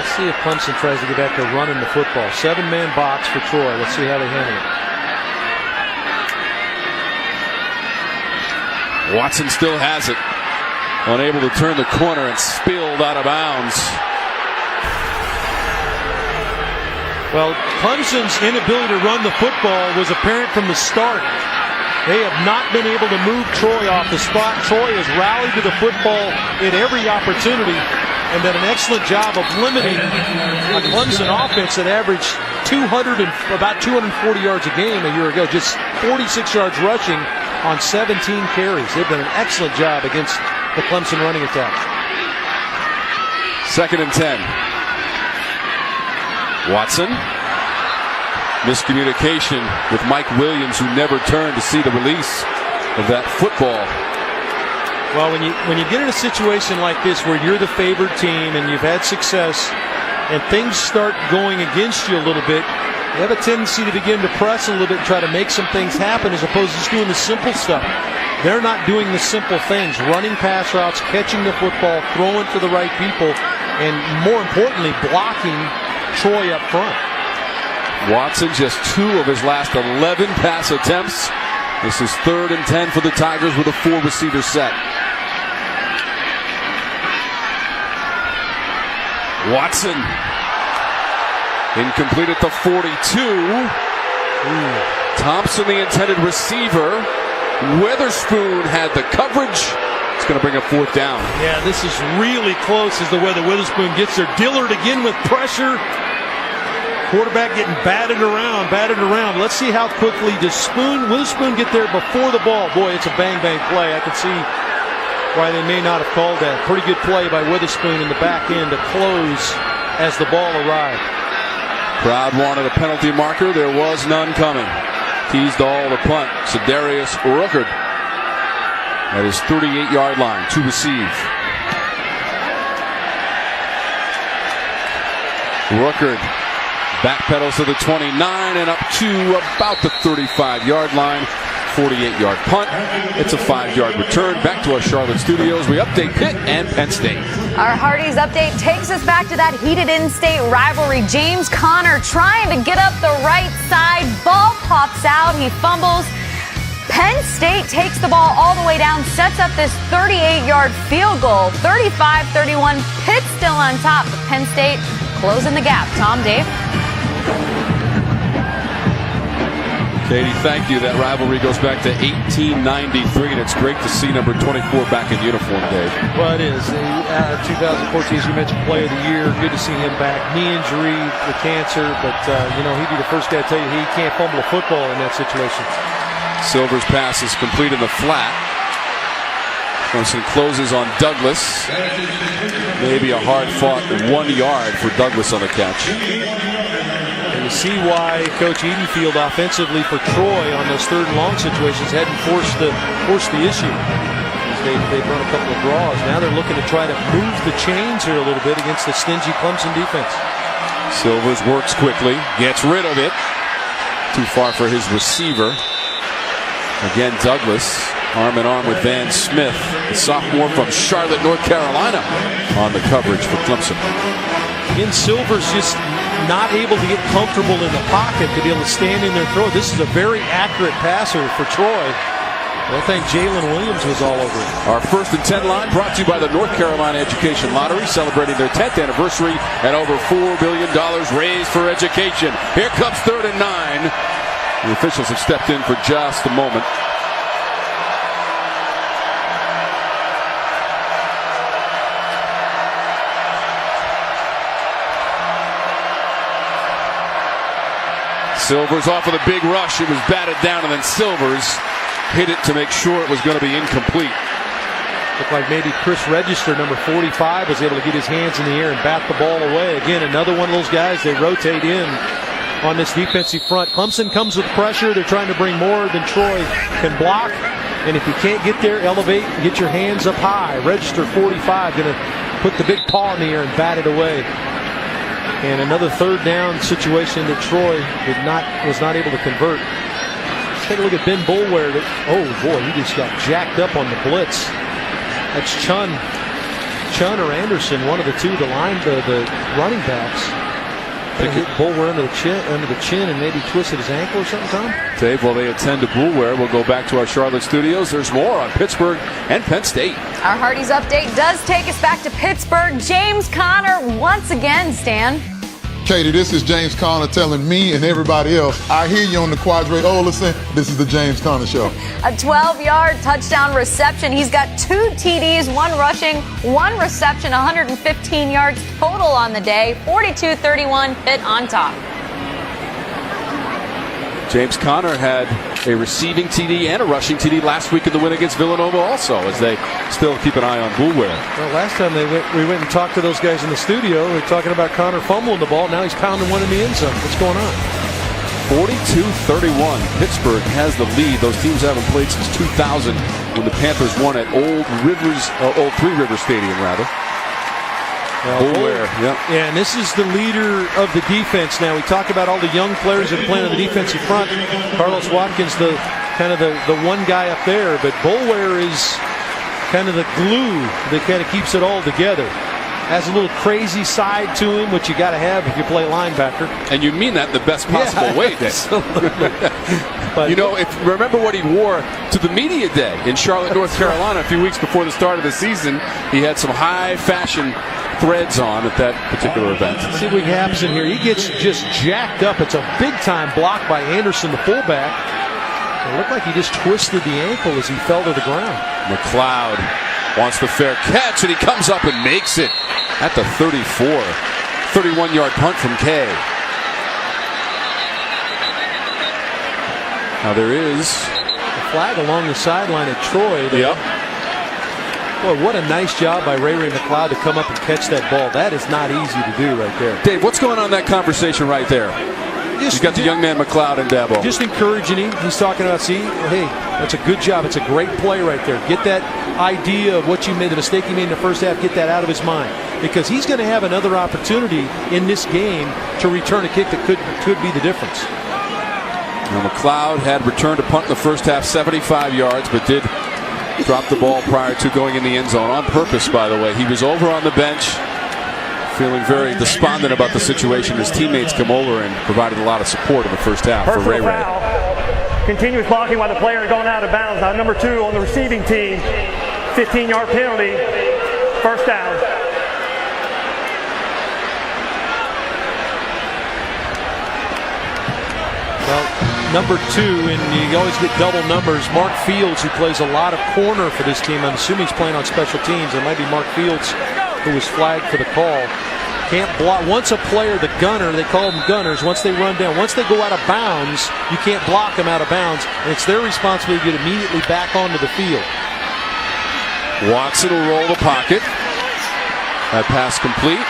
Let's see if Clemson tries to get back to running the football. 7-man box for Troy. Let's see how they handle it. Watson still has it. Unable to turn the corner and spilled out of bounds. Well, Clemson's inability to run the football was apparent from the start. They have not been able to move Troy off the spot. Troy has rallied to the football at every opportunity and done an excellent job of limiting a Clemson offense that averaged about 240 yards a game a year ago, just 46 yards rushing on 17 carries. They've done an excellent job against the Clemson running attack. 2nd and 10. Watson. Miscommunication with Mike Williams, who never turned to see the release of that football. Well, when you get in a situation like this where you're the favored team and you've had success and things start going against you a little bit, you have a tendency to begin to press a little bit and try to make some things happen as opposed to just doing the simple stuff. They're not doing the simple things, running pass routes, catching the football, throwing to the right people, and more importantly, blocking Troy up front. Watson just 2 of his last 11 pass attempts. This is 3rd and 10 for the Tigers with a 4-receiver set. Watson. Incomplete at the 42. Thompson, the intended receiver. Witherspoon had the coverage. It's going to bring up 4th down. Yeah, this is really close as to whether Witherspoon gets there. Dillard again with pressure. Quarterback getting batted around. Let's see how quickly does Witherspoon get there before the ball. Boy, it's a bang-bang play. I can see why they may not have called that. Pretty good play by Witherspoon in the back end to close as the ball arrived. Crowd wanted a penalty marker. There was none coming. Teased all the punt. Sedarius Ruckert at his 38-yard line to receive. Ruckert backpedals to the 29 and up to about the 35-yard line. 48-yard punt. It's a 5-yard return. Back to our Charlotte studios. We update Pitt and Penn State. Our Hardee's update takes us back to that heated in-state rivalry. James Conner trying to get up the right side. Ball pops out. He fumbles. Penn State takes the ball all the way down, sets up this 38-yard field goal. 35-31. Pitt still on top, but Penn State closing the gap. Tom, Dave? Katie, thank you. That rivalry goes back to 1893, and it's great to see number 24 back in uniform, Dave. Well, it is. 2014, as you mentioned, Player of the Year. Good to see him back. Knee injury, the cancer, but, he'd be the first guy to tell you he can't fumble a football in that situation. Silver's pass is complete in the flat. Clemson closes on Douglas. Maybe a hard-fought 1 yard for Douglas on the catch. And you see why Coach Edenfield offensively for Troy on those 3rd and long situations hadn't forced the issue. They've run a couple of draws. Now they're looking to try to move the chains here a little bit against the stingy Clemson defense. Silvers works quickly, gets rid of it. Too far for his receiver. Again, Douglas, arm in arm with Van Smith, the sophomore from Charlotte, North Carolina, on the coverage for Clemson. Again, Silver's just not able to get comfortable in the pocket to be able to stand in there and throw. This is a very accurate passer for Troy. I think Jalen Williams was all over it. Our 1st and 10 line brought to you by the North Carolina Education Lottery, celebrating their 10th anniversary and over $4 billion raised for education. Here comes 3rd and 9. The officials have stepped in for just a moment. Silvers off with a big rush. It was batted down, and then Silvers hit it to make sure it was going to be incomplete. Looked like maybe Chris Register, number 45, was able to get his hands in the air and bat the ball away. Again, another one of those guys they rotate in on this defensive front. Clemson comes with pressure. They're trying to bring more than Troy can block. And if you can't get there, elevate, get your hands up high. Register 45 going to put the big paw in the air and bat it away. And another 3rd down situation that Troy was not able to convert. Let's take a look at Ben Boulware. Oh boy, he just got jacked up on the blitz. That's Chun or Anderson, one of the two, the running backs. Hit Boulware under the chin and maybe twisted his ankle or something, Tom? Dave, while they attend to Boulware, we'll go back to our Charlotte studios. There's more on Pittsburgh and Penn State. Our Hardee's update does take us back to Pittsburgh. James Conner once again, Stan. Katie, this is James Conner telling me and everybody else, I hear you on the Quadre Olison. This is the James Conner Show. A 12-yard touchdown reception. He's got 2 TDs, 1 rushing, 1 reception, 115 yards total on the day. 42-31, Pitt on top. James Conner had a receiving TD and a rushing TD last week in the win against Villanova also, as they still keep an eye on Boulware. Well, last time we went and talked to those guys in the studio. We were talking about Conner fumbling the ball. Now he's pounding one in the end zone. What's going on? 42-31. Pittsburgh has the lead. Those teams haven't played since 2000 when the Panthers won at Old Three Rivers Stadium, rather. Boulware, yeah, and this is the leader of the defense now. We talk about all the young players that are playing on the defensive front. Carlos Watkins, the one guy up there, but Boulware is kind of the glue that kind of keeps it all together. Has a little crazy side to him, which you got to have if you play linebacker. And you mean that in the best possible way, Dave. But, remember what he wore to the media day in Charlotte, North Carolina a few weeks before the start of the season. He had some high fashion threads on at that particular event. Let's see what happens in here. He gets just jacked up. It's a big-time block by Anderson, the fullback. It looked like he just twisted the ankle as he fell to the ground. McLeod wants the fair catch, and he comes up and makes it at the 34. 31-yard punt from Kay. Now there is a flag along the sideline at Troy. Yep. Boy, what a nice job by Ray McLeod to come up and catch that ball. That is not easy to do right there. Dave, what's going on in that conversation right there? You got the young man McLeod and Dabo. Just encouraging him. He's talking about, hey, that's a good job. It's a great play right there. Get that idea of what you made, the mistake you made in the first half, get that out of his mind. Because he's going to have another opportunity in this game to return a kick that could be the difference. Now McLeod had returned a punt in the first half, 75 yards, but did drop the ball prior to going in the end zone on purpose, by the way. He was over on the bench, feeling very despondent about the situation. His teammates come over and provided a lot of support in the first half for Ray Ray. Continuous blocking while the player is going out of bounds. Now number 2 on the receiving team, 15-yard penalty, first down. Well, number 2, and you always get double numbers. Mark Fields, who plays a lot of corner for this team. I'm assuming he's playing on special teams. It might be Mark Fields who was flagged for the call. Can't block. Once a player, the gunner, they call them gunners, once they run down, once they go out of bounds, you can't block them out of bounds, and it's their responsibility to get immediately back onto the field. Watson will roll the pocket. That pass complete.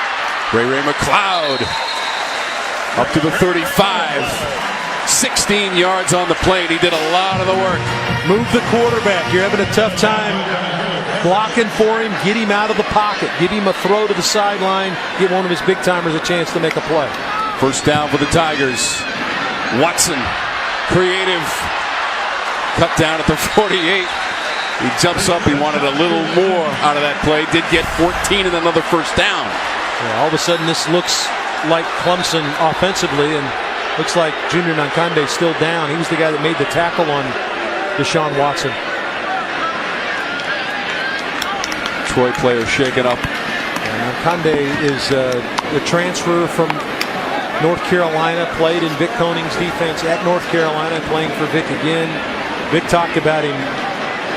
Ray McLeod up to the 35. 16 yards on the plate. He did a lot of the work. Move the quarterback. You're having a tough time blocking for him. Get him out of the pocket. Give him a throw to the sideline. Give one of his big-timers a chance to make a play. First down for the Tigers. Watson, creative. Cut down at the 48. He jumps up. He wanted a little more out of that play. Did get 14 and another first down. Yeah, all of a sudden, this looks like Clemson offensively, and looks like Junior Nankande still down. He was the guy that made the tackle on Deshaun Watson. Troy player shaken up. Nankande is the transfer from North Carolina, played in Vic Koning's defense at North Carolina, playing for Vic again. Vic talked about him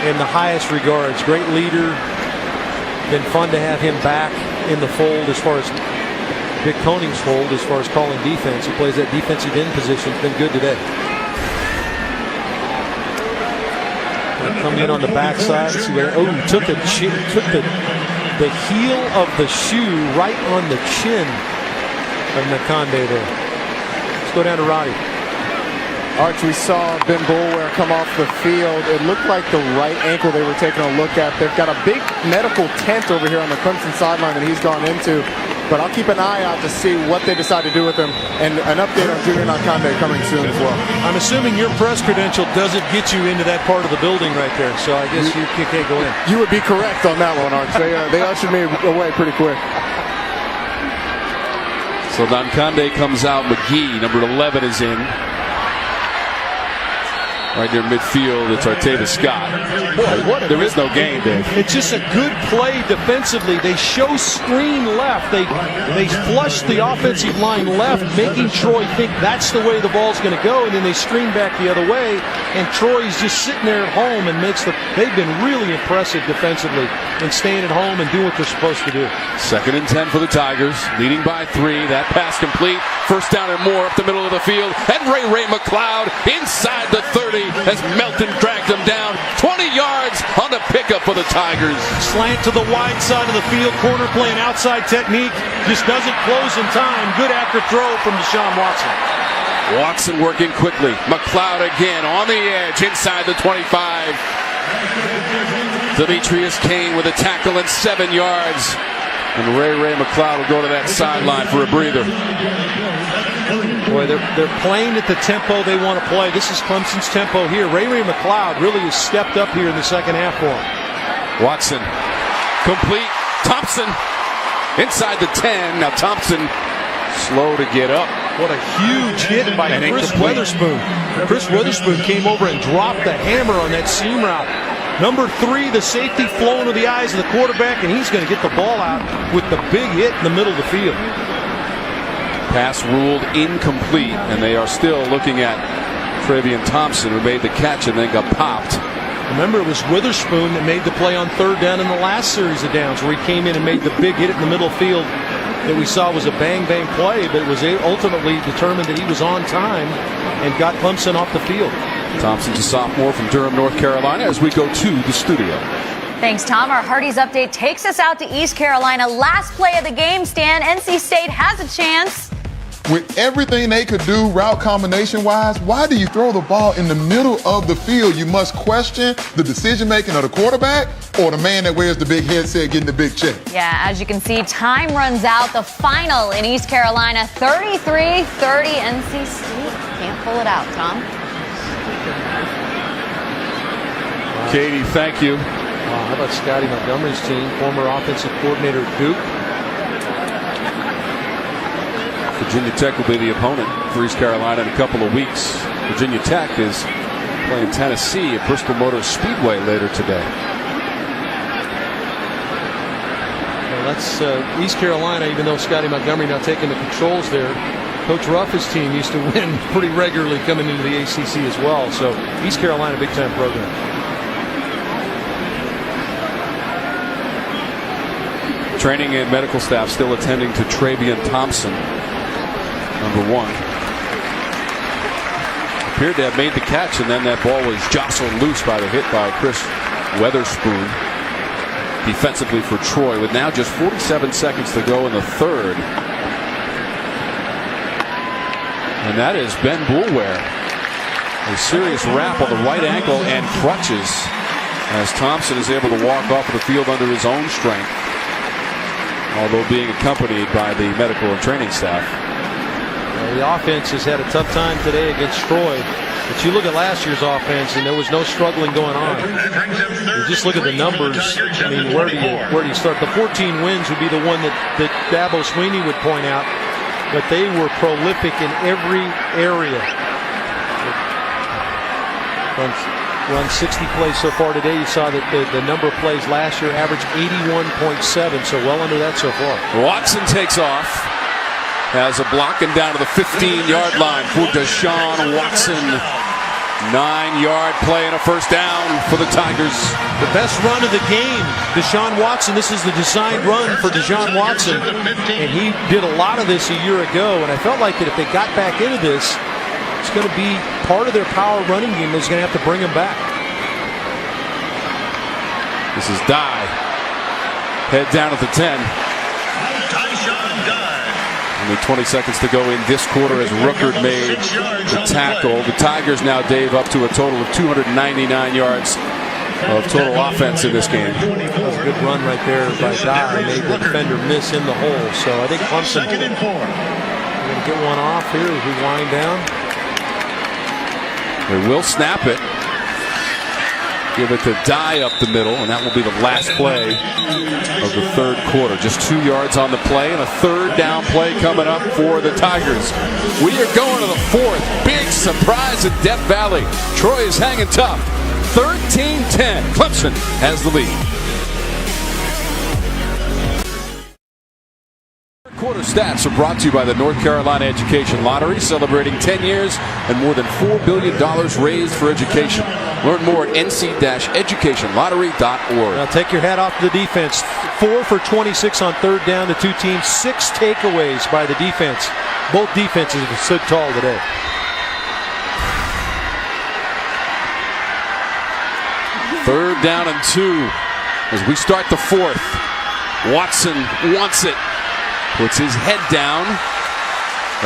in the highest regards. Great leader. Been fun to have him back in the fold as far as Vic Koning's fold, as far as calling defense. He plays that defensive end position. It's been good today. Coming in on the backside. See where, took the heel of the shoe right on the chin of Nankande there. Let's go down to Roddy. Arch, we saw Ben Boulware come off the field. It looked like the right ankle they were taking a look at. They've got a big medical tent over here on the Clemson sideline that he's gone into. But I'll keep an eye out to see what they decide to do with him. And an update on Junior Nankande coming soon as well. I'm assuming your press credential doesn't get you into that part of the building right there. So I guess you can't go in. You would be correct on that one, Arch. They ushered me away pretty quick. So Nankande comes out. McGee, number 11, is in. Right near midfield, it's Artavis Scott. Boy, there is no gain, Dave. It's just a good play defensively. They show screen left. They flush the offensive line left, making Troy think that's the way the ball's going to go, and then they screen back the other way, and Troy's just sitting there at home and they've been really impressive defensively in staying at home and doing what they're supposed to do. 2nd and 10 for the Tigers, leading by 3. That pass complete. First down and more up the middle of the field, and Ray McLeod inside the 30 as Melton dragged him down 20 yards on the pickup for the Tigers. Slant to the wide side of the field, corner playing outside technique, just doesn't close in time. Good after throw from Deshaun Watson. Watson working quickly. McLeod again on the edge inside the 25. Demetrius Kane with a tackle and 7 yards. And Ray McLeod will go to that sideline for a breather. Boy, they're playing at the tempo they want to play. This is Clemson's tempo here. Ray McLeod really has stepped up here in the second half for him. Watson, complete. Thompson inside the 10. Now Thompson slow to get up. What a huge hit by Chris Witherspoon. Chris Witherspoon came over and dropped the hammer on that seam route. Number 3, the safety flowing to the eyes of the quarterback, and he's going to get the ball out with the big hit in the middle of the field. Pass ruled incomplete, and they are still looking at Travion Thompson, who made the catch and then got popped. Remember, it was Witherspoon that made the play on 3rd down in the last series of downs, where he came in and made the big hit in the middle field that we saw was a bang-bang play, but it was ultimately determined that he was on time and got Clemson off the field. Thompson's a sophomore from Durham, North Carolina, as we go to the studio. Thanks, Tom. Our Hardee's update takes us out to East Carolina. Last play of the game, Stan. NC State has a chance. With everything they could do route combination-wise, why do you throw the ball in the middle of the field? You must question the decision-making of the quarterback or the man that wears the big headset getting the big check. Yeah, as you can see, time runs out. The final in East Carolina, 33-30 NC State. Can't pull it out, Tom. Katie, thank you. How about Scotty Montgomery's team, former offensive coordinator at Duke? Virginia Tech will be the opponent for East Carolina in a couple of weeks. Virginia Tech is playing Tennessee at Bristol Motor Speedway later today. Well, that's East Carolina, even though Scotty Montgomery now taking the controls there. Coach Ruff's team used to win pretty regularly coming into the ACC as well. So East Carolina, big-time program. Training and medical staff still attending to Travion Thompson, number 1. Appeared to have made the catch, and then that ball was jostled loose by the hit by Chris Witherspoon. Defensively for Troy, with now just 47 seconds to go in the 3rd. And that is Ben Boulware. A serious wrap on the right ankle and crutches, as Thompson is able to walk off of the field under his own strength, although being accompanied by the medical and training staff. The offense has had a tough time today against Troy. But you look at last year's offense, and there was no struggling going on. You just look at the numbers. I mean, where do you start? The 14 wins would be the one that Dabo Swinney would point out. But they were prolific in every area. Run 60 plays so far today. You saw that the number of plays last year averaged 81.7, so well under that so far. Watson takes off. Has a blocking down to the 15-yard line for Deshaun Watson. 9-yard play and a first down for the Tigers. The best run of the game, Deshaun Watson. This is the designed run for Deshaun Watson. And he did a lot of this a year ago. And I felt like that if they got back into this, it's going to be part of their power running game that's going to have to bring him back. This is Dye. Head down at the 10. Only 20 seconds to go in this quarter as Ruckert made the tackle. The Tigers now, Dave, up to a total of 299 yards of total offense in this game. That was a good run right there by Dye. Made the defender miss in the hole. So I think Clemson going to get one off here as we wind down. They will snap it. give it to Dye up the middle, and that will be the last play of the third quarter. Just 2 yards on the play, and a third down play coming up for the Tigers. We are going to the fourth. Big surprise at Death Valley. Troy is hanging tough. 13-10. Clemson has the lead. Quarter stats are brought to you by the North Carolina Education Lottery, celebrating 10 years and more than $4 billion raised for education. Learn more at nc-educationlottery.org. Now take your hat off to the defense. 4 for 26 on third down. The two teams, 6 takeaways by the defense. Both defenses have stood tall today. Third down and 2 as we start the fourth. Watson wants it. Puts his head down.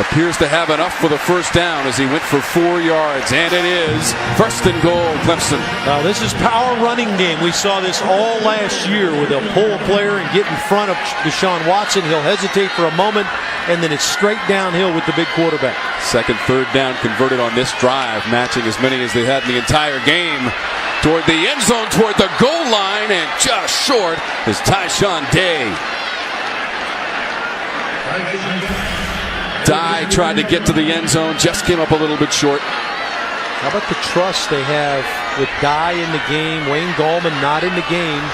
Appears to have enough for the first down as he went for 4 yards. And it is first and goal, Clemson. Now this is power running game. We saw this all last year where they'll pull a player and get in front of Deshaun Watson. He'll hesitate for a moment, and then it's straight downhill with the big quarterback. Second third down converted on this drive, matching as many as they had in the entire game. Toward the end zone, toward the goal line, and just short is Tyshawn Day. Dye tried to get to the end zone, just came up a little bit short. How about the trust they have with Dye in the game, Wayne Gallman not in the game,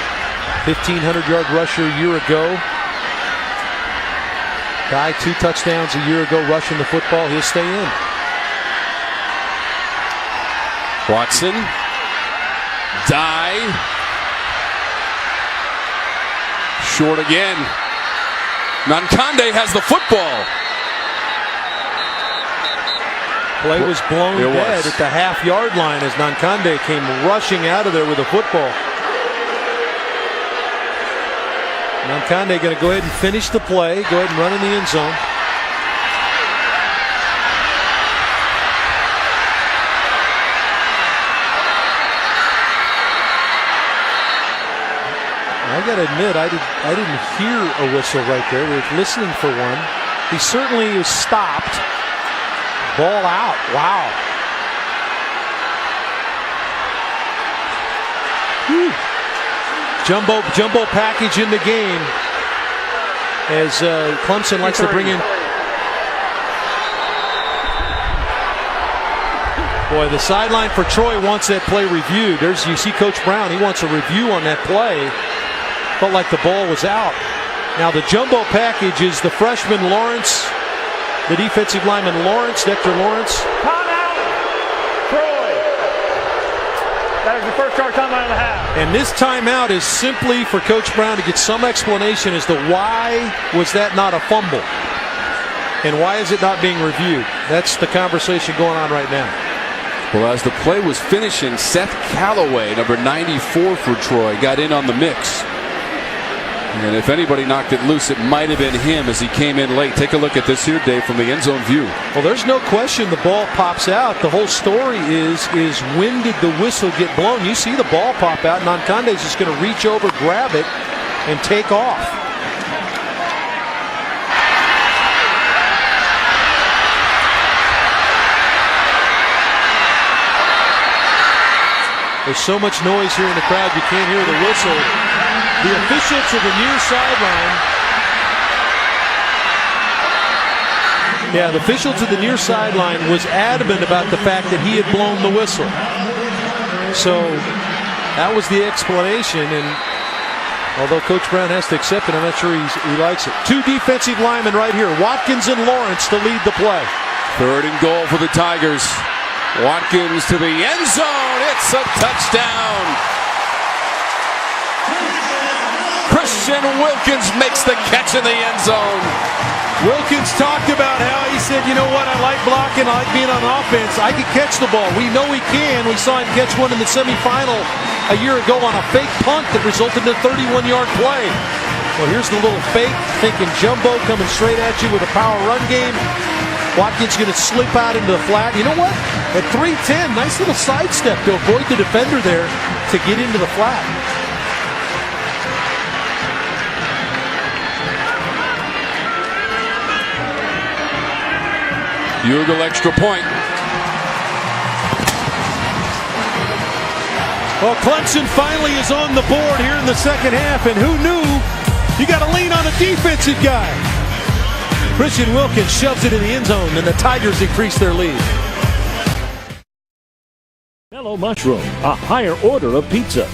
1,500-yard rusher a year ago. Dye 2 touchdowns a year ago rushing the football. He'll stay in. Watson. Dye. Short again. Nankande has the football. Play was blown dead at the half-yard line as Nankande came rushing out of there with the football. Nankande going to go ahead and finish the play, go ahead and run in the end zone. I got to admit, I didn't hear a whistle right there. We were listening for one. He certainly was stopped. Ball out. Wow. Whew. Jumbo package in the game as Clemson likes to bring in. Boy, the sideline for Troy wants that play reviewed. You see Coach Brown. He wants a review on that play. Felt like the ball was out. Now the jumbo package is the freshman Lawrence, the defensive lineman Dexter Lawrence. Timeout, Troy. That is the first yard timeout of the half. And this timeout is simply for Coach Brown to get some explanation as to why was that not a fumble, and why is it not being reviewed. That's the conversation going on right now. Well, as the play was finishing, Seth Callaway, number 94 for Troy, got in on the mix. And if anybody knocked it loose, it might have been him as he came in late. Take a look at this here, Dave, from the end zone view. Well, there's no question the ball pops out. The whole story is when did the whistle get blown? You see the ball pop out, and Nankande's just going to reach over, grab it, and take off. There's so much noise here in the crowd, you can't hear the whistle. The official to the near sideline. Yeah, the official to the near sideline was adamant about the fact that he had blown the whistle. So that was the explanation. And although Coach Brown has to accept it, I'm not sure he likes it. 2 defensive linemen right here, Watkins and Lawrence, to lead the play. Third and goal for the Tigers. Watkins to the end zone. It's a touchdown. Christian Wilkins makes the catch in the end zone. Wilkins talked about how he said, you know what, I like blocking, I like being on offense. I can catch the ball. We know he can. We saw him catch one in the semifinal a year ago on a fake punt that resulted in a 31-yard play. Well, here's the little fake, thinking jumbo coming straight at you with a power run game. Watkins going to slip out into the flat. You know what? At 310, nice little sidestep to avoid the defender there to get into the flat. Hugel extra point. Well, Clemson finally is on the board here in the second half, and who knew you got to lean on a defensive guy. Christian Wilkins shoves it in the end zone, and the Tigers increase their lead. Mellow Mushroom, a higher order of pizza.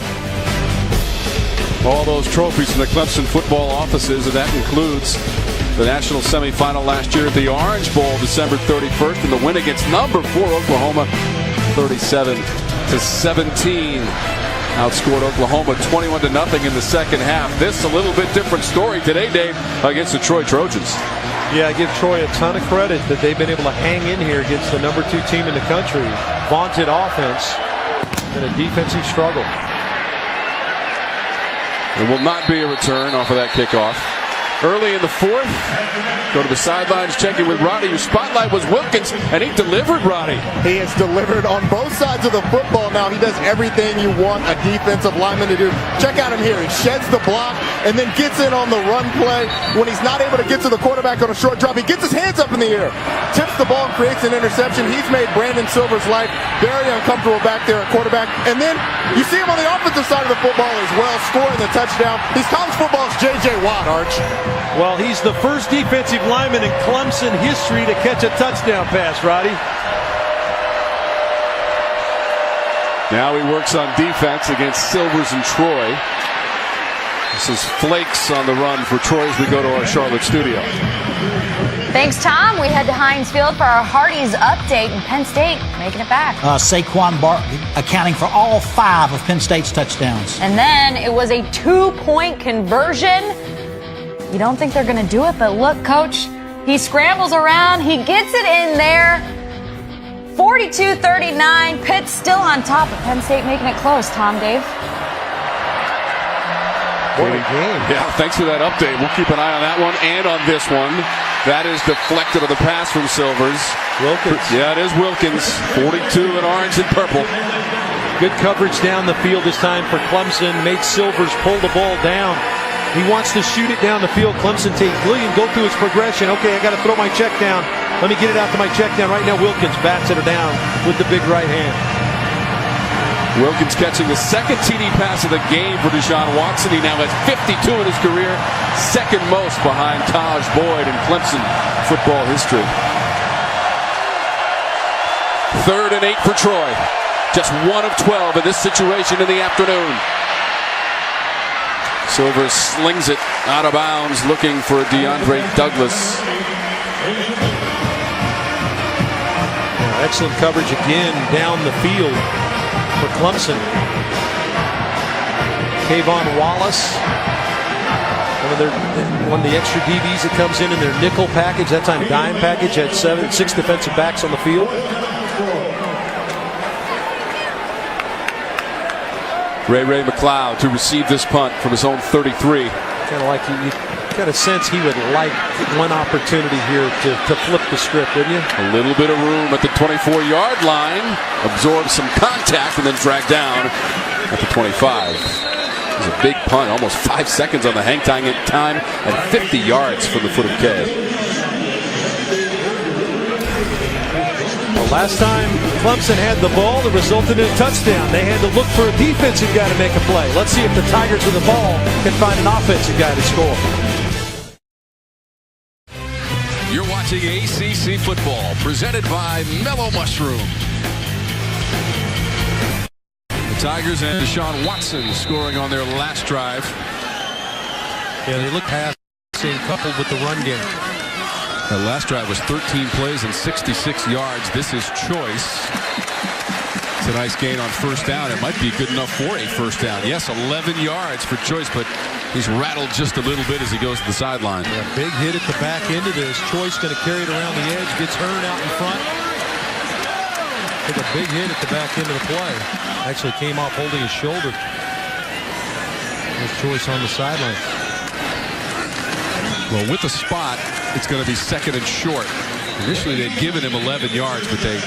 All those trophies in the Clemson football offices, and that includes the national semifinal last year at the Orange Bowl, December 31st, and the win against number 4 Oklahoma, 37-17. Outscored Oklahoma 21-0 in the second half. This a little bit different story today, Dave, against the Troy Trojans. Yeah, I give Troy a ton of credit that they've been able to hang in here against the number 2 team in the country. Vaunted offense and a defensive struggle. There will not be a return off of that kickoff. Early in the fourth, go to the sidelines, checking with Roddy, whose spotlight was Wilkins, and he delivered, Roddy. He has delivered on both sides of the football. Now he does everything you want a defensive lineman to do. Check out him here. He sheds the block and then gets in on the run play. When he's not able to get to the quarterback on a short drop, he gets his hands up in the air, tips the ball and creates an interception. He's made Brandon Silver's life very uncomfortable back there at quarterback. And then you see him on the offensive side of the football as well, scoring the touchdown. He's college football's J.J. Watt, Arch. Well, he's the first defensive lineman in Clemson history to catch a touchdown pass, Roddy. Now he works on defense against Silvers and Troy. This is Flakes on the run for Troy as we go to our Charlotte studio. Thanks, Tom. We head to Heinz Field for our Hardee's update, and Penn State making it back. Saquon Barkley accounting for all 5 of Penn State's touchdowns. And then it was a 2-point conversion. You don't think they're going to do it, but look, Coach, he scrambles around. He gets it in there. 42-39. Pitt still on top of Penn State, making it close. Tom, Dave? What a game. Yeah, thanks for that update. We'll keep an eye on that one and on this one. That is deflected on the pass from Silvers. Wilkins. Yeah, it is Wilkins. 42 in orange and purple. Good coverage down the field this time for Clemson. Made Silvers pull the ball down. He wants to shoot it down the field. Clemson take William, go through his progression. Okay, I got to throw my check down. Let me get it out to my check down. Right now, Wilkins bats it down with the big right hand. Wilkins catching the second TD pass of the game for Deshaun Watson. He now has 52 in his career, second most behind Taj Boyd in Clemson football history. 3rd and 8 for Troy. Just 1 of 12 in this situation in the afternoon. Silver slings it out of bounds, looking for DeAndre Douglas. Excellent coverage again down the field for Clemson. Kayvon Wallace, one of the extra DBs that comes in their nickel package, that time dime package, had 6 defensive backs on the field. Ray McLeod to receive this punt from his own 33. Kind of like you got a sense he would like one opportunity here to flip the script, wouldn't you? A little bit of room at the 24-yard line, absorbs some contact, and then dragged down at the 25. It was a big punt, almost 5 seconds on the hang time and 50 yards from the foot of K. Last time Clemson had the ball, it resulted in a touchdown. They had to look for a defensive guy to make a play. Let's see if the Tigers with the ball can find an offensive guy to score. You're watching ACC football, presented by Mellow Mushroom. The Tigers and Deshaun Watson scoring on their last drive. Yeah, they look passing coupled with the run game. The last drive was 13 plays and 66 yards. This is Choice. It's a nice gain on first down. It might be good enough for a first down. Yes, 11 yards for Choice, but he's rattled just a little bit as he goes to the sideline. Yeah, big hit at the back end of this. Choice going to carry it around the edge. Gets Hearn out in front. Took a big hit at the back end of the play. Actually came off holding his shoulder. There's Choice on the sideline. Well, with the spot, it's going to be 2nd and short. Initially, they'd given him 11 yards, but they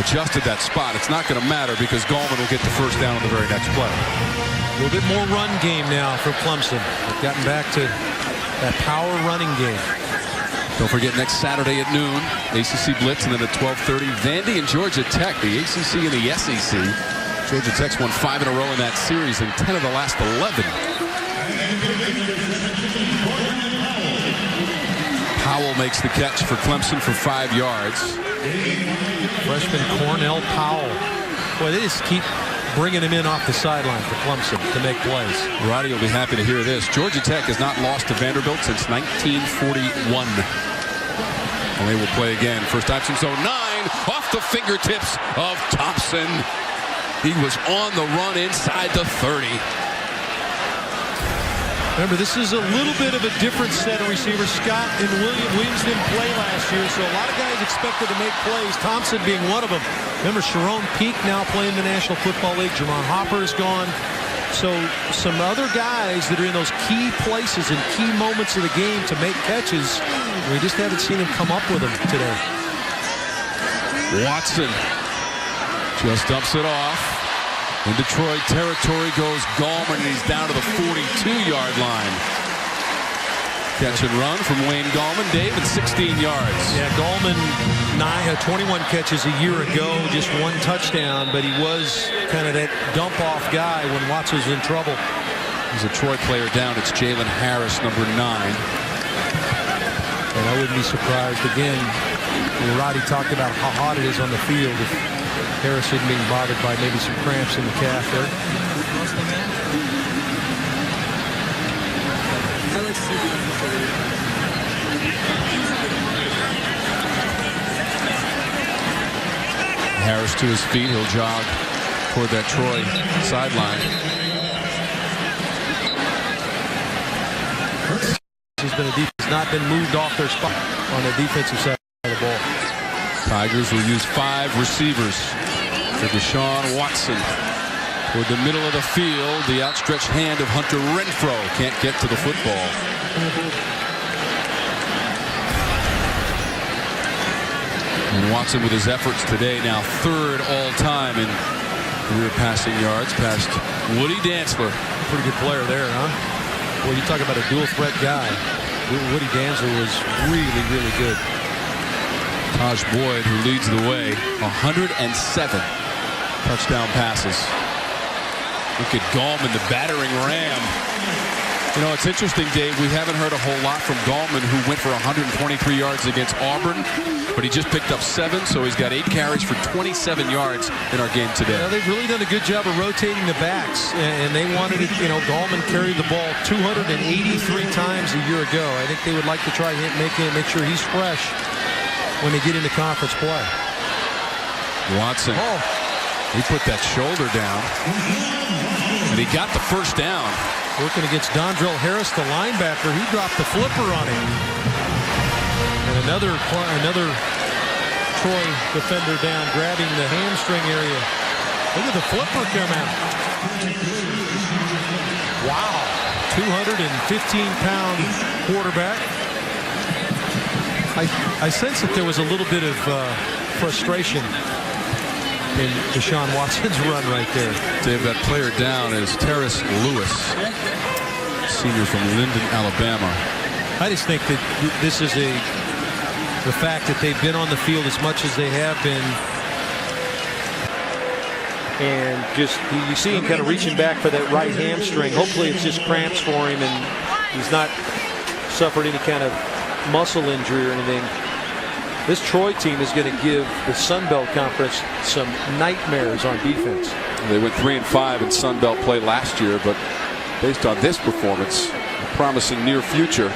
adjusted that spot. It's not going to matter because Gallman will get the first down on the very next play. A little bit more run game now for Clemson. They've gotten back to that power running game. Don't forget, next Saturday at noon, ACC Blitz, and then at 12:30, Vandy and Georgia Tech, the ACC and the SEC. Georgia Tech's won 5 in a row in that series and 10 of the last 11. Powell makes the catch for Clemson for 5 yards. Freshman Cornell Powell. Boy, they just keep bringing him in off the sideline for Clemson to make plays. Roddy will be happy to hear this. Georgia Tech has not lost to Vanderbilt since 1941. And they will play again. First time since 09. Off the fingertips of Thompson. He was on the run inside the 30. Remember, this is a little bit of a different set of receivers. Scott and Williams didn't play last year, so a lot of guys expected to make plays, Thompson being one of them. Remember, Sharon Peak now playing the National Football League. Jerron Hopper is gone. So some other guys that are in those key places and key moments of the game to make catches, we just haven't seen him come up with them today. Watson just dumps it off. In Detroit territory goes Gallman, and he's down to the 42-yard line. Catch and run from Wayne Gallman. Dave at 16 yards. Yeah, Gallman 21 catches a year ago, just 1 touchdown, but he was kind of that dump-off guy when Watts was in trouble. There's a Troy player down. It's Jalen Harris, number 9. And I wouldn't be surprised, again, Roddy talked about how hot it is on the field. If Harris isn't being bothered by maybe some cramps in the calf there. Harris to his feet. He'll jog toward that Troy sideline. Has been a defense not been moved off their spot on the defensive side of the ball. Tigers will use 5 receivers for Deshaun Watson. Toward the middle of the field, the outstretched hand of Hunter Renfro can't get to the football. And Watson with his efforts today now 3rd all-time in career passing yards past Woody Dantzler. Pretty good player there, huh? Well, you talk about a dual threat guy. Woody Dantzler was really, really good. Taj Boyd, who leads the way, 107 touchdown passes. Look at Gallman, the battering ram. You know, it's interesting, Dave, we haven't heard a whole lot from Gallman, who went for 123 yards against Auburn, but he just picked up 7, so he's got 8 carries for 27 yards in our game today. Yeah, they've really done a good job of rotating the backs, and they wanted it, you know, Gallman carried the ball 283 times a year ago. I think they would like to try to make sure he's fresh when they get into conference play. Watson, he put that shoulder down, and he got the first down. Working against Dondrell Harris, the linebacker. He dropped the flipper on him. And another Troy defender down, grabbing the hamstring area. Look at the flipper come out. Wow. 215-pound quarterback. I sense that there was a little bit of frustration in Deshaun Watson's run right there. Dave, that player down is Terrace Lewis, senior from Linden, Alabama. I just think that this is the fact that they've been on the field as much as they have been. And just, you see him kind of reaching back for that right hamstring. Hopefully it's just cramps for him and he's not suffered any kind of muscle injury or anything. This Troy team is going to give the Sun Belt Conference some nightmares on defense. They went 3-5 in Sun Belt play last year, but based on this performance, a promising near future.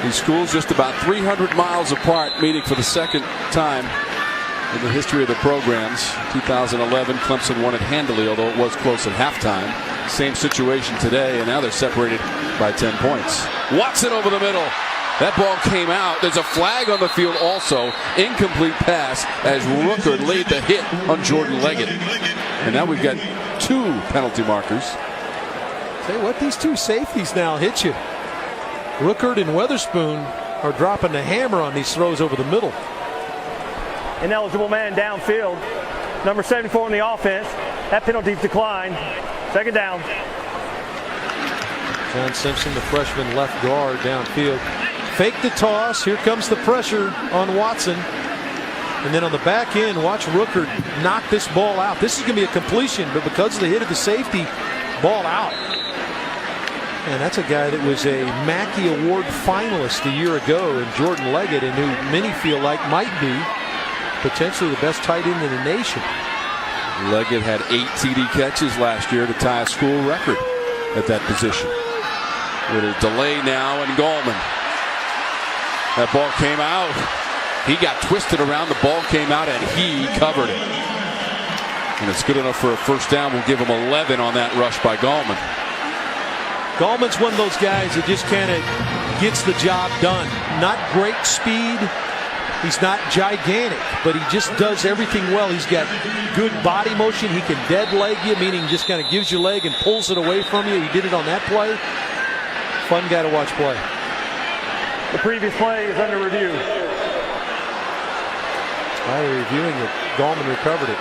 These schools just about 300 miles apart, meeting for the 2nd time in the history of the programs. 2011, Clemson won it handily, although it was close at halftime. Same situation today, and now they're separated by 10 points. Watson over the middle. That ball came out. There's a flag on the field also. Incomplete pass as Rooker laid the hit on Jordan Leggett. And now we've got 2 penalty markers. Say what, these 2 safeties now hit you. Rooker and Weatherspoon are dropping the hammer on these throws over the middle. Ineligible man downfield. Number 74 on the offense. That penalty's declined. 2nd down. John Simpson, the freshman left guard downfield. Fake the toss. Here comes the pressure on Watson. And then on the back end, watch Rooker knock this ball out. This is going to be a completion, but because of the hit of the safety, ball out. And that's a guy that was a Mackey Award finalist a year ago in Jordan Leggett, and who many feel like might be potentially the best tight end in the nation. Leggett had 8 TD catches last year to tie a school record at that position. With a delay now, and Gallman. That ball came out. He got twisted around. The ball came out, and he covered it. And it's good enough for a first down. We'll give him 11 on that rush by Gallman. Gallman's one of those guys that just kind of gets the job done. Not great speed. He's not gigantic, but he just does everything well. He's got good body motion. He can dead leg you, meaning just kind of gives you leg and pulls it away from you. He did it on that play. Fun guy to watch play. The previous play is under review. While they're reviewing it, Gallman recovered it.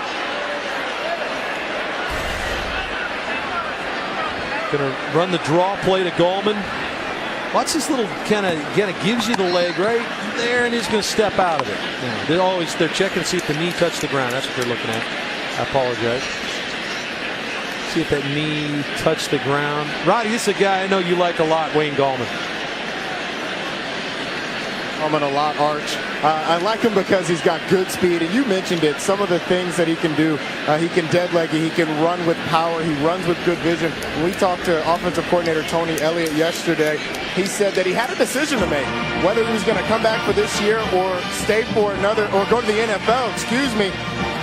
Going to run the draw play to Gallman. Watch this little kind of gives you the leg right there, and he's going to step out of it. Yeah, they're checking to see if the knee touched the ground. That's what they're looking at. I apologize. See if that knee touched the ground. Roddy, this is a guy I know you like a lot, Wayne Gallman. A lot, Arch. I like him because he's got good speed, and you mentioned it. Some of the things that he can do, he can dead leg it, he can run with power, he runs with good vision. When we talked to offensive coordinator Tony Elliott yesterday, he said that he had a decision to make, whether he was going to come back for this year or stay for another, or go to the NFL, excuse me.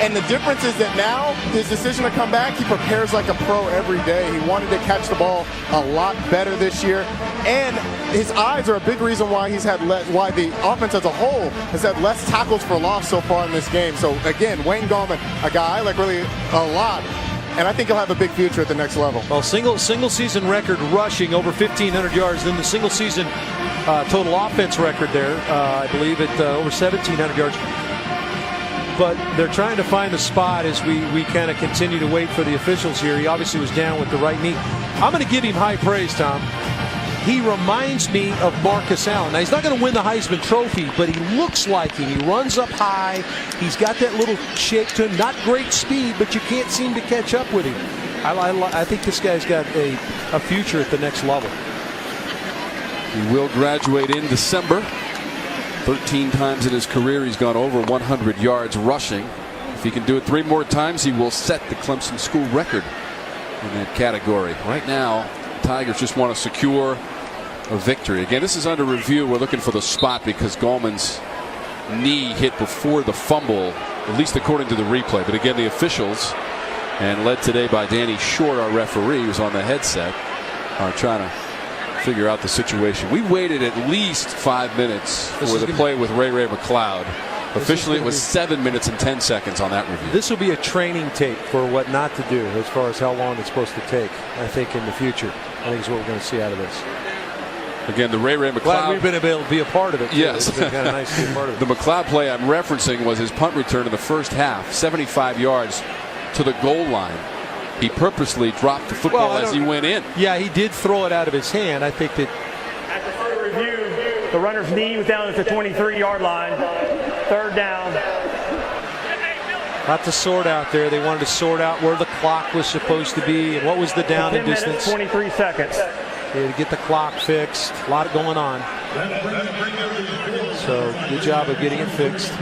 And the difference is that now his decision to come back, he prepares like a pro every day. He wanted to catch the ball a lot better this year, and his eyes are a big reason why why the offense as a whole has had less tackles for loss so far in this game. So again, Wayne Gallman, a guy I like really a lot, and I think he'll have a big future at the next level. Well, single season record rushing over 1,500 yards, then the single season total offense record there, I believe at over 1,700 yards. But they're trying to find the spot as we kind of continue to wait for the officials here. He obviously was down with the right knee. I'm going to give him high praise, Tom. He reminds me of Marcus Allen. Now, he's not going to win the Heisman Trophy, but he looks like him. He runs up high. He's got that little shake to him. Not great speed, but you can't seem to catch up with him. I think this guy's got a future at the next level. He will graduate in December. 13 times in his career he's gone over 100 yards rushing. If he can do it 3 more times, he will set the Clemson school record in that category. Right now, Tigers just want to secure a victory. Again, this is under review. We're looking for the spot because Gallman's knee hit before the fumble, at least according to the replay. But again, the officials, and led today by Danny Short, our referee, who's on the headset, are trying to figure out the situation. We waited at least 5 minutes for the play with Ray McLeod. Officially, it was 7 minutes and 10 seconds on that review. This will be a training tape for what not to do as far as how long it's supposed to take, I think, in the future. I think is what we're going to see out of this. Again, the Ray McLeod. Glad we've been able to be a part of it. Yes. It's been kind of nice to be a part of it. The McLeod play I'm referencing was his punt return in the first half, 75 yards to the goal line. He purposely dropped the football as he went in. Yeah, he did throw it out of his hand. I think that. At the further review, the runner's knee was down at the 23-yard line. 3rd down. Not to sort out there. They wanted to sort out where the clock was supposed to be and what was the down and distance. 23 seconds. They had to get the clock fixed. A lot going on. So good job of getting it fixed.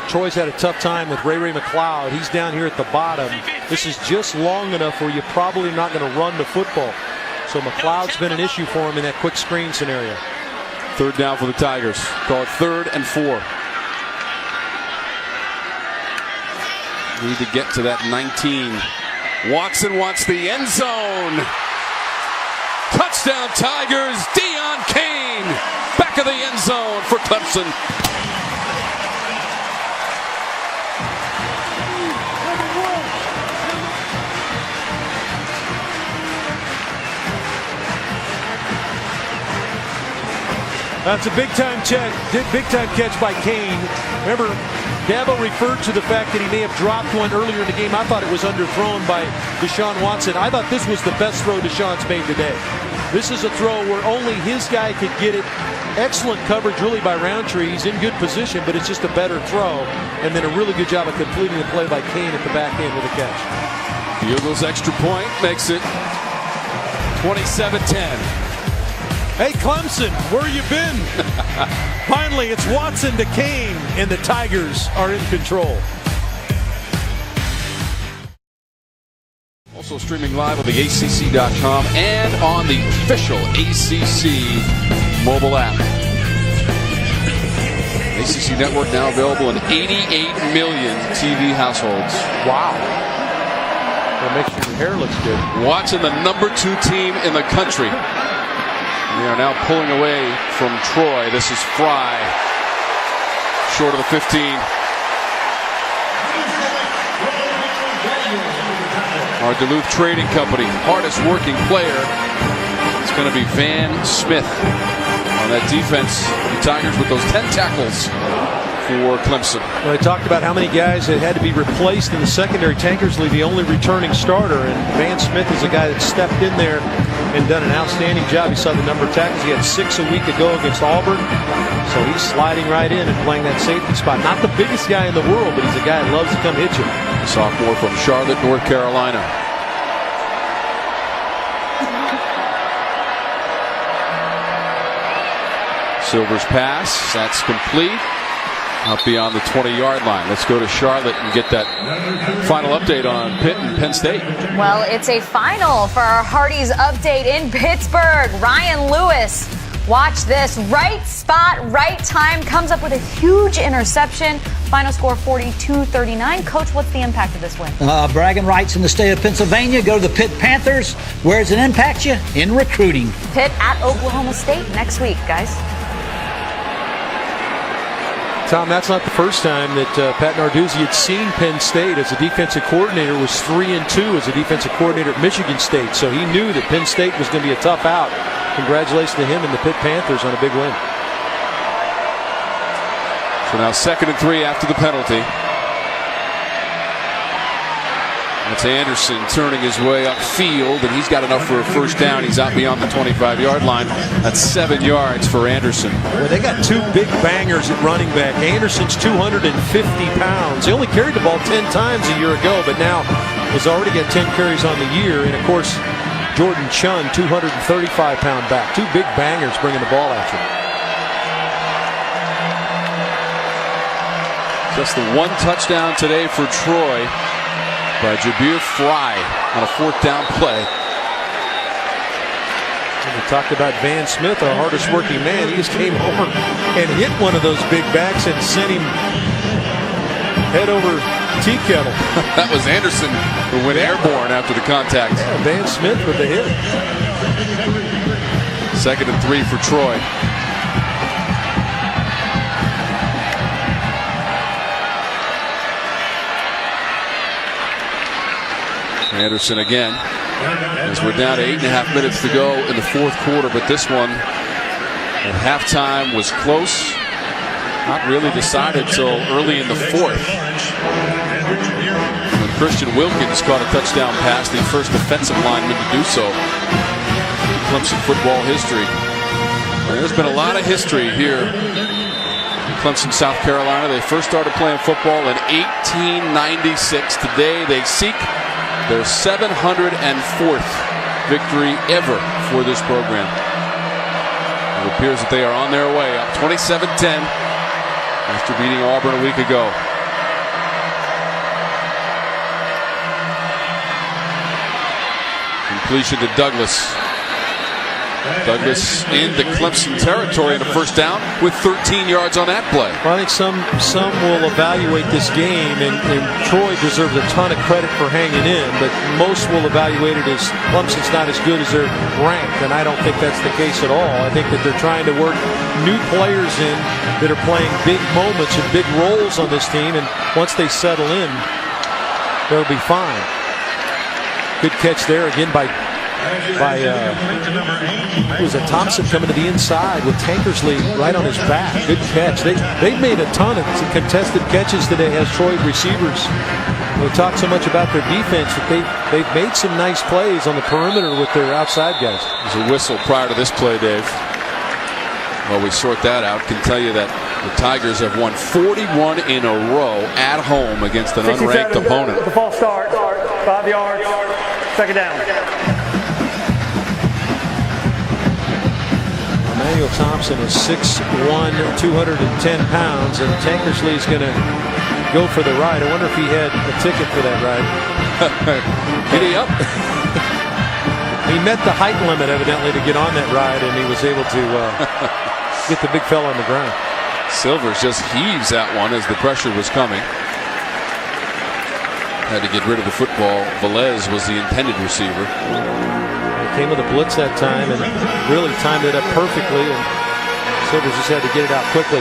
Troy's had a tough time with Ray McLeod. He's down here at the bottom. This is just long enough where you're probably not going to run the football. So McLeod's been an issue for him in that quick screen scenario. 3rd down for the Tigers. Call it 3rd and 4. Need to get to that 19. Watson wants the end zone. Touchdown Tigers. Deion Kane. Back of the end zone for Clemson. That's a big-time catch by Kane. Remember, Dabo referred to the fact that he may have dropped one earlier in the game. I thought it was underthrown by Deshaun Watson. I thought this was the best throw Deshaun's made today. This is a throw where only his guy could get it. Excellent coverage really by Roundtree. He's in good position, but it's just a better throw. And then a really good job of completing the play by Kane at the back end with a catch. The Eagles' extra point makes it 27-10. Hey, Clemson, where you been? Finally, it's Watson to Kane, and the Tigers are in control. Also streaming live on the ACC.com and on the official ACC mobile app. ACC Network now available in 88 million TV households. Wow. That makes your hair look good. Watching the number 2 team in the country. They are now pulling away from Troy. This is Fry. Short of the 15. Our Duluth Trading Company, hardest working player. It's going to be Van Smith on that defense. The Tigers with those 10 tackles for Clemson. Well, they talked about how many guys that had to be replaced in the secondary. Tankersley, the only returning starter, and Van Smith is a guy that stepped in there and done an outstanding job. He saw the number of tackles. He had 6 a week ago against Auburn, so he's sliding right in and playing that safety spot. Not the biggest guy in the world, but he's a guy that loves to come hit you. Sophomore from Charlotte, North Carolina. Silver's pass, that's complete. Out beyond the 20-yard line. Let's go to Charlotte and get that final update on Pitt and Penn State. Well, it's a final for our Hardy's update in Pittsburgh. Ryan Lewis, watch this. Right spot, right time, comes up with a huge interception. Final score 42-39. Coach, what's the impact of this win? Bragging rights in the state of Pennsylvania. Go to the Pitt Panthers. Where does it impact you? In recruiting. Pitt at Oklahoma State next week, guys. Tom, that's not the first time that Pat Narduzzi had seen Penn State as a defensive coordinator. Was 3-2 as a defensive coordinator at Michigan State, so he knew that Penn State was going to be a tough out. Congratulations to him and the Pitt Panthers on a big win. So now 2nd and 3 after the penalty. It's Anderson turning his way upfield, and he's got enough for a first down. He's out beyond the 25-yard line. That's 7 yards for Anderson. Well, they got 2 big bangers at running back. Anderson's 250 pounds. He only carried the ball 10 times a year ago, but now has already got 10 carries on the year. And, of course, Jordan Chunn, 235-pound back. 2 big bangers bringing the ball at you. Just the 1 touchdown today for Troy by Jabir Fry on a 4th down play. And we talked about Van Smith, our hardest working man. He just came over and hit one of those big backs and sent him head over tea kettle. That was Anderson who went airborne after the contact. Yeah, Van Smith with the hit. 2nd and 3 for Troy. Anderson again, as we're down to 8.5 minutes to go in the 4th quarter, but this one at halftime was close. Not really decided till early in the 4th. When Christian Wilkins caught a touchdown pass, the first defensive lineman to do so in Clemson football history. And there's been a lot of history here in Clemson, South Carolina. They first started playing football in 1896. Today they seek their 704th victory ever for this program. It appears that they are on their way up 27-10 after beating Auburn a week ago. Completion to Douglas. Douglas into Clemson territory in a first down with 13 yards on that play. Well, I think some will evaluate this game, and Troy deserves a ton of credit for hanging in, but most will evaluate it as Clemson's not as good as they're ranked, and I don't think that's the case at all. I think that they're trying to work new players in that are playing big moments and big roles on this team, and once they settle in, they'll be fine. Good catch there again by by was it Thompson coming to the inside with Tankersley right on his back. Good catch. They made a ton of contested catches today as Troy receivers. We talk so much about their defense that they've made some nice plays on the perimeter with their outside guys. There's a whistle prior to this play, Dave. Well, we sort that out. Can tell you that the Tigers have won 41 in a row at home against an unranked opponent. The false start, 5 yards, second down. Emmanuel Thompson is 6'1", 210 pounds, and Tankersley is going to go for the ride. I wonder if he had a ticket for that ride. Giddy up. He met the height limit evidently to get on that ride, and he was able to get the big fella on the ground. Silvers just heaves that one as the pressure was coming. Had to get rid of the football. Velez was the intended receiver. He came with a blitz that time and really timed it up perfectly, and Silvers just had to get it out quickly.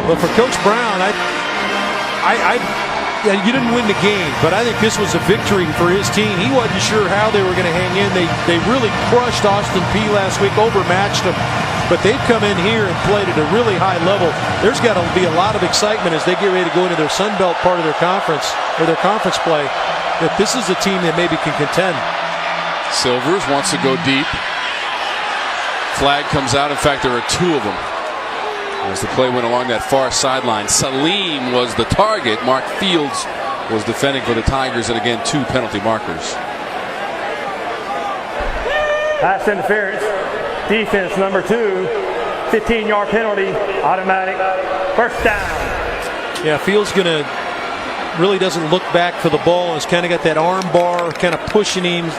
But for Coach Brown, you didn't win the game, but I think this was a victory for his team. He wasn't sure how they were going to hang in. They really crushed Austin Peay last week, overmatched them. But they've come in here and played at a really high level. There's got to be a lot of excitement as they get ready to go into their Sun Belt part of their conference, or their conference play, that this is a team that maybe can contend. Silvers wants to go deep. Flag comes out. In fact, there are two of them. As the play went along that far sideline, Salim was the target. Mark Fields was defending for the Tigers, and again, 2 penalty markers. Pass interference. Defense number 2, 15-yard penalty, automatic, first down. Yeah, Fields really doesn't look back for the ball, and has kind of got that arm bar kind of pushing him.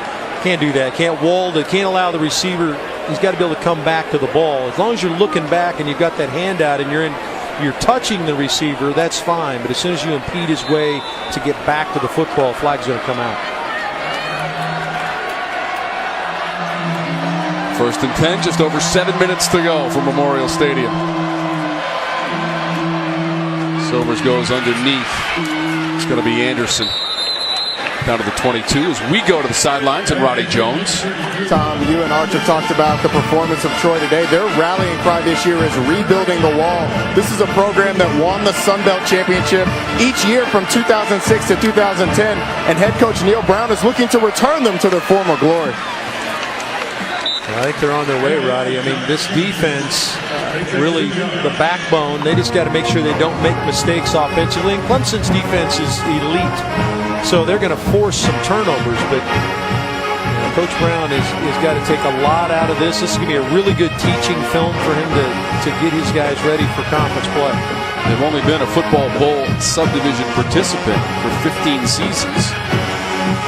Can't do that. Can't wall it. Can't allow the receiver. He's got to be able to come back to the ball. As long as you're looking back and you've got that hand out and you're touching the receiver, that's fine. But as soon as you impede his way to get back to the football, flag's going to come out. First and 10, just over 7 minutes to go from Memorial Stadium. Silvers goes underneath. It's going to be Anderson down to the 22 as we go to the sidelines, and Roddy Jones. Tom, you and Archer talked about the performance of Troy today. Their rallying cry this year is rebuilding the wall. This is a program that won the Sun Belt Championship each year from 2006 to 2010, and head coach Neil Brown is looking to return them to their former glory. I think they're on their way, Roddy. I mean, this defense, really the backbone. They just got to make sure they don't make mistakes offensively. And Clemson's defense is elite, so they're going to force some turnovers. But Coach Brown has got to take a lot out of this. This is going to be a really good teaching film for him to get his guys ready for conference play. They've only been a Football Bowl subdivision participant for 15 seasons.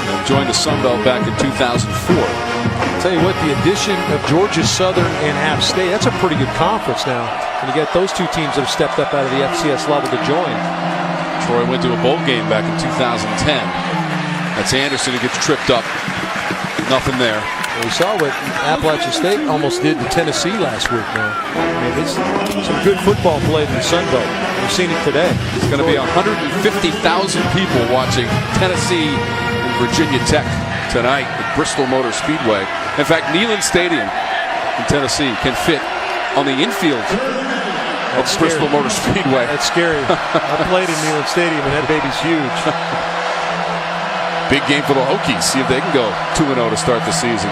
They joined the Sun Belt back in 2004. I'll tell you what, the addition of Georgia Southern and App State, that's a pretty good conference now. And you got those two teams that have stepped up out of the FCS level to join. Troy went to a bowl game back in 2010. That's Anderson who gets tripped up. Nothing there. Well, we saw what Appalachian State almost did to Tennessee last week, man. I mean, it's some good football played in the Sun Belt. We've seen it today. It's going to be 150,000 people watching Tennessee and Virginia Tech tonight at Bristol Motor Speedway. In fact, Neyland Stadium in Tennessee can fit on the infield of Bristol Motor Speedway. That's scary. I played in Neyland Stadium, and that baby's huge. Big game for the Hokies. See if they can go 2-0 to start the season.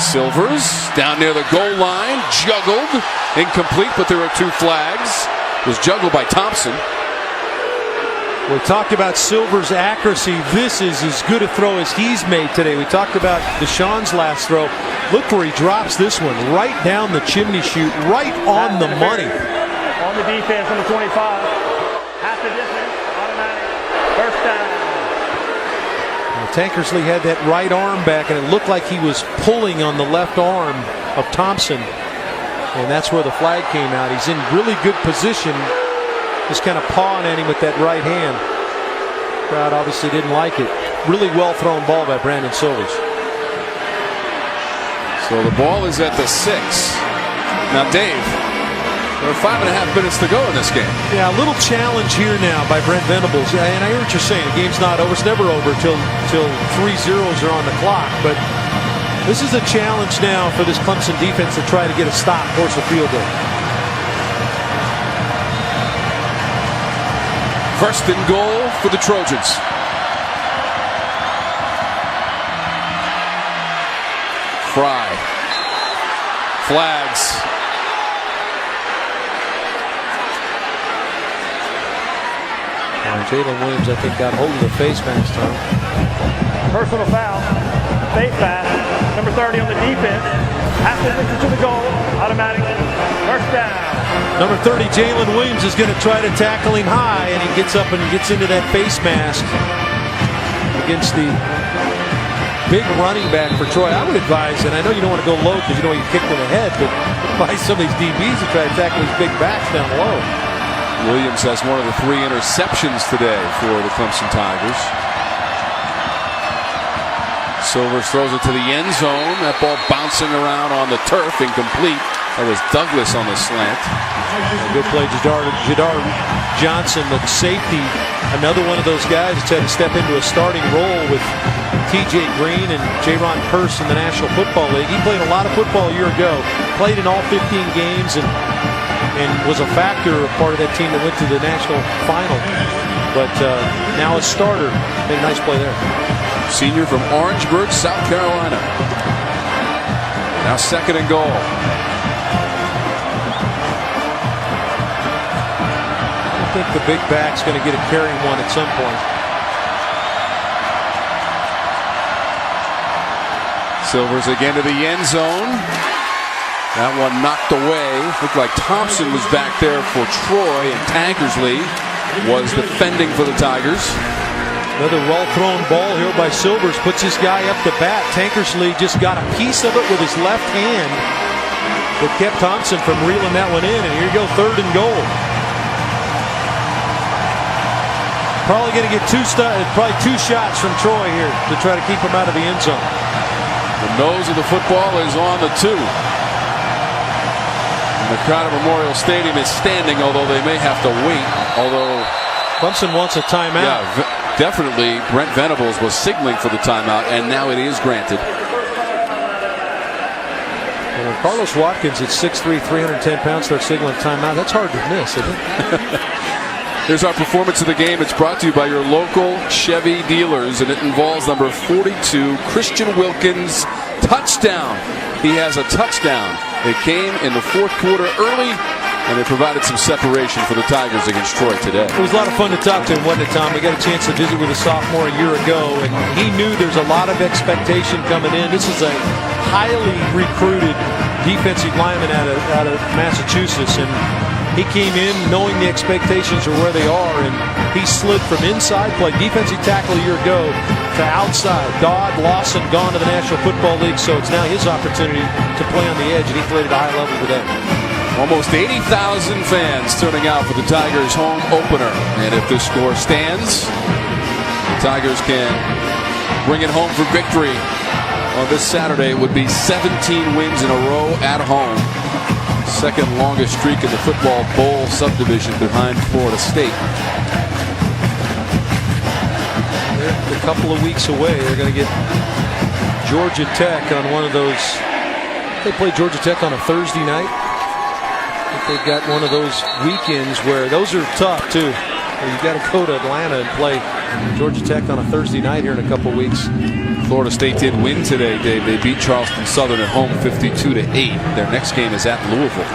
Silvers down near the goal line, juggled, incomplete, but there are 2 flags. It was juggled by Thompson. We talked about Silver's accuracy. This is as good a throw as he's made today. We talked about Deshaun's last throw. Look where he drops this one, right down the chimney chute, right on the money. On the defense on the 25. Half the distance, automatic, first down. Tankersley had that right arm back, and it looked like he was pulling on the left arm of Thompson. And that's where the flag came out. He's in really good position, just kind of pawing at him with that right hand. Crowd obviously didn't like it. Really well thrown ball by Brandon Silvers. So the ball is at the 6. Now, Dave, there are 5.5 minutes to go in this game. Yeah, a little challenge here now by Brent Venables. And I hear what you're saying. The game's not over. It's never over till 3 zeros are on the clock. But This is a challenge now for this Clemson defense to try to get a stop, force a field goal. First and goal for the Trojans. Fry. Flags. Jalen Williams, I think, got hold of the face mask, Tom. Personal foul. Face mask. Number 30 on the defense. Half the distance to the goal. Automatic. First down. Number 30, Jalen Williams, is going to try to tackle him high, and he gets up and gets into that face mask against the big running back for Troy. I would advise, and I know you don't want to go low because you know you kicked in the head, but advise some of these DBs to try to tackle these big backs down low. Williams has one of the 3 interceptions today for the Clemson Tigers. Silvers throws it to the end zone. That ball bouncing around on the turf, incomplete. That was Douglas on the slant. A good play, Jadar Johnson, the safety. Another one of those guys that's had to step into a starting role with T.J. Green and J-Ron Purse in the National Football League. He played a lot of football a year ago. Played in all 15 games and was a factor, a part of that team that went to the national final. But now a starter. Made a nice play there. Senior from Orangeburg, South Carolina. Now second and goal. I think the big back's going to get a carrying one at some point. Silvers again to the end zone. That one knocked away. Looked like Thompson was back there for Troy, and Tankersley was defending for the Tigers. Another well-thrown ball here by Silvers. Puts this guy up the bat. Tankersley just got a piece of it with his left hand that kept Thompson from reeling that one in. And here you go, third and goal. Probably going to get two shots from Troy here to try to keep him out of the end zone. The nose of the football is on the 2. The crowd at Memorial Stadium is standing, although they may have to wait. Although Clemson wants a timeout. Yeah, definitely. Brent Venables was signaling for the timeout, and now it is granted. Well, Carlos Watkins at 6'3", 310 pounds starts signaling timeout. That's hard to miss, isn't it? Here's our performance of the game. It's brought to you by your local Chevy dealers, and it involves number 42, Christian Wilkins. Touchdown. He has a touchdown. It came in the 4th quarter early, and it provided some separation for the Tigers against Troy today. It was a lot of fun to talk to him, wasn't it, Tom? We got a chance to visit with a sophomore a year ago, and he knew there's a lot of expectation coming in. This is a highly recruited defensive lineman out of Massachusetts, and he came in knowing the expectations are where they are, and he slid from inside, played defensive tackle a year ago, to outside. Dodd, Lawson gone to the National Football League, so it's now his opportunity to play on the edge, and he played at a high level today. Almost 80,000 fans turning out for the Tigers' home opener. And if this score stands, the Tigers can bring it home for victory. On this Saturday, it would be 17 wins in a row at home. Second longest streak in the football bowl subdivision behind Florida State. They're a couple of weeks away. They're going to get Georgia Tech on one of those. They play Georgia Tech on a Thursday night. I think they've got one of those weekends where those are tough too. You've got to go to Atlanta and play Georgia Tech on a Thursday night here in a couple of weeks. Florida State did win today, Dave. They beat Charleston Southern at home 52-8. Their next game is at Louisville.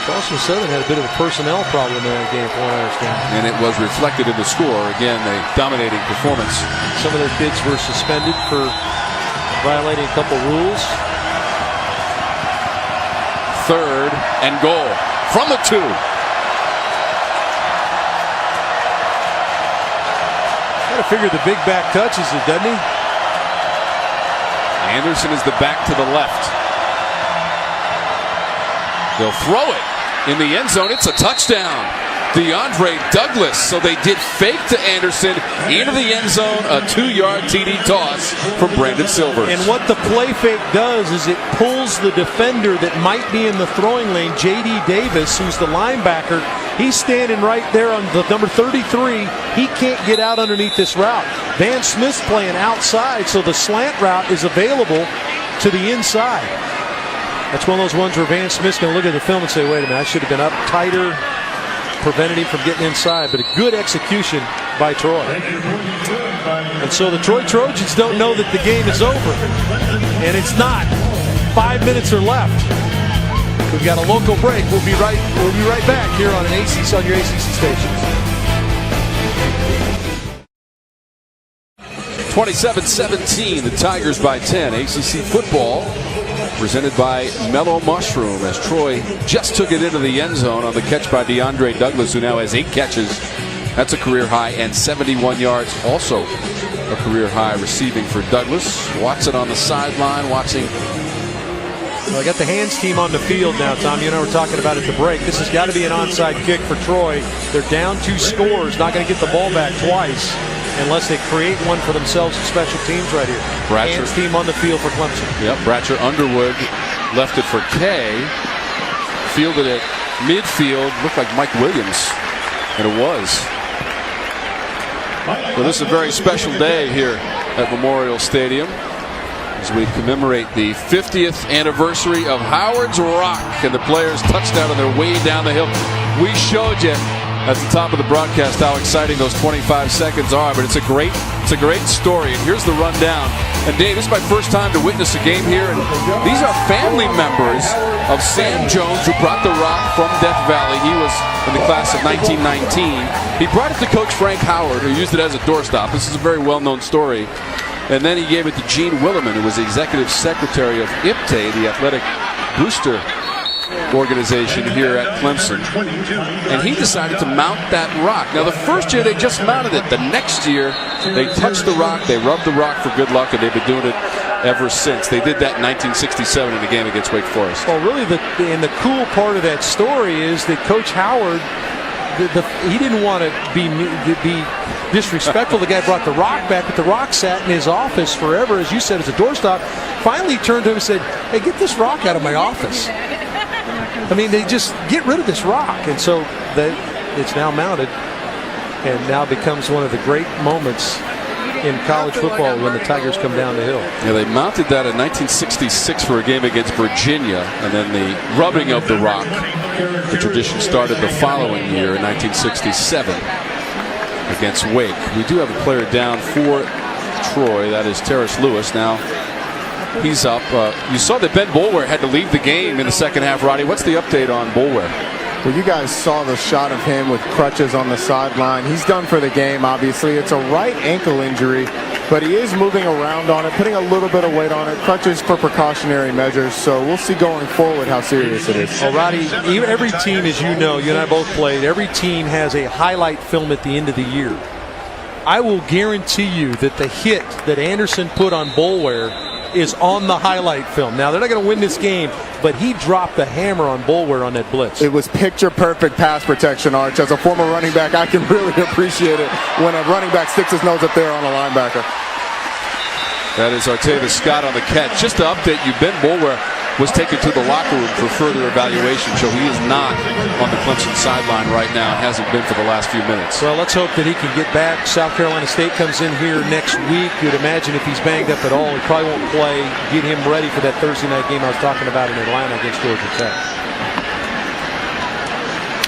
Charleston Southern had a bit of a personnel problem in that game, from what I understand. And it was reflected in the score. Again, a dominating performance. Some of their kids were suspended for violating a couple rules. Third and goal from the 2. Gotta figure the big back touches it, doesn't he? Anderson is the back to the left. They'll throw it in the end zone. It's a touchdown. DeAndre Douglas. So they did fake to Anderson into the end zone. A 2-yard TD toss from Brandon Silvers. And what the play fake does is it pulls the defender that might be in the throwing lane, J.D. Davis, who's the linebacker. He's standing right there on the number 33. He can't get out underneath this route. Van Smith's playing outside, so the slant route is available to the inside. That's one of those ones where Van Smith's going to look at the film and say, wait a minute, I should have been up tighter, prevented him from getting inside. But a good execution by Troy. And so the Troy Trojans don't know that the game is over. And it's not. 5 minutes are left. We've got a local break. We'll be right back here on your ACC stations. 27-17, the Tigers by 10. ACC football presented by Mellow Mushroom as Troy just took it into the end zone on the catch by DeAndre Douglas, who now has 8 catches. That's a career high, and 71 yards, also a career high receiving for Douglas. Watson on the sideline watching. Well, I got the hands team on the field now, Tom. You and I were talking about at the break. This has got to be an onside kick for Troy. They're down 2 scores, not going to get the ball back twice unless they create one for themselves in special teams right here. Hands team on the field for Clemson. Yep, Bratcher Underwood left it for Kay. Fielded it midfield. Looked like Mike Williams, and it was. So this is a very special day here at Memorial Stadium as we commemorate the 50th anniversary of Howard's Rock and the players' touchdown on their way down the hill. We showed you at the top of the broadcast how exciting those 25 seconds are, but it's a great story. And here's the rundown. And Dave, this is my first time to witness a game here, and these are family members of Sam Jones, who brought the rock from Death Valley. He was in the class of 1919. He brought it to Coach Frank Howard, who used it as a doorstop. This is a very well-known story. And then he gave it to Gene Williman, who was the executive secretary of IPTE, the athletic booster organization here at Clemson, and he decided to mount that rock. Now the first year they just mounted it. The next year they touched the rock, they rubbed the rock for good luck, and they've been doing it ever since. They did that in 1967 in the game against Wake Forest. Well, really, the cool part of that story is that Coach Howard, he didn't want to be disrespectful. The guy brought the rock back, but the rock sat in his office forever, as you said, as a doorstop. Finally, he turned to him and said, "Hey, get this rock out of my office." I mean, they just get rid of this rock, and so it's now mounted, and now becomes one of the great moments in college football when the Tigers come down the hill. Yeah, they mounted that in 1966 for a game against Virginia, and then the rubbing of the rock, the tradition started the following year in 1967 against Wake. We do have a player down for Troy. That is Terrace Lewis. Now he's up. You saw that Ben Boulware had to leave the game in the second half, Roddy. What's the update on Boulware? Well, you guys saw the shot of him with crutches on the sideline. He's done for the game, obviously. It's a right ankle injury, but he is moving around on it, putting a little bit of weight on it. Crutches for precautionary measures, so we'll see going forward how serious it is. Well, Roddy, every team, as you know, you and I both played, every team has a highlight film at the end of the year. I will guarantee you that the hit that Anderson put on Boulware is on the highlight film. Now, they're not going to win this game, but he dropped the hammer on Boulware on that blitz. It was picture-perfect pass protection, Arch. As a former running back, I can really appreciate it when a running back sticks his nose up there on a linebacker. That is Artavis Scott on the catch. Just to update you, Ben Boulware was taken to the locker room for further evaluation, so he is not on the Clemson sideline right now. It hasn't been for the last few minutes. Well, let's hope that he can get back. South Carolina State comes in here next week. You'd imagine if he's banged up at all, he probably won't play. Get him ready for that Thursday night game I was talking about in Atlanta against Georgia Tech.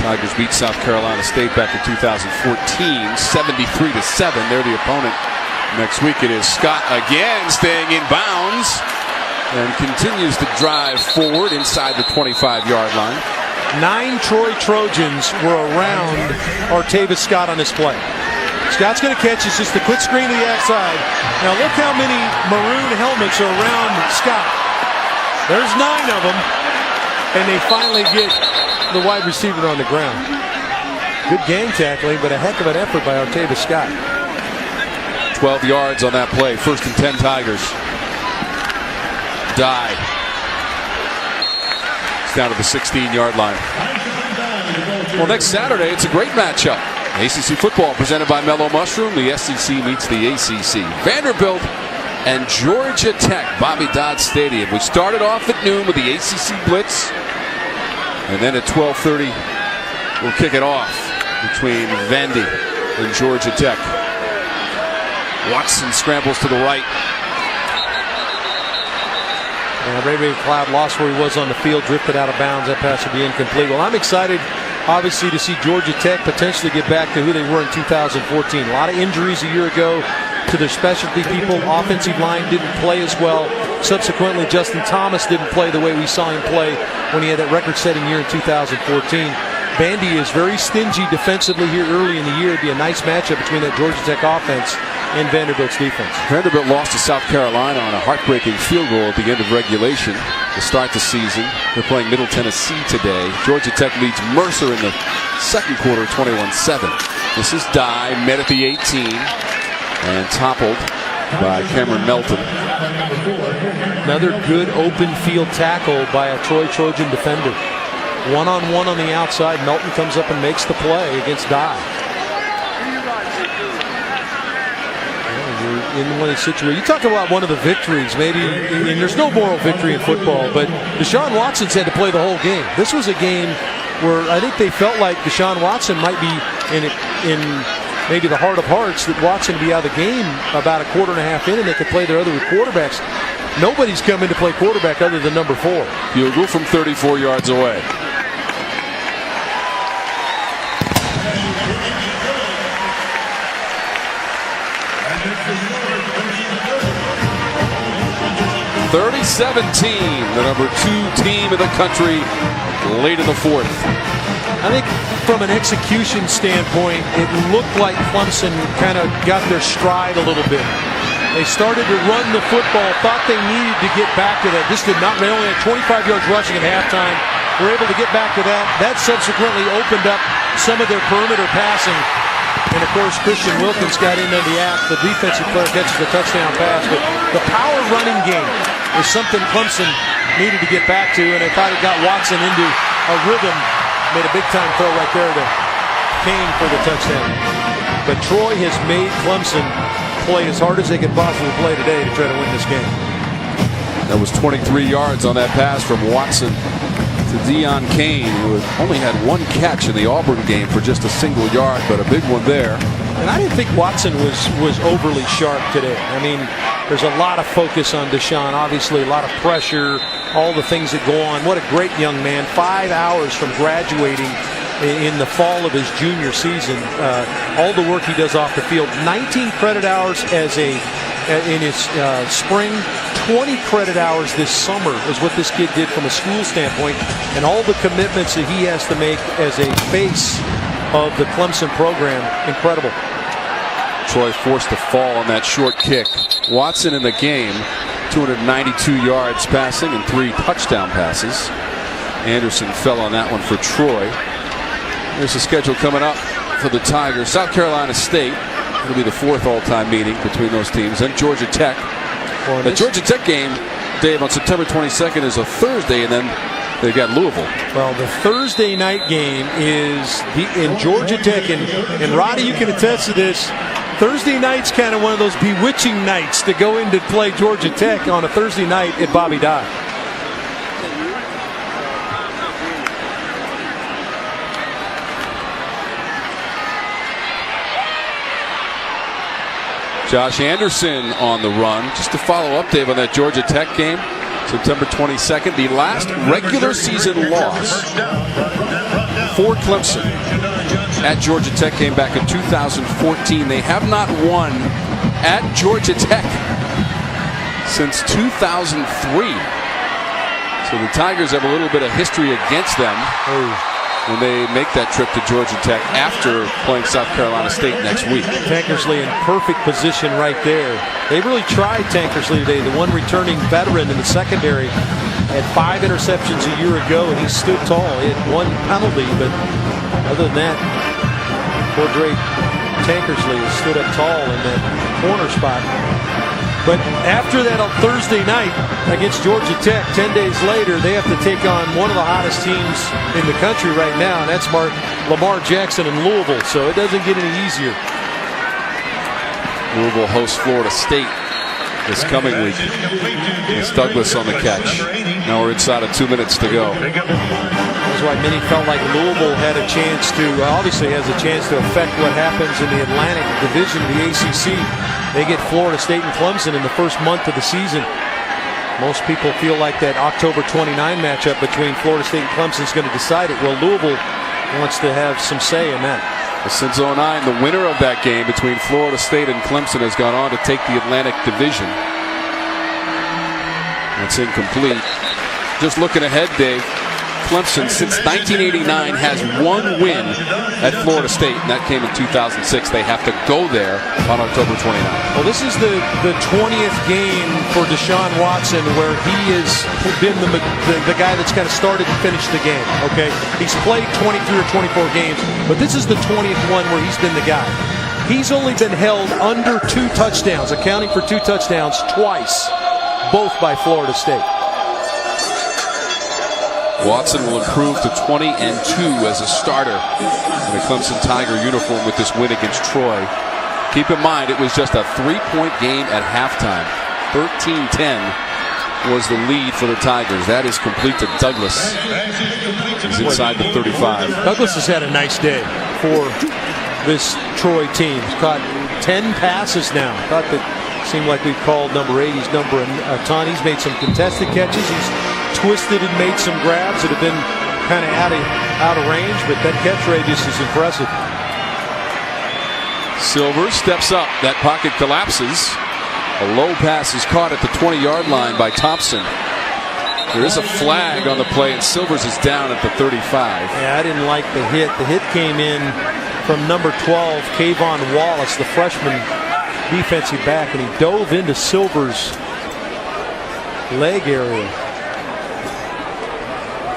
Tigers beat South Carolina State back in 2014, 73-7. They're the opponent. Next week it is Scott again, staying in bounds and continues to drive forward inside the 25-yard line. 9 Troy Trojans were around Artavis Scott on this play. Scott's going to catch. It's just a quick screen to the outside. Now look how many maroon helmets are around Scott. There's 9 of them, and they finally get the wide receiver on the ground. Good gang tackling, but a heck of an effort by Artavis Scott. 12 yards on that play. First and 10 Tigers. Dye. It's down to the 16-yard line. Well, next Saturday, it's a great matchup. ACC football presented by Mellow Mushroom. The SEC meets the ACC. Vanderbilt and Georgia Tech, Bobby Dodd Stadium. We started off at noon with the ACC Blitz. And then at 12:30, we'll kick it off between Vandy and Georgia Tech. Watson scrambles to the right. And Ray Cloud lost where he was on the field, drifted out of bounds. That pass would be incomplete. Well, I'm excited, obviously, to see Georgia Tech potentially get back to who they were in 2014. A lot of injuries a year ago to their specialty people. Offensive line didn't play as well. Subsequently, Justin Thomas didn't play the way we saw him play when he had that record-setting year in 2014. Vandy is very stingy defensively here early in the year. It'd be a nice matchup between that Georgia Tech offense and Vanderbilt's defense. Vanderbilt lost to South Carolina on a heartbreaking field goal at the end of regulation to start the season. They're playing Middle Tennessee today. Georgia Tech leads Mercer in the second quarter, 21-7. This is Dye, met at the 18 and toppled by Cameron Melton. Another good open field tackle by a Troy Trojan defender. One-on-one on the outside. Melton comes up and makes the play against Dye. In one of these situations, you talk about one of the victories, maybe, and there's no moral victory in football, but Deshaun Watson's had to play the whole game. This was a game where I think they felt like Deshaun Watson might be in maybe the heart of hearts that Watson would be out of the game about a quarter and a half in, and they could play their other quarterbacks. Nobody's come in to play quarterback other than number 4. Field goal from 34 yards away. (30-17), the number 2 team in the country late in the fourth. I think from an execution standpoint, it looked like Clemson kind of got their stride a little bit. They started to run the football, thought they needed to get back to that. This did not, they only had 25 yards rushing at halftime. Were able to get back to that. That subsequently opened up some of their perimeter passing. And, of course, Christian Wilkins got into the act. The defensive player catches the touchdown pass. But the power running game is something Clemson needed to get back to, and I thought it got Watson into a rhythm. Made a big-time throw right there to Kane for the touchdown. But Troy has made Clemson play as hard as they could possibly play today to try to win this game. That was 23 yards on that pass from Watson to Deon Kane, who had only had 1 catch in the Auburn game for just a single yard, but a big one there. And I didn't think Watson was overly sharp today. I mean, there's a lot of focus on Deshaun, obviously a lot of pressure, all the things that go on. What a great young man. 5 hours from graduating in the fall of his junior season. All the work he does off the field. 19 credit hours in his spring. 20 credit hours this summer is what this kid did from a school standpoint, and all the commitments that he has to make as a face of the Clemson program. Incredible. Troy forced to fall on that short kick. Watson in the game, 292 yards passing and 3 touchdown passes. Anderson fell on that one for Troy. There's a schedule coming up for the Tigers. South Carolina State. It'll be the 4th all-time meeting between those teams. And Georgia Tech. The Georgia Tech game, Dave, on September 22nd is a Thursday, and then they've got Louisville. Well, the Thursday night game is in Georgia Tech, and Roddy, you can attest to this. Thursday night's kind of one of those bewitching nights to go in to play Georgia Tech on a Thursday night at Bobby Dodd. Josh Anderson on the run. Just to follow up, Dave, on that Georgia Tech game, September 22nd, the last regular season loss for Clemson at Georgia Tech came back in 2014. They have not won at Georgia Tech since 2003. So the Tigers have a little bit of history against them when they make that trip to Georgia Tech after playing South Carolina State next week. Tankersley in perfect position right there. They really tried Tankersley today, the one returning veteran in the secondary. Had 5 interceptions a year ago, and he stood tall. He had 1 penalty, but other than that, poor Dre Tankersley has stood up tall in that corner spot. But after that on Thursday night against Georgia Tech, 10 days later, they have to take on one of the hottest teams in the country right now, and that's Lamar Jackson in Louisville, so it doesn't get any easier. Louisville hosts Florida State this coming week. It's Douglas on the catch. Now we're inside of 2 minutes to go. That's why many felt like Louisville had a chance to, obviously has a chance to affect what happens in the Atlantic Division of the ACC. They get Florida State and Clemson in the first month of the season. Most people feel like that October 29 matchup between Florida State and Clemson is going to decide it. Well, Louisville wants to have some say in that. Since 09, the winner of that game between Florida State and Clemson has gone on to take the Atlantic Division. It's incomplete. Just looking ahead, Dave, Clemson since 1989 has one win at Florida State, and that came in 2006. They have to go there on October 29th. Well, this is the 20th game for Deshaun Watson where he has been the guy that's kind of started and finished the game, okay? He's played 23 or 24 games, but this is the 20th one where he's been the guy. He's only been held under 2 touchdowns, accounting for 2 touchdowns twice, both by Florida State. Watson will improve to 20-2 as a starter in a Clemson Tiger uniform with this win against Troy. Keep in mind, it was just a 3-point game at halftime. 13-10 was the lead for the Tigers. That is complete to Douglas. He's inside the 35. Douglas has had a nice day for this Troy team. He's caught 10 passes now. Thought that seemed like we've called number 80's number a ton. He's made some contested catches. He's twisted and made some grabs that have been kind of out of range, but that catch radius is impressive. Silver steps up. That pocket collapses. A low pass is caught at the 20-yard line by Thompson. There is a flag on the play, and Silvers is down at the 35. Yeah, I didn't like the hit. The hit came in from number 12, Kayvon Wallace, the freshman defensive back, and he dove into Silvers' leg area.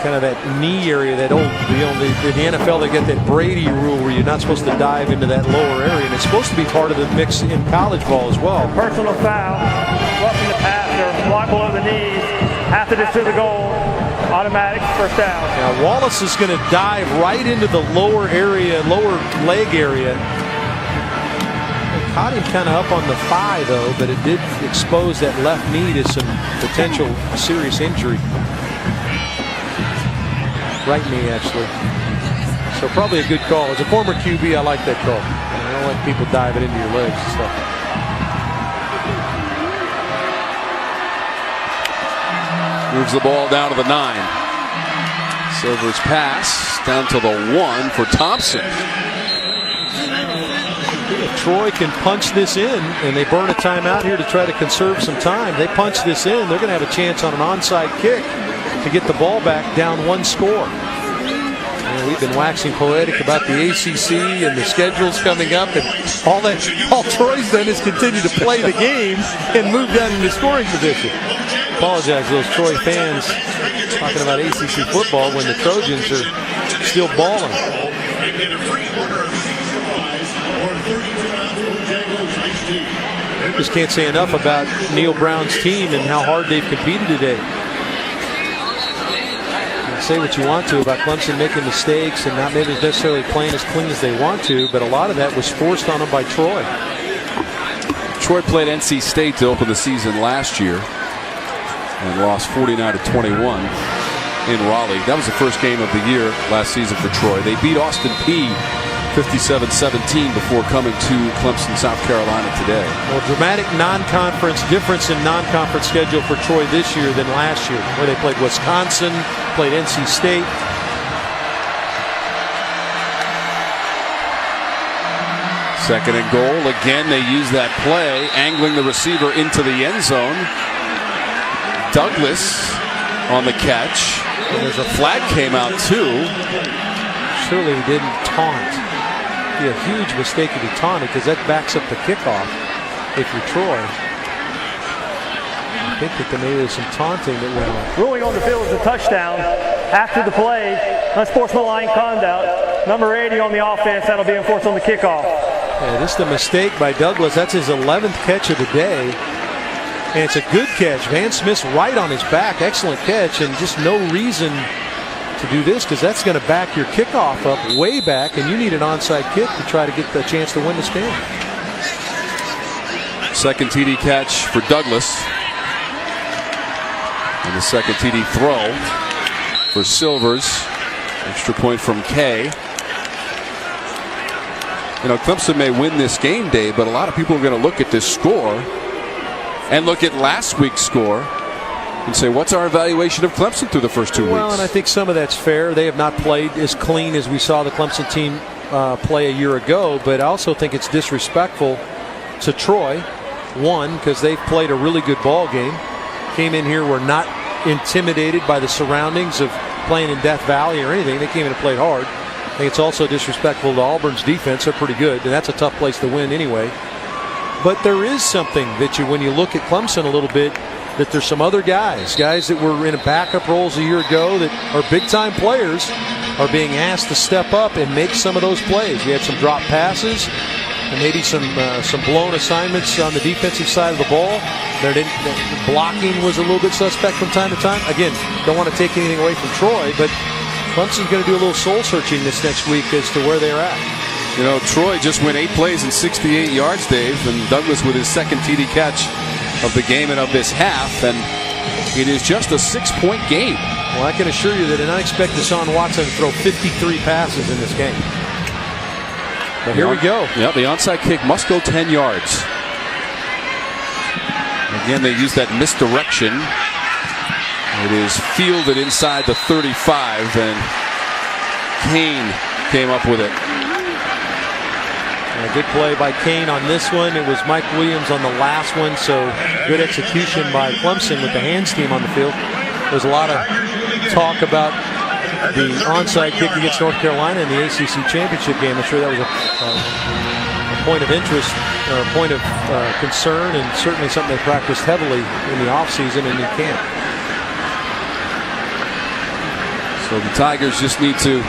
Kind of that knee area, that old, the NFL, they get that Brady rule where you're not supposed to dive into that lower area, and it's supposed to be part of the mix in college ball as well. Personal foul, roughing the passer, block below the knees, after this to the goal, automatic first down. Now Wallace is going to dive right into the lower area, lower leg area. It caught him kind of up on the thigh though, but it did expose that left knee to some potential serious injury. Right knee, actually. So probably a good call. As a former QB, I like that call. I don't like people diving into your legs and stuff. Moves the ball down to the 9. Silver's pass down to the 1 for Thompson. If Troy can punch this in, and they burn a timeout here to try to conserve some time, they punch this in, they're going to have a chance on an onside kick to get the ball back down 1 score. And we've been waxing poetic about the ACC and the schedules coming up, and all Troy's done is continue to play the game and move down into scoring position. Apologize to those Troy fans talking about ACC football when the Trojans are still balling. Just can't say enough about Neil Brown's team and how hard they've competed today. Say what you want to about Clemson making mistakes and not maybe necessarily playing as clean as they want to, but a lot of that was forced on them by Troy. Troy played NC State to open the season last year and lost 49-21 in Raleigh. That was the first game of the year last season for Troy. They beat Austin Peay 57-17 before coming to Clemson, South Carolina today. Well, dramatic non-conference difference in non-conference schedule for Troy this year than last year, where they played Wisconsin, played NC State. Second and goal. Again, they use that play, angling the receiver into the end zone. Douglas on the catch. And there's a flag came out too. Surely he didn't taunt. It'd be a huge mistake if he taunted, because that backs up the kickoff if you're Troy. I think that maybe there's some taunting that went on. Ruling on the field is a touchdown. After the play, unsportsmanlike conduct. Number 80 on the offense, that'll be enforced on the kickoff. Yeah, this is a mistake by Douglas. That's his 11th catch of the day. And it's a good catch. Van Smith's right on his back. Excellent catch, and just no reason to do this, because that's going to back your kickoff up way back, and you need an onside kick to try to get the chance to win this game. Second TD catch for Douglas. And the second TD throw for Silvers. Extra point from Kay. You know, Clemson may win this game, Dave, but a lot of people are going to look at this score and look at last week's score and say, what's our evaluation of Clemson through the first 2 weeks? Well, and I think some of that's fair. They have not played as clean as we saw the Clemson team play a year ago, but I also think it's disrespectful to Troy. One, because they've played a really good ball game. Came in here, were not intimidated by the surroundings of playing in Death Valley or anything. They came in and played hard. I think it's also disrespectful to Auburn's defense. They're pretty good, and that's a tough place to win anyway. But there is something that when you look at Clemson a little bit, that there's some other guys that were in backup roles a year ago that are big-time players are being asked to step up and make some of those plays. We had some drop passes and maybe some blown assignments on the defensive side of the ball. The blocking was a little bit suspect from time to time. Again, don't want to take anything away from Troy, but Clemson's going to do a little soul-searching this next week as to where they're at. You know, Troy just went 8 plays and 68 yards, Dave, and Douglas with his second TD catch of the game and of this half, and it is just a 6-point game. Well, I can assure you that an unexpected Deshaun Watson throw 53 passes in this game. But here we go. Yeah, the onside kick must go 10 yards. Again, they use that misdirection. It is fielded inside the 35, and Kane came up with it. And a good play by Kane on this one. It was Mike Williams on the last one, so good execution by Clemson with the hands team on the field. There's a lot of talk about the onside kick against North Carolina in the ACC championship game. I'm sure that was a point of interest, or a point of concern, and certainly something they practiced heavily in the offseason and in camp. So the Tigers just need to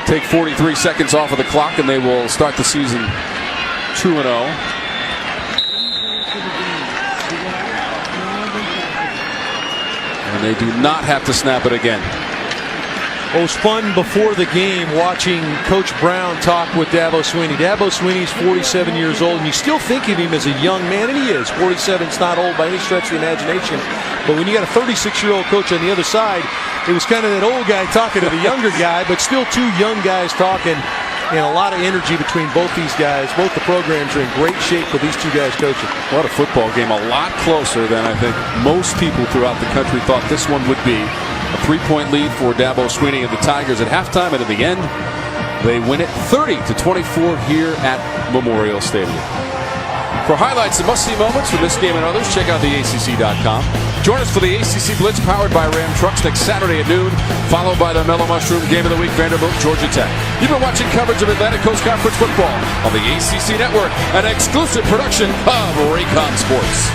take 43 seconds off of the clock, and they will start the season 2-0. And they do not have to snap it again. It was fun before the game watching Coach Brown talk with Dabo Swinney. Dabo Swinney's 47 years old, and you still think of him as a young man, and he is. 47's not old by any stretch of the imagination. But when you got a 36-year-old coach on the other side, it was kind of that old guy talking to the younger guy, but still two young guys talking, and a lot of energy between both these guys. Both the programs are in great shape with these two guys coaching. What a football game. A lot closer than I think most people throughout the country thought this one would be. A 3-point lead for Dabo Swinney and the Tigers at halftime, and at the end, they win it 30-24 here at Memorial Stadium. For highlights and must-see moments from this game and others, check out theacc.com. Join us for the ACC Blitz powered by Ram Trucks next Saturday at noon, followed by the Mellow Mushroom Game of the Week, Vanderbilt, Georgia Tech. You've been watching coverage of Atlantic Coast Conference football on the ACC Network, an exclusive production of Raycon Sports.